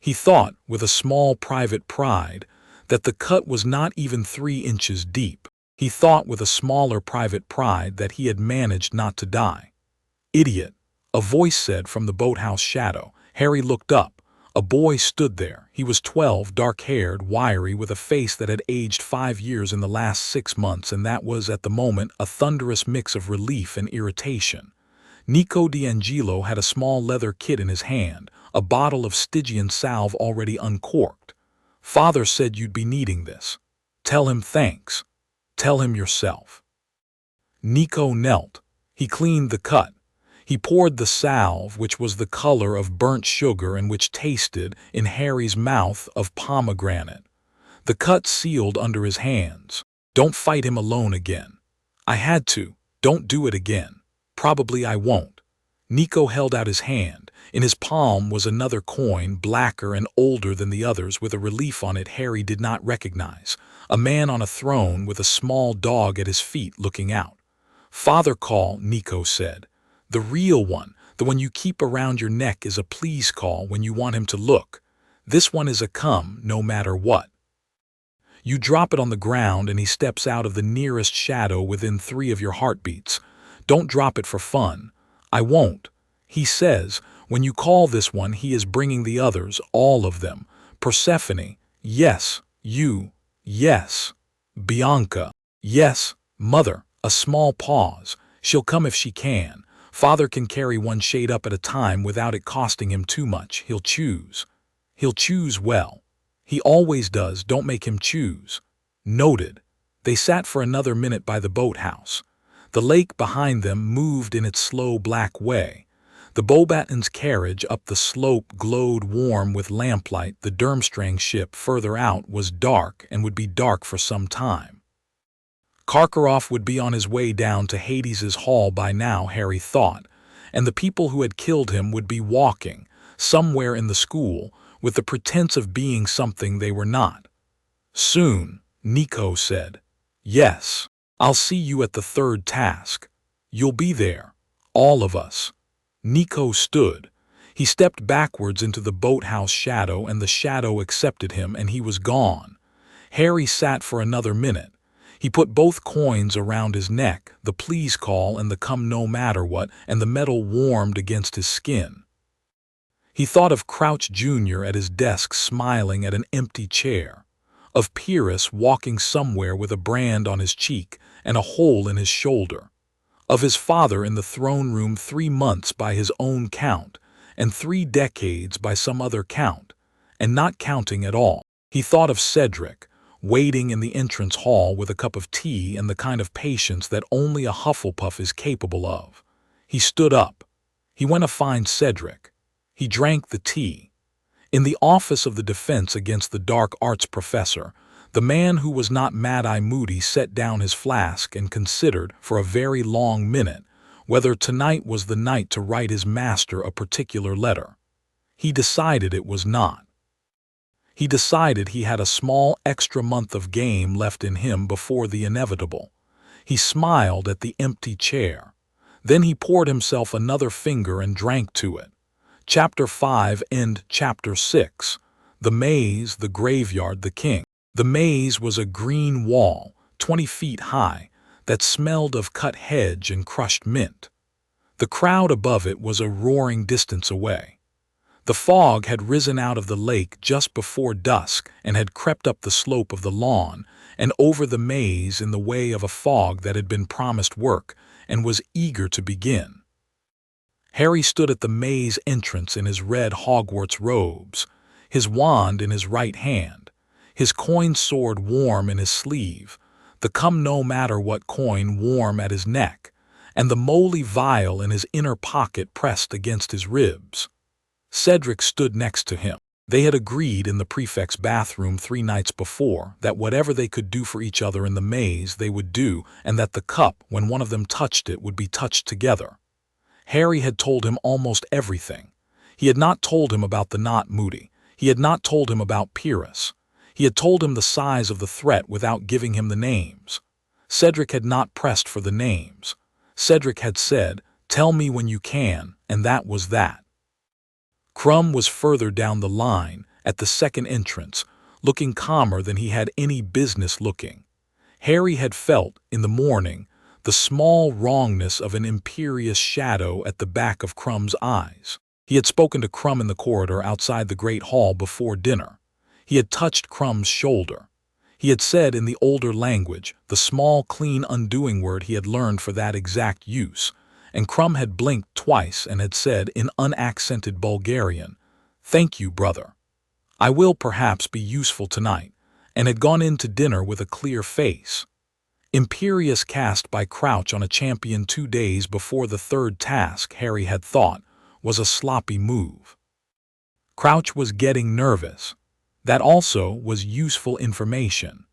S1: He thought, with a small private pride, that the cut was not even 3 inches deep. He thought with a smaller private pride that he had managed not to die. "Idiot," a voice said from the boathouse shadow. Harry looked up. A boy stood there. He was 12, dark-haired, wiry, with a face that had aged 5 years in the last 6 months, and that was, at the moment, a thunderous mix of relief and irritation. Nico D'Angelo had a small leather kit in his hand, a bottle of Stygian salve already uncorked. "Father said you'd be needing this. Tell him thanks. Tell him yourself." Nico knelt. He cleaned the cut. He poured the salve, which was the color of burnt sugar and which tasted, in Harry's mouth, of pomegranate. The cut sealed under his hands. "Don't fight him alone again." "I had to. Don't do it again." "Probably I won't." Nico held out his hand. In his palm was another coin, blacker and older than the others, with a relief on it Harry did not recognize. A man on a throne with a small dog at his feet looking out. "Father call," Nico said. "The real one, the one you keep around your neck, is a please call when you want him to look. This one is a come, no matter what. You drop it on the ground and he steps out of the nearest shadow within 3 of your heartbeats. Don't drop it for fun. I won't. He says, when you call this one, he is bringing the others, all of them. Persephone, yes. You, yes. Bianca, yes. Mother, a small pause. She'll come if she can. Father can carry one shade up at a time without it costing him too much. He'll choose. He'll choose well. He always does. Don't make him choose." Noted. They sat for another minute by the boathouse. The lake behind them moved in its slow black way. The Beauxbatons' carriage up the slope glowed warm with lamplight. The Durmstrang ship further out was dark and would be dark for some time. Karkaroff would be on his way down to Hades's hall by now, Harry thought, and the people who had killed him would be walking, somewhere in the school, with the pretense of being something they were not. "Soon," Nico said. "Yes. I'll see you at the 3rd task. You'll be there. All of us." Nico stood. He stepped backwards into the boathouse shadow, and the shadow accepted him, and he was gone. Harry sat for another minute. He put both coins around his neck, the please call and the come no matter what, and the metal warmed against his skin. He thought of Crouch Jr. at his desk smiling at an empty chair, of Pyrrhus walking somewhere with a brand on his cheek and a hole in his shoulder, of his father in the throne room 3 months by his own count, and 3 decades by some other count, and not counting at all. He thought of Cedric, waiting in the entrance hall with a cup of tea and the kind of patience that only a Hufflepuff is capable of. He stood up. He went to find Cedric. He drank the tea. In the office of the defense against the dark arts professor, the man who was not Mad-Eye Moody set down his flask and considered for a very long minute whether tonight was the night to write his master a particular letter. He decided it was not. He decided he had a small extra month of game left in him before the inevitable. He smiled at the empty chair. Then he poured himself another finger and drank to it. Chapter 5 and Chapter 6. The Maze, the Graveyard, the King. The maze was a green wall, 20 feet high, that smelled of cut hedge and crushed mint. The crowd above it was a roaring distance away. The fog had risen out of the lake just before dusk and had crept up the slope of the lawn and over the maze in the way of a fog that had been promised work and was eager to begin. Harry stood at the maze entrance in his red Hogwarts robes, his wand in his right hand, his coin sword warm in his sleeve, the come-no-matter-what coin warm at his neck, and the moly vial in his inner pocket pressed against his ribs. Cedric stood next to him. They had agreed in the prefect's bathroom 3 nights before that whatever they could do for each other in the maze they would do, and that the cup, when one of them touched it, would be touched together. Harry had told him almost everything. He had not told him about the knot Moody. He had not told him about Pyrrhus. He had told him the size of the threat without giving him the names. Cedric had not pressed for the names. Cedric had said, "Tell me when you can," and that was that. Crumb was further down the line, at the second entrance, looking calmer than he had any business looking. Harry had felt, in the morning, the small wrongness of an imperious shadow at the back of Crumb's eyes. He had spoken to Crumb in the corridor outside the great hall before dinner. He had touched Crumb's shoulder. He had said in the older language, the small, clean undoing word he had learned for that exact use, and Crumb had blinked twice and had said in unaccented Bulgarian, "Thank you, brother. I will perhaps be useful tonight," and had gone in to dinner with a clear face. Imperious cast by Crouch on a champion 2 days before the third task, Harry had thought, was a sloppy move. Crouch was getting nervous. That also was useful information.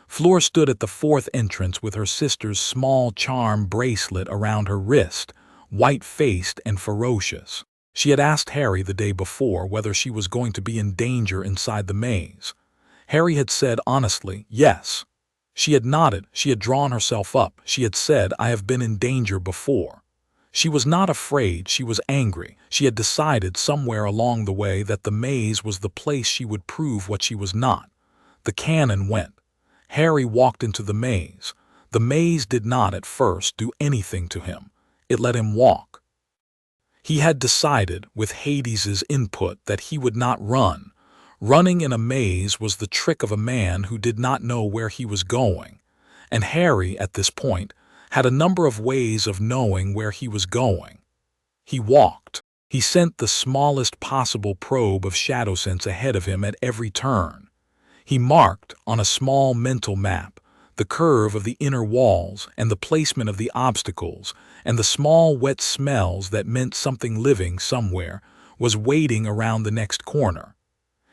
S1: Fleur stood at the fourth entrance with her sister's small charm bracelet around her wrist, white-faced and ferocious. She had asked Harry the day before whether she was going to be in danger inside the maze. Harry had said honestly, yes. She had nodded, she had drawn herself up, she had said, "I have been in danger before." She was not afraid, she was angry. She had decided somewhere along the way that the maze was the place she would prove what she was not. The cannon went. Harry walked into the maze. The maze did not at first do anything to him. It let him walk. He had decided, with Hades's input, that he would not run. Running in a maze was the trick of a man who did not know where he was going. And Harry, at this point, had a number of ways of knowing where he was going. He walked. He sent the smallest possible probe of shadow sense ahead of him at every turn. He marked, on a small mental map, the curve of the inner walls and the placement of the obstacles, and the small wet smells that meant something living somewhere was waiting around the next corner.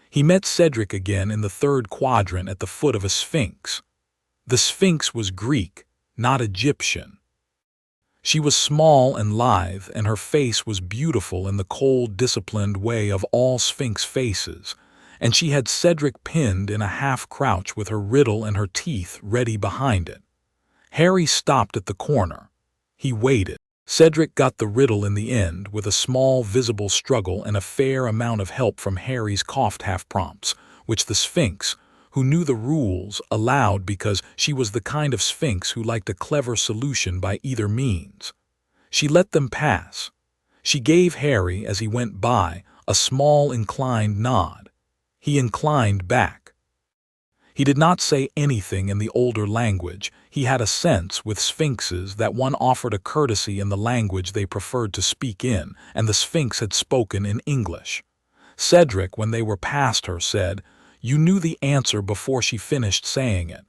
S1: He met Cedric again in the third quadrant at the foot of a sphinx. The sphinx was Greek, not Egyptian. She was small and lithe, and her face was beautiful in the cold, disciplined way of all sphinx faces, and she had Cedric pinned in a half-crouch with her riddle and her teeth ready behind it. Harry stopped at the corner. He waited. Cedric got the riddle in the end with a small visible struggle and a fair amount of help from Harry's coughed half-prompts, which the sphinx, who knew the rules, allowed because she was the kind of sphinx who liked a clever solution by either means. She let them pass. She gave Harry, as he went by, a small inclined nod. He inclined back. He did not say anything in the older language. He had a sense, with sphinxes, that one offered a courtesy in the language they preferred to speak in, and the sphinx had spoken in English. Cedric, when they were past her, said, "You knew the answer before she finished saying it.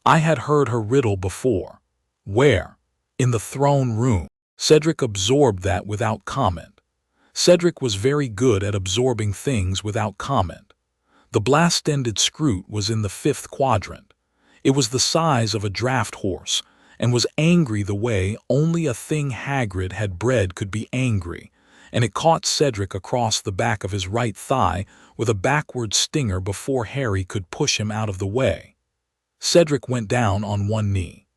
S1: I had heard her riddle before." "Where?" "In the throne room." Cedric absorbed that without comment. Cedric was very good at absorbing things without comment. The blast-ended scroot was in the 5th quadrant. It was the size of a draft horse, and was angry the way only a thing Hagrid had bred could be angry, and it caught Cedric across the back of his right thigh with a backward stinger before Harry could push him out of the way. Cedric went down on one knee.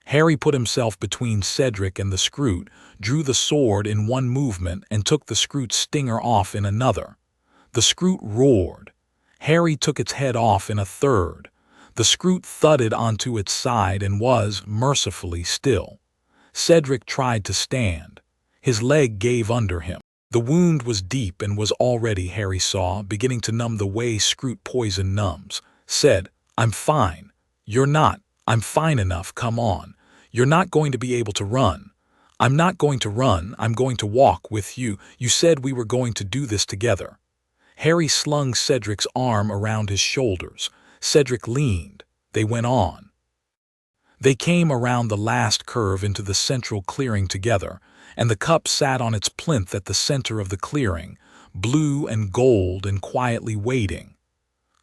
S1: Harry put himself between Cedric and the Scroot, drew the sword in one movement and took the Scroot's stinger off in another. The Scroot roared. Harry took its head off in a third. The Scroot thudded onto its side and was, mercifully, still. Cedric tried to stand. His leg gave under him. The wound was deep and was already, Harry saw, beginning to numb the way Scroot poison numbs. Said, "I'm fine." "You're not. I'm fine enough, come on. You're not going to be able to run." "I'm not going to run, I'm going to walk with you. You said we were going to do this together." Harry slung Cedric's arm around his shoulders. Cedric leaned. They went on. They came around the last curve into the central clearing together, and the cup sat on its plinth at the center of the clearing, blue and gold and quietly waiting.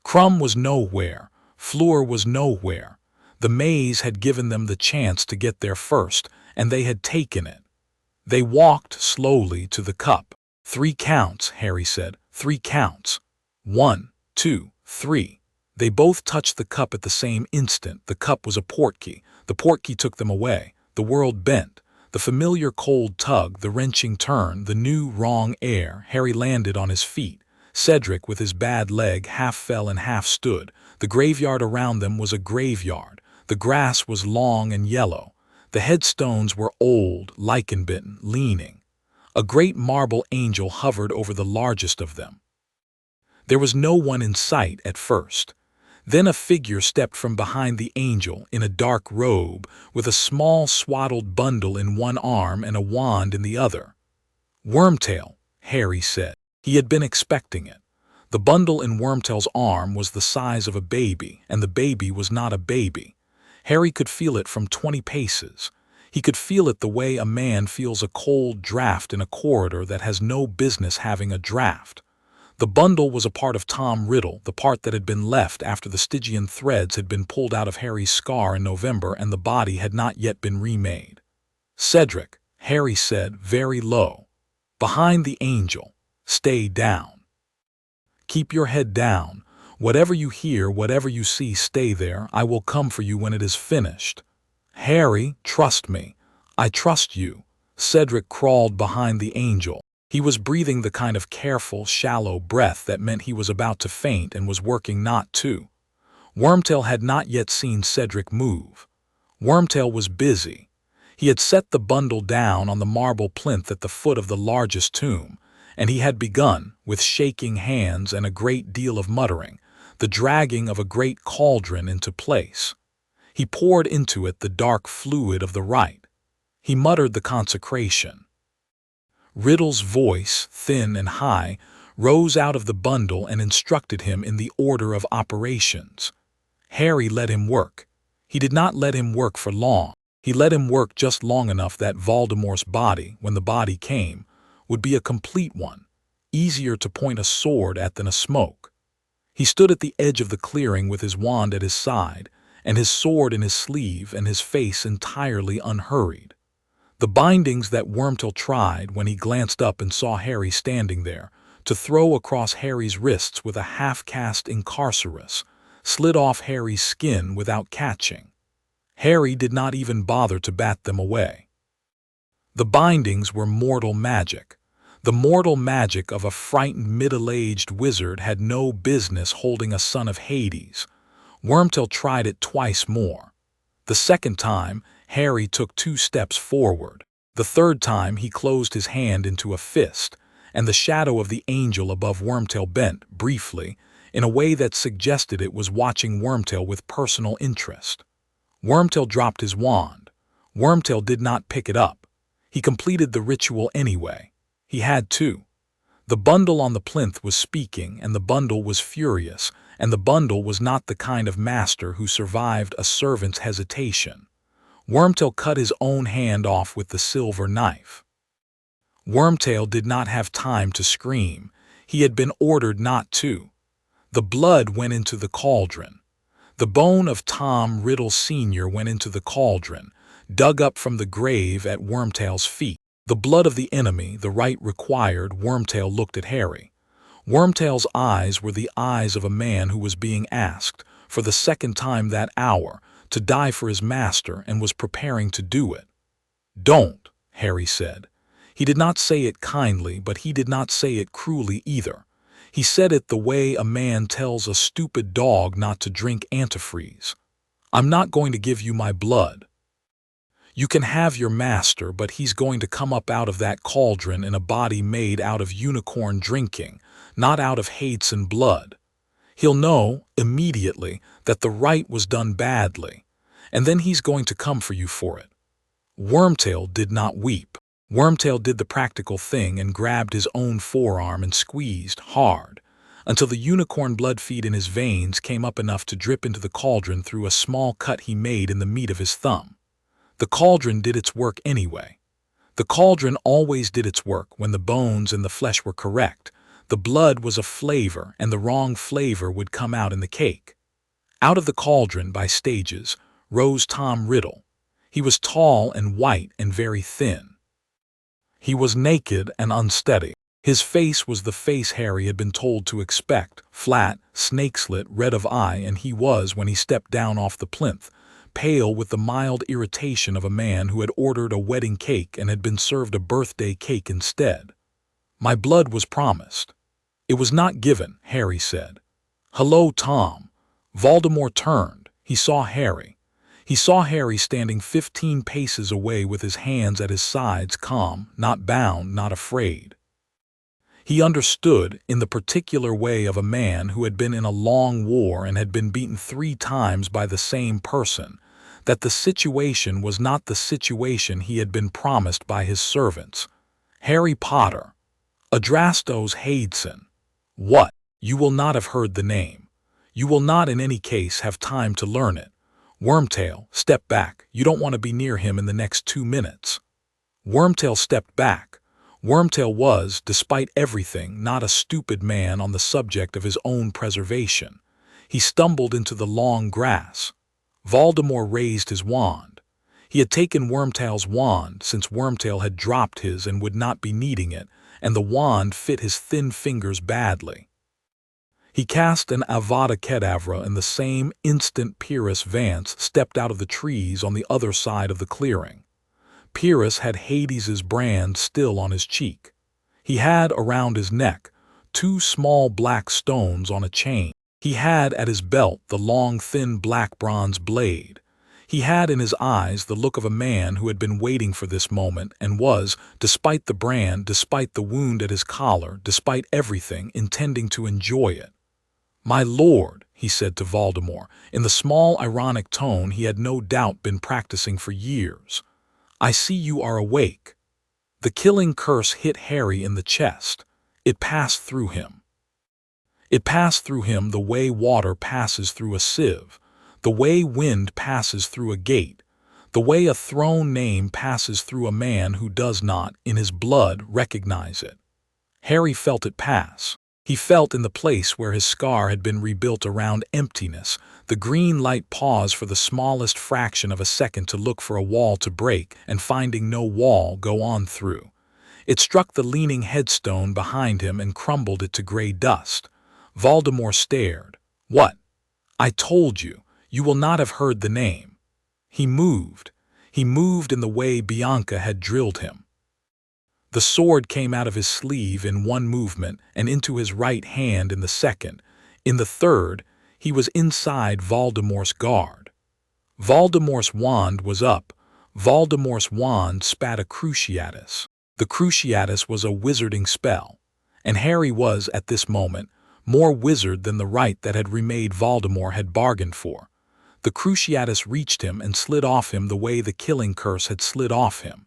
S1: Crumb was nowhere. Fleur was nowhere. The maze had given them the chance to get there first, and they had taken it. They walked slowly to the cup. "3 counts, Harry said. 3 counts. 1, 2, 3. They both touched the cup at the same instant. The cup was a portkey. The portkey took them away. The world bent. The familiar cold tug, the wrenching turn, the new wrong air. Harry landed on his feet. Cedric, with his bad leg, half fell and half stood. The graveyard around them was a graveyard. The grass was long and yellow. The headstones were old, lichen-bitten, leaning. A great marble angel hovered over the largest of them. There was no one in sight at first. Then a figure stepped from behind the angel in a dark robe, with a small swaddled bundle in one arm and a wand in the other. "Wormtail," Harry said. He had been expecting it. The bundle in Wormtail's arm was the size of a baby, and the baby was not a baby. Harry could feel it from 20 paces. He could feel it the way a man feels a cold draft in a corridor that has no business having a draft. The bundle was a part of Tom Riddle, the part that had been left after the Stygian threads had been pulled out of Harry's scar in November and the body had not yet been remade. "Cedric," Harry said, very low. "Behind the angel. Stay down. Keep your head down. Whatever you hear, whatever you see, stay there. I will come for you when it is finished." "Harry, trust me. I trust you." Cedric crawled behind the angel. He was breathing the kind of careful, shallow breath that meant he was about to faint and was working not to. Wormtail had not yet seen Cedric move. Wormtail was busy. He had set the bundle down on the marble plinth at the foot of the largest tomb, and he had begun, with shaking hands and a great deal of muttering, the dragging of a great cauldron into place. He poured into it the dark fluid of the rite. He muttered the consecration. Riddle's voice, thin and high, rose out of the bundle and instructed him in the order of operations. Harry let him work. He did not let him work for long. He let him work just long enough that Voldemort's body, when the body came, would be a complete one, easier to point a sword at than a smoke. He stood at the edge of the clearing with his wand at his side, and his sword in his sleeve and his face entirely unhurried. The bindings that Wormtail tried, when he glanced up and saw Harry standing there, to throw across Harry's wrists with a half-cast incarcerus, slid off Harry's skin without catching. Harry did not even bother to bat them away. The bindings were mortal magic. The mortal magic of a frightened middle-aged wizard had no business holding a son of Hades. Wormtail tried it twice more. The second time, Harry took 2 steps forward. The third time he closed his hand into a fist, and the shadow of the angel above Wormtail bent, briefly, in a way that suggested it was watching Wormtail with personal interest. Wormtail dropped his wand. Wormtail did not pick it up. He completed the ritual anyway. He had to. The bundle on the plinth was speaking, and the bundle was furious, and the bundle was not the kind of master who survived a servant's hesitation. Wormtail cut his own hand off with the silver knife. Wormtail did not have time to scream. He had been ordered not to. The blood went into the cauldron. The bone of Tom Riddle Sr. went into the cauldron, dug up from the grave at Wormtail's feet. The blood of the enemy, the rite required. Wormtail looked at Harry. Wormtail's eyes were the eyes of a man who was being asked, for the second time that hour, to die for his master and was preparing to do it. "Don't," Harry said. He did not say it kindly, but he did not say it cruelly either. He said it the way a man tells a stupid dog not to drink antifreeze. "I'm not going to give you my blood. You can have your master, but he's going to come up out of that cauldron in a body made out of unicorn drinking, not out of hates and blood. He'll know, immediately, that the rite was done badly, and then he's going to come for you for it." Wormtail did not weep. Wormtail did the practical thing and grabbed his own forearm and squeezed hard, until the unicorn blood feed in his veins came up enough to drip into the cauldron through a small cut he made in the meat of his thumb. The cauldron did its work anyway. The cauldron always did its work when the bones and the flesh were correct. The blood was a flavor, and the wrong flavor would come out in the cake. Out of the cauldron, by stages, rose Tom Riddle. He was tall and white and very thin. He was naked and unsteady. His face was the face Harry had been told to expect, flat, snake-slit, red of eye, and he was, when he stepped down off the plinth, pale with the mild irritation of a man who had ordered a wedding cake and had been served a birthday cake instead. "My blood was promised. It was not given," Harry said. "Hello, Tom." Voldemort turned. He saw Harry. He saw Harry standing 15 paces away with his hands at his sides, calm, not bound, not afraid. He understood, in the particular way of a man who had been in a long war and had been beaten 3 times by the same person, that the situation was not the situation he had been promised by his servants. Harry Potter. Adrastos Hadeson. What? You will not have heard the name. You will not in any case have time to learn it. Wormtail, step back. You don't want to be near him in the next 2 minutes. Wormtail stepped back. Wormtail was, despite everything, not a stupid man on the subject of his own preservation. He stumbled into the long grass. Voldemort raised his wand. He had taken Wormtail's wand, since Wormtail had dropped his and would not be needing it, and the wand fit his thin fingers badly. He cast an Avada Kedavra in the same instant. Pyrrhus Vance stepped out of the trees on the other side of the clearing. Pyrrhus had Hades's brand still on his cheek. He had, around his neck, 2 small black stones on a chain. He had at his belt the long, thin black bronze blade. He had in his eyes the look of a man who had been waiting for this moment and was, despite the brand, despite the wound at his collar, despite everything, intending to enjoy it. "My lord," he said to Voldemort, in the small, ironic tone he had no doubt been practicing for years. "I see you are awake." The killing curse hit Harry in the chest. It passed through him. It passed through him the way water passes through a sieve, the way wind passes through a gate, the way a thrown name passes through a man who does not, in his blood, recognize it. Harry felt it pass. He felt in the place where his scar had been rebuilt around emptiness, the green light pause for the smallest fraction of a second to look for a wall to break, and finding no wall, go on through. It struck the leaning headstone behind him and crumbled it to gray dust. Voldemort stared. "What?" "I told you. You will not have heard the name." He moved. He moved in the way Bianca had drilled him. The sword came out of his sleeve in one movement and into his right hand in the second. In the third, he was inside Voldemort's guard. Voldemort's wand was up. Voldemort's wand spat a Cruciatus. The Cruciatus was a wizarding spell, and Harry was, at this moment, more wizard than the rite that had remade Voldemort had bargained for. The Cruciatus reached him and slid off him the way the killing curse had slid off him,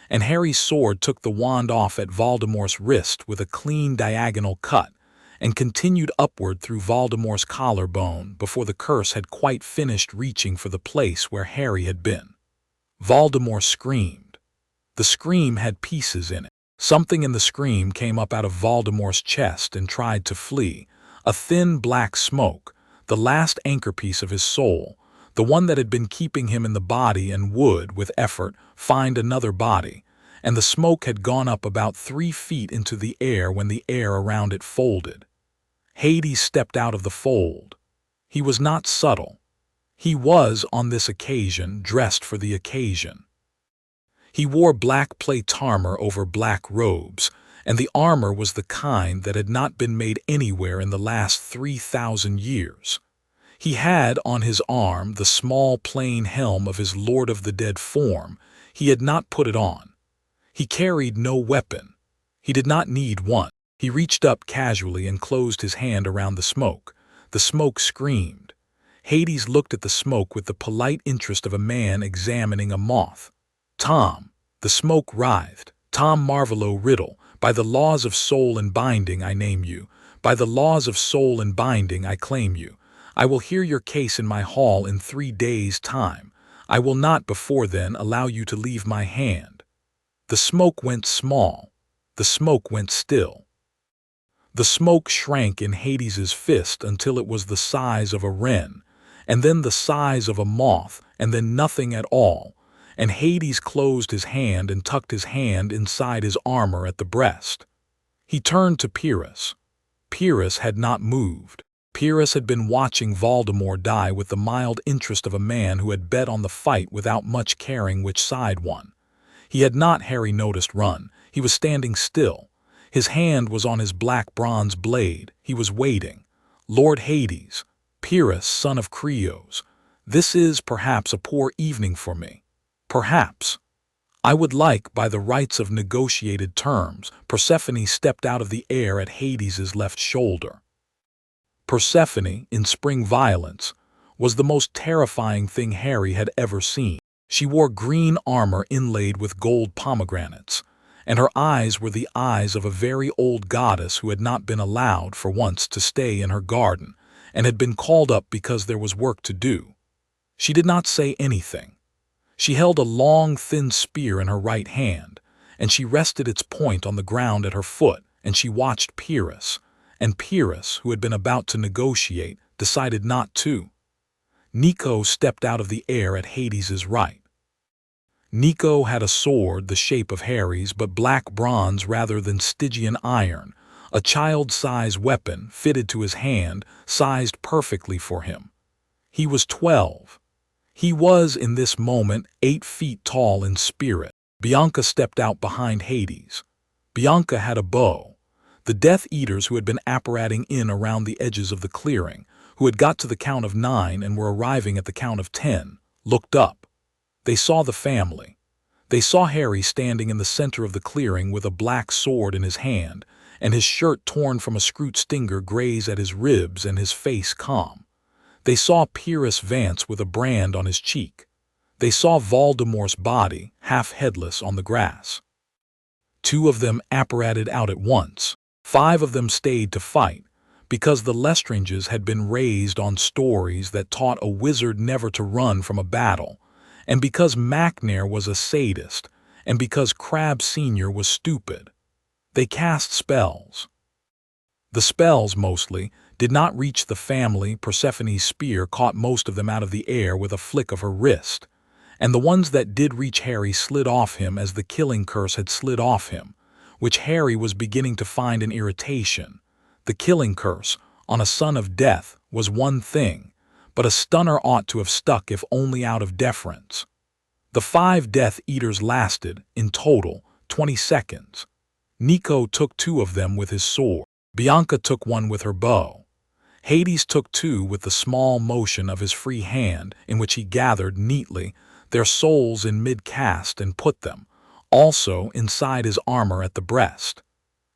S1: and Harry's sword took the wand off at Voldemort's wrist with a clean diagonal cut, and continued upward through Voldemort's collarbone before the curse had quite finished reaching for the place where Harry had been. Voldemort screamed. The scream had pieces in it. Something in the scream came up out of Voldemort's chest and tried to flee, a thin black smoke, the last anchor piece of his soul, the one that had been keeping him in the body and would, with effort, find another body, and the smoke had gone up about 3 feet into the air when the air around it folded. Hades stepped out of the fold. He was not subtle. He was, on this occasion, dressed for the occasion. He wore black plate armor over black robes, and the armor was the kind that had not been made anywhere in the last 3,000 years. He had on his arm the small plain helm of his Lord of the Dead form. He had not put it on. He carried no weapon. He did not need one. He reached up casually and closed his hand around the smoke. The smoke screamed. Hades looked at the smoke with the polite interest of a man examining a moth. "Tom," the smoke writhed. "Tom Marvolo Riddle, by the laws of soul and binding I name you. By the laws of soul and binding I claim you. I will hear your case in my hall in 3 days' time. I will not before then allow you to leave my hand." The smoke went small. The smoke went still. The smoke shrank in Hades's fist until it was the size of a wren, and then the size of a moth, and then nothing at all, and Hades closed his hand and tucked his hand inside his armor at the breast. He turned to Pyrrhus. Pyrrhus had not moved. Pyrrhus had been watching Voldemort die with the mild interest of a man who had bet on the fight without much caring which side won. He had not, Harry noticed, run. He was standing still. His hand was on his black bronze blade. He was waiting. "Lord Hades, Pyrrhus, son of Creos, this is, perhaps, a poor evening for me. Perhaps. I would like, by the rights of negotiated terms." Persephone stepped out of the air at Hades's left shoulder. Persephone, in spring violence, was the most terrifying thing Harry had ever seen. She wore green armor inlaid with gold pomegranates, and her eyes were the eyes of a very old goddess who had not been allowed, for once, to stay in her garden, and had been called up because there was work to do. She did not say anything. She held a long, thin spear in her right hand, and she rested its point on the ground at her foot, and she watched Pyrrhus, and Pyrrhus, who had been about to negotiate, decided not to. Nico stepped out of the air at Hades's right. Nico had a sword the shape of Harry's, but black bronze rather than Stygian iron, a child-size weapon fitted to his hand, sized perfectly for him. He was 12. He was, in this moment, 8 feet tall in spirit. Bianca stepped out behind Hades. Bianca had a bow. The Death Eaters who had been apparating in around the edges of the clearing, who had got to the count of 9 and were arriving at the count of 10, looked up. They saw the family. They saw Harry standing in the center of the clearing with a black sword in his hand, and his shirt torn from a screwed stinger graze at his ribs and his face calm. They saw Pyrrhus Vance with a brand on his cheek. They saw Voldemort's body, half headless, on the grass. 2 of them apparated out at once. 5 of them stayed to fight, because the Lestranges had been raised on stories that taught a wizard never to run from a battle, and because McNair was a sadist, and because Crabbe Sr. was stupid. They cast spells. The spells, mostly, did not reach the family. Persephone's spear caught most of them out of the air with a flick of her wrist, and the ones that did reach Harry slid off him as the killing curse had slid off him, which Harry was beginning to find an irritation. The killing curse, on a son of death, was one thing, but a stunner ought to have stuck if only out of deference. The 5 Death Eaters lasted, in total, 20 seconds. Nico took 2 of them with his sword. Bianca took 1 with her bow. Hades took 2 with the small motion of his free hand, in which he gathered neatly their souls in mid-cast and put them, also, inside his armor at the breast.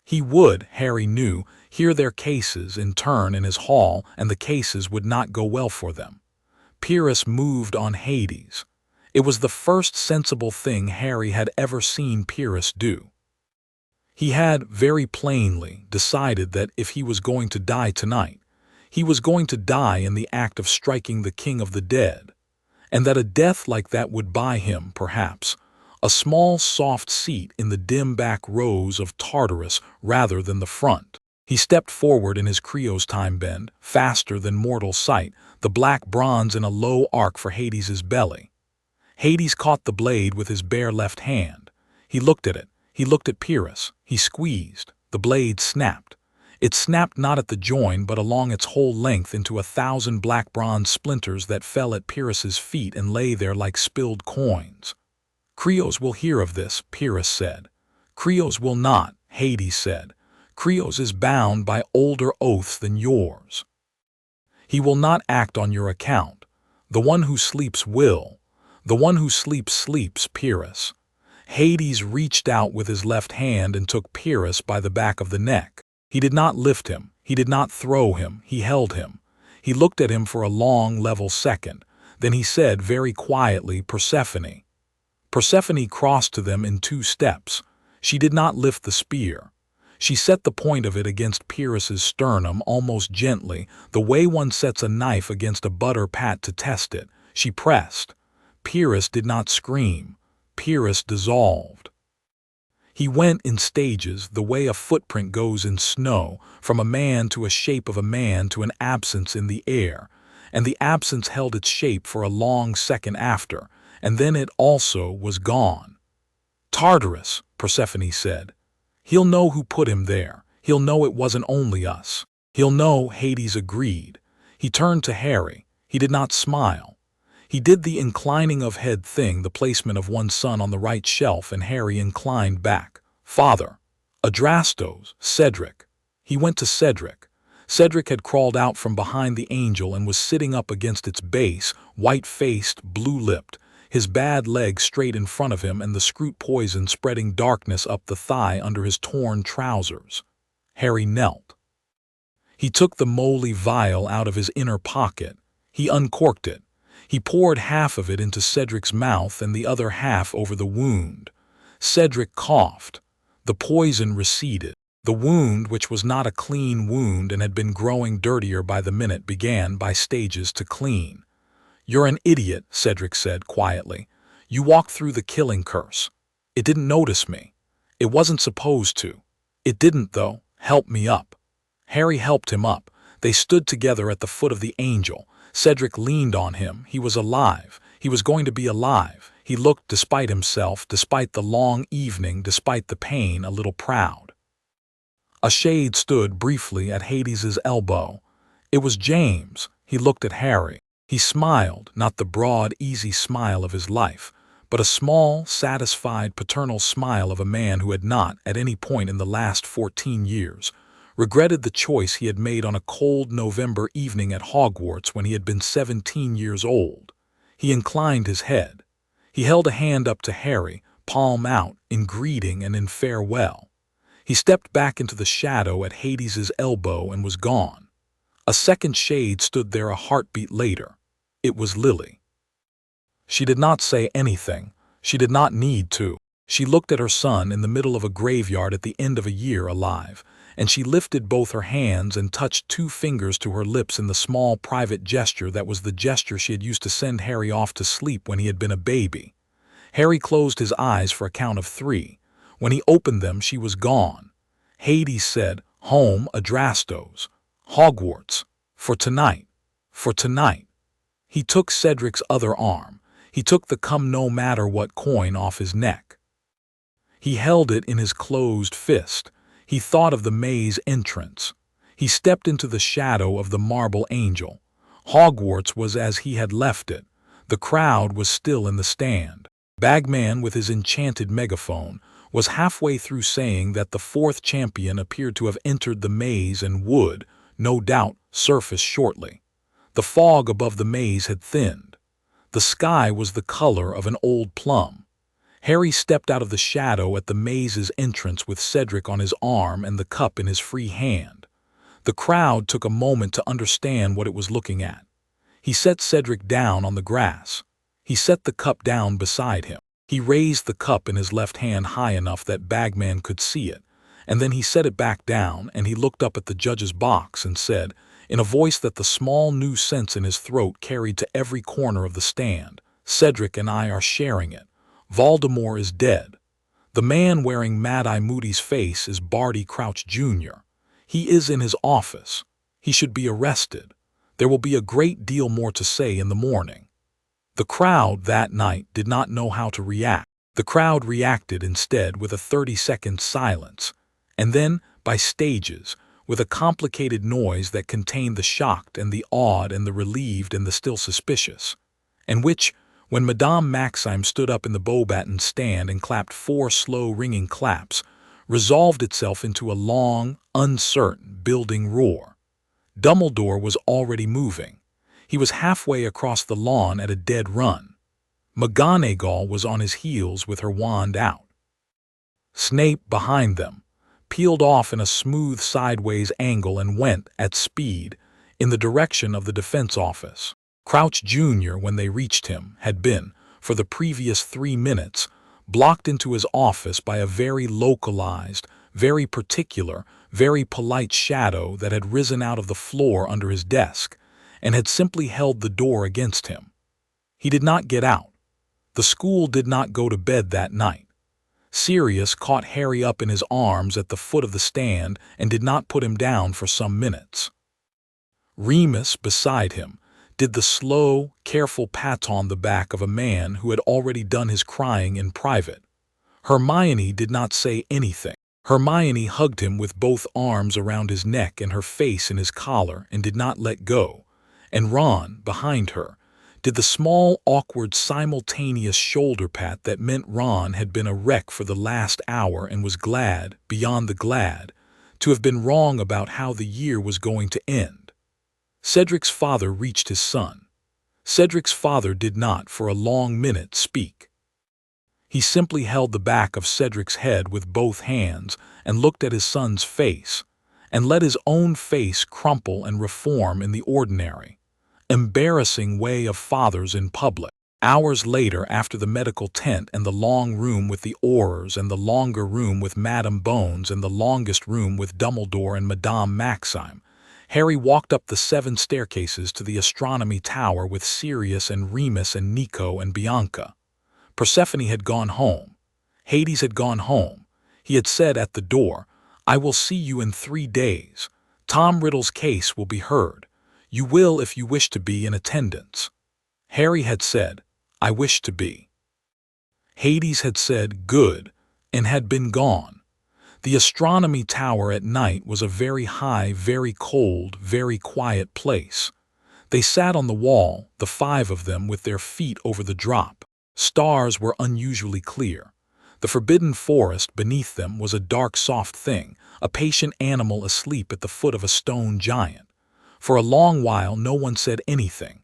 S1: He would, Harry knew, hear their cases in turn in his hall, and the cases would not go well for them. Pyrrhus moved on Hades. It was the first sensible thing Harry had ever seen Pyrrhus do. He had, very plainly, decided that if he was going to die tonight, he was going to die in the act of striking the King of the Dead, and that a death like that would buy him, perhaps, a small soft seat in the dim back rows of Tartarus rather than the front. He stepped forward in his Creos time bend, faster than mortal sight, the black bronze in a low arc for Hades's belly. Hades caught the blade with his bare left hand. He looked at it. He looked at Pyrrhus. He squeezed. The blade snapped. It snapped not at the join but along its whole length into 1,000 black bronze splinters that fell at Pyrrhus's feet and lay there like spilled coins. Creos will hear of this, Pyrrhus said. Creos will not, Hades said. Creos is bound by older oaths than yours. He will not act on your account. The one who sleeps will. The one who sleeps sleeps, Pyrrhus. Hades reached out with his left hand and took Pyrrhus by the back of the neck. He did not lift him. He did not throw him. He held him. He looked at him for a long, level second. Then he said very quietly, Persephone. Persephone crossed to them in 2 steps. She did not lift the spear. She set the point of it against Pyrrhus's sternum almost gently, the way one sets a knife against a butter pat to test it. She pressed. Pyrrhus did not scream. Pyrrhus dissolved. He went in stages, the way a footprint goes in snow, from a man to a shape of a man to an absence in the air, and the absence held its shape for a long second after, and then it also was gone. Tartarus, Persephone said. He'll know who put him there. He'll know it wasn't only us. He'll know, Hades agreed. He turned to Heir. He did not smile. He did the inclining of head thing, the placement of one son on the right shelf, and Heir inclined back. Father. Adrastos, Cedric. He went to Cedric. Cedric had crawled out from behind the angel and was sitting up against its base, white-faced, blue-lipped, his bad leg straight in front of him and the scrute poison spreading darkness up the thigh under his torn trousers. Heir knelt. He took the moly vial out of his inner pocket. He uncorked it. He poured half of it into Cedric's mouth and the other half over the wound. Cedric coughed. The poison receded. The wound, which was not a clean wound and had been growing dirtier by the minute, began by stages to clean. You're an idiot, Cedric said quietly. You walked through the killing curse. It didn't notice me. It wasn't supposed to. It didn't, though. Help me up. Heir helped him up. They stood together at the foot of the angel. Cedric leaned on him. He was alive. He was going to be alive. He looked, despite himself, despite the long evening, despite the pain, a little proud. A shade stood briefly at Hades's elbow. It was James. He looked at Heir. He smiled, not the broad, easy smile of his life, but a small, satisfied, paternal smile of a man who had not, at any point in the last 14 years, regretted the choice he had made on a cold November evening at Hogwarts when he had been 17 years old. He inclined his head. He held a hand up to Heir, palm out, in greeting and in farewell. He stepped back into the shadow at Hades's elbow and was gone. A second shade stood there a heartbeat later. It was Lily. She did not say anything. She did not need to. She looked at her son in the middle of a graveyard at the end of a year alive, and she lifted both her hands and touched 2 fingers to her lips in the small private gesture that was the gesture she had used to send Heir off to sleep when he had been a baby. Heir closed his eyes for a count of 3. When he opened them, she was gone. Hades said, Home, Adrastos. Hogwarts. For tonight. For tonight. He took Cedric's other arm. He took the come-no-matter-what coin off his neck. He held it in his closed fist. He thought of the maze entrance. He stepped into the shadow of the marble angel. Hogwarts was as he had left it. The crowd was still in the stand. Bagman, with his enchanted megaphone, was halfway through saying that the 4th champion appeared to have entered the maze and would, no doubt, surface shortly. The fog above the maze had thinned. The sky was the color of an old plum. Heir stepped out of the shadow at the maze's entrance with Cedric on his arm and the cup in his free hand. The crowd took a moment to understand what it was looking at. He set Cedric down on the grass. He set the cup down beside him. He raised the cup in his left hand high enough that Bagman could see it, and then he set it back down and he looked up at the judge's box and said, in a voice that the small new sense in his throat carried to every corner of the stand, Cedric and I are sharing it. Voldemort is dead. The man wearing Mad-Eye Moody's face is Barty Crouch Jr. He is in his office. He should be arrested. There will be a great deal more to say in the morning. The crowd that night did not know how to react. The crowd reacted instead with a 30-second silence, and then, by stages, with a complicated noise that contained the shocked and the awed and the relieved and the still suspicious, and which, when Madame Maxime stood up in the Beauxbatons stand and clapped 4 slow ringing claps, resolved itself into a long, uncertain, building roar. Dumbledore was already moving. He was halfway across the lawn at a dead run. McGonagall was on his heels with her wand out. Snape, behind them, peeled off in a smooth sideways angle and went, at speed, in the direction of the defense office. Crouch Jr., when they reached him, had been, for the previous 3 minutes, blocked into his office by a very localized, very particular, very polite shadow that had risen out of the floor under his desk and had simply held the door against him. He did not get out. The school did not go to bed that night. Sirius caught Harry up in his arms at the foot of the stand and did not put him down for some minutes. Remus, beside him, did the slow, careful pat on the back of a man who had already done his crying in private. Hermione did not say anything. Hermione hugged him with both arms around his neck and her face in his collar and did not let go, and Ron, behind her, did the small, awkward, simultaneous shoulder pat that meant Ron had been a wreck for the last hour and was glad, beyond the glad, to have been wrong about how the year was going to end. Cedric's father reached his son. Cedric's father did not, for a long minute, speak. He simply held the back of Cedric's head with both hands and looked at his son's face, and let his own face crumple and reform in the ordinary, embarrassing way of fathers in public. Hours later, after the medical tent and the long room with the Aurors and the longer room with Madame Bones and the longest room with Dumbledore and Madame Maxime, Harry walked up the 7 staircases to the astronomy tower with Sirius and Remus and Nico and Bianca. Persephone had gone home. Hades had gone home. He had said at the door, "I will see you in 3 days. Tom Riddle's case will be heard. You will if you wish to be in attendance." Harry had said, "I wish to be." Hades had said, "Good," and had been gone. The astronomy tower at night was a very high, very cold, very quiet place. They sat on the wall, the 5 of them, with their feet over the drop. Stars were unusually clear. The forbidden forest beneath them was a dark, soft thing, a patient animal asleep at the foot of a stone giant. For a long while no one said anything.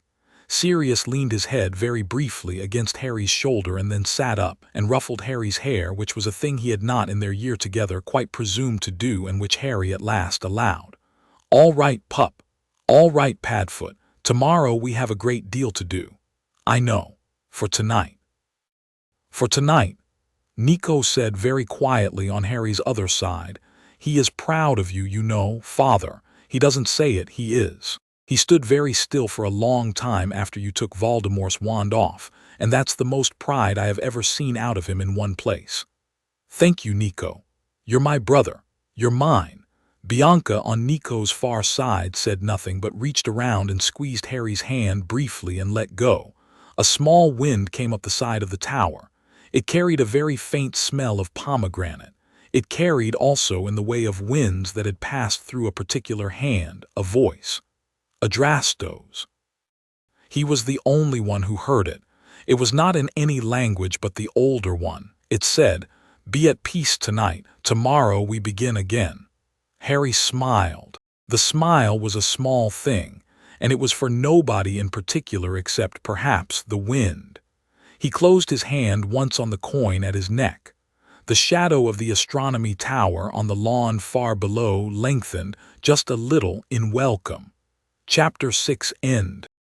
S1: Sirius leaned his head very briefly against Harry's shoulder and then sat up and ruffled Harry's hair, which was a thing he had not in their year together quite presumed to do and which Harry at last allowed. "All right, pup. All right, Padfoot. Tomorrow we have a great deal to do. I know. For tonight." "For tonight," Nico said very quietly on Harry's other side. "He is proud of you, you know, father. He doesn't say it, he is. He stood very still for a long time after you took Voldemort's wand off, and that's the most pride I have ever seen out of him in one place." "Thank you, Nico. You're my brother. You're mine." Bianca, on Nico's far side, said nothing but reached around and squeezed Harry's hand briefly and let go. A small wind came up the side of the tower. It carried a very faint smell of pomegranate. It carried also, in the way of winds that had passed through a particular hand, a voice. Adrastos. He was the only one who heard it. It was not in any language but the older one. It said, "Be at peace tonight. Tomorrow we begin again." Harry smiled. The smile was a small thing, and it was for nobody in particular except, perhaps, the wind. He closed his hand once on the coin at his neck. The shadow of the astronomy tower on the lawn far below lengthened just a little in welcome. Chapter 6 End.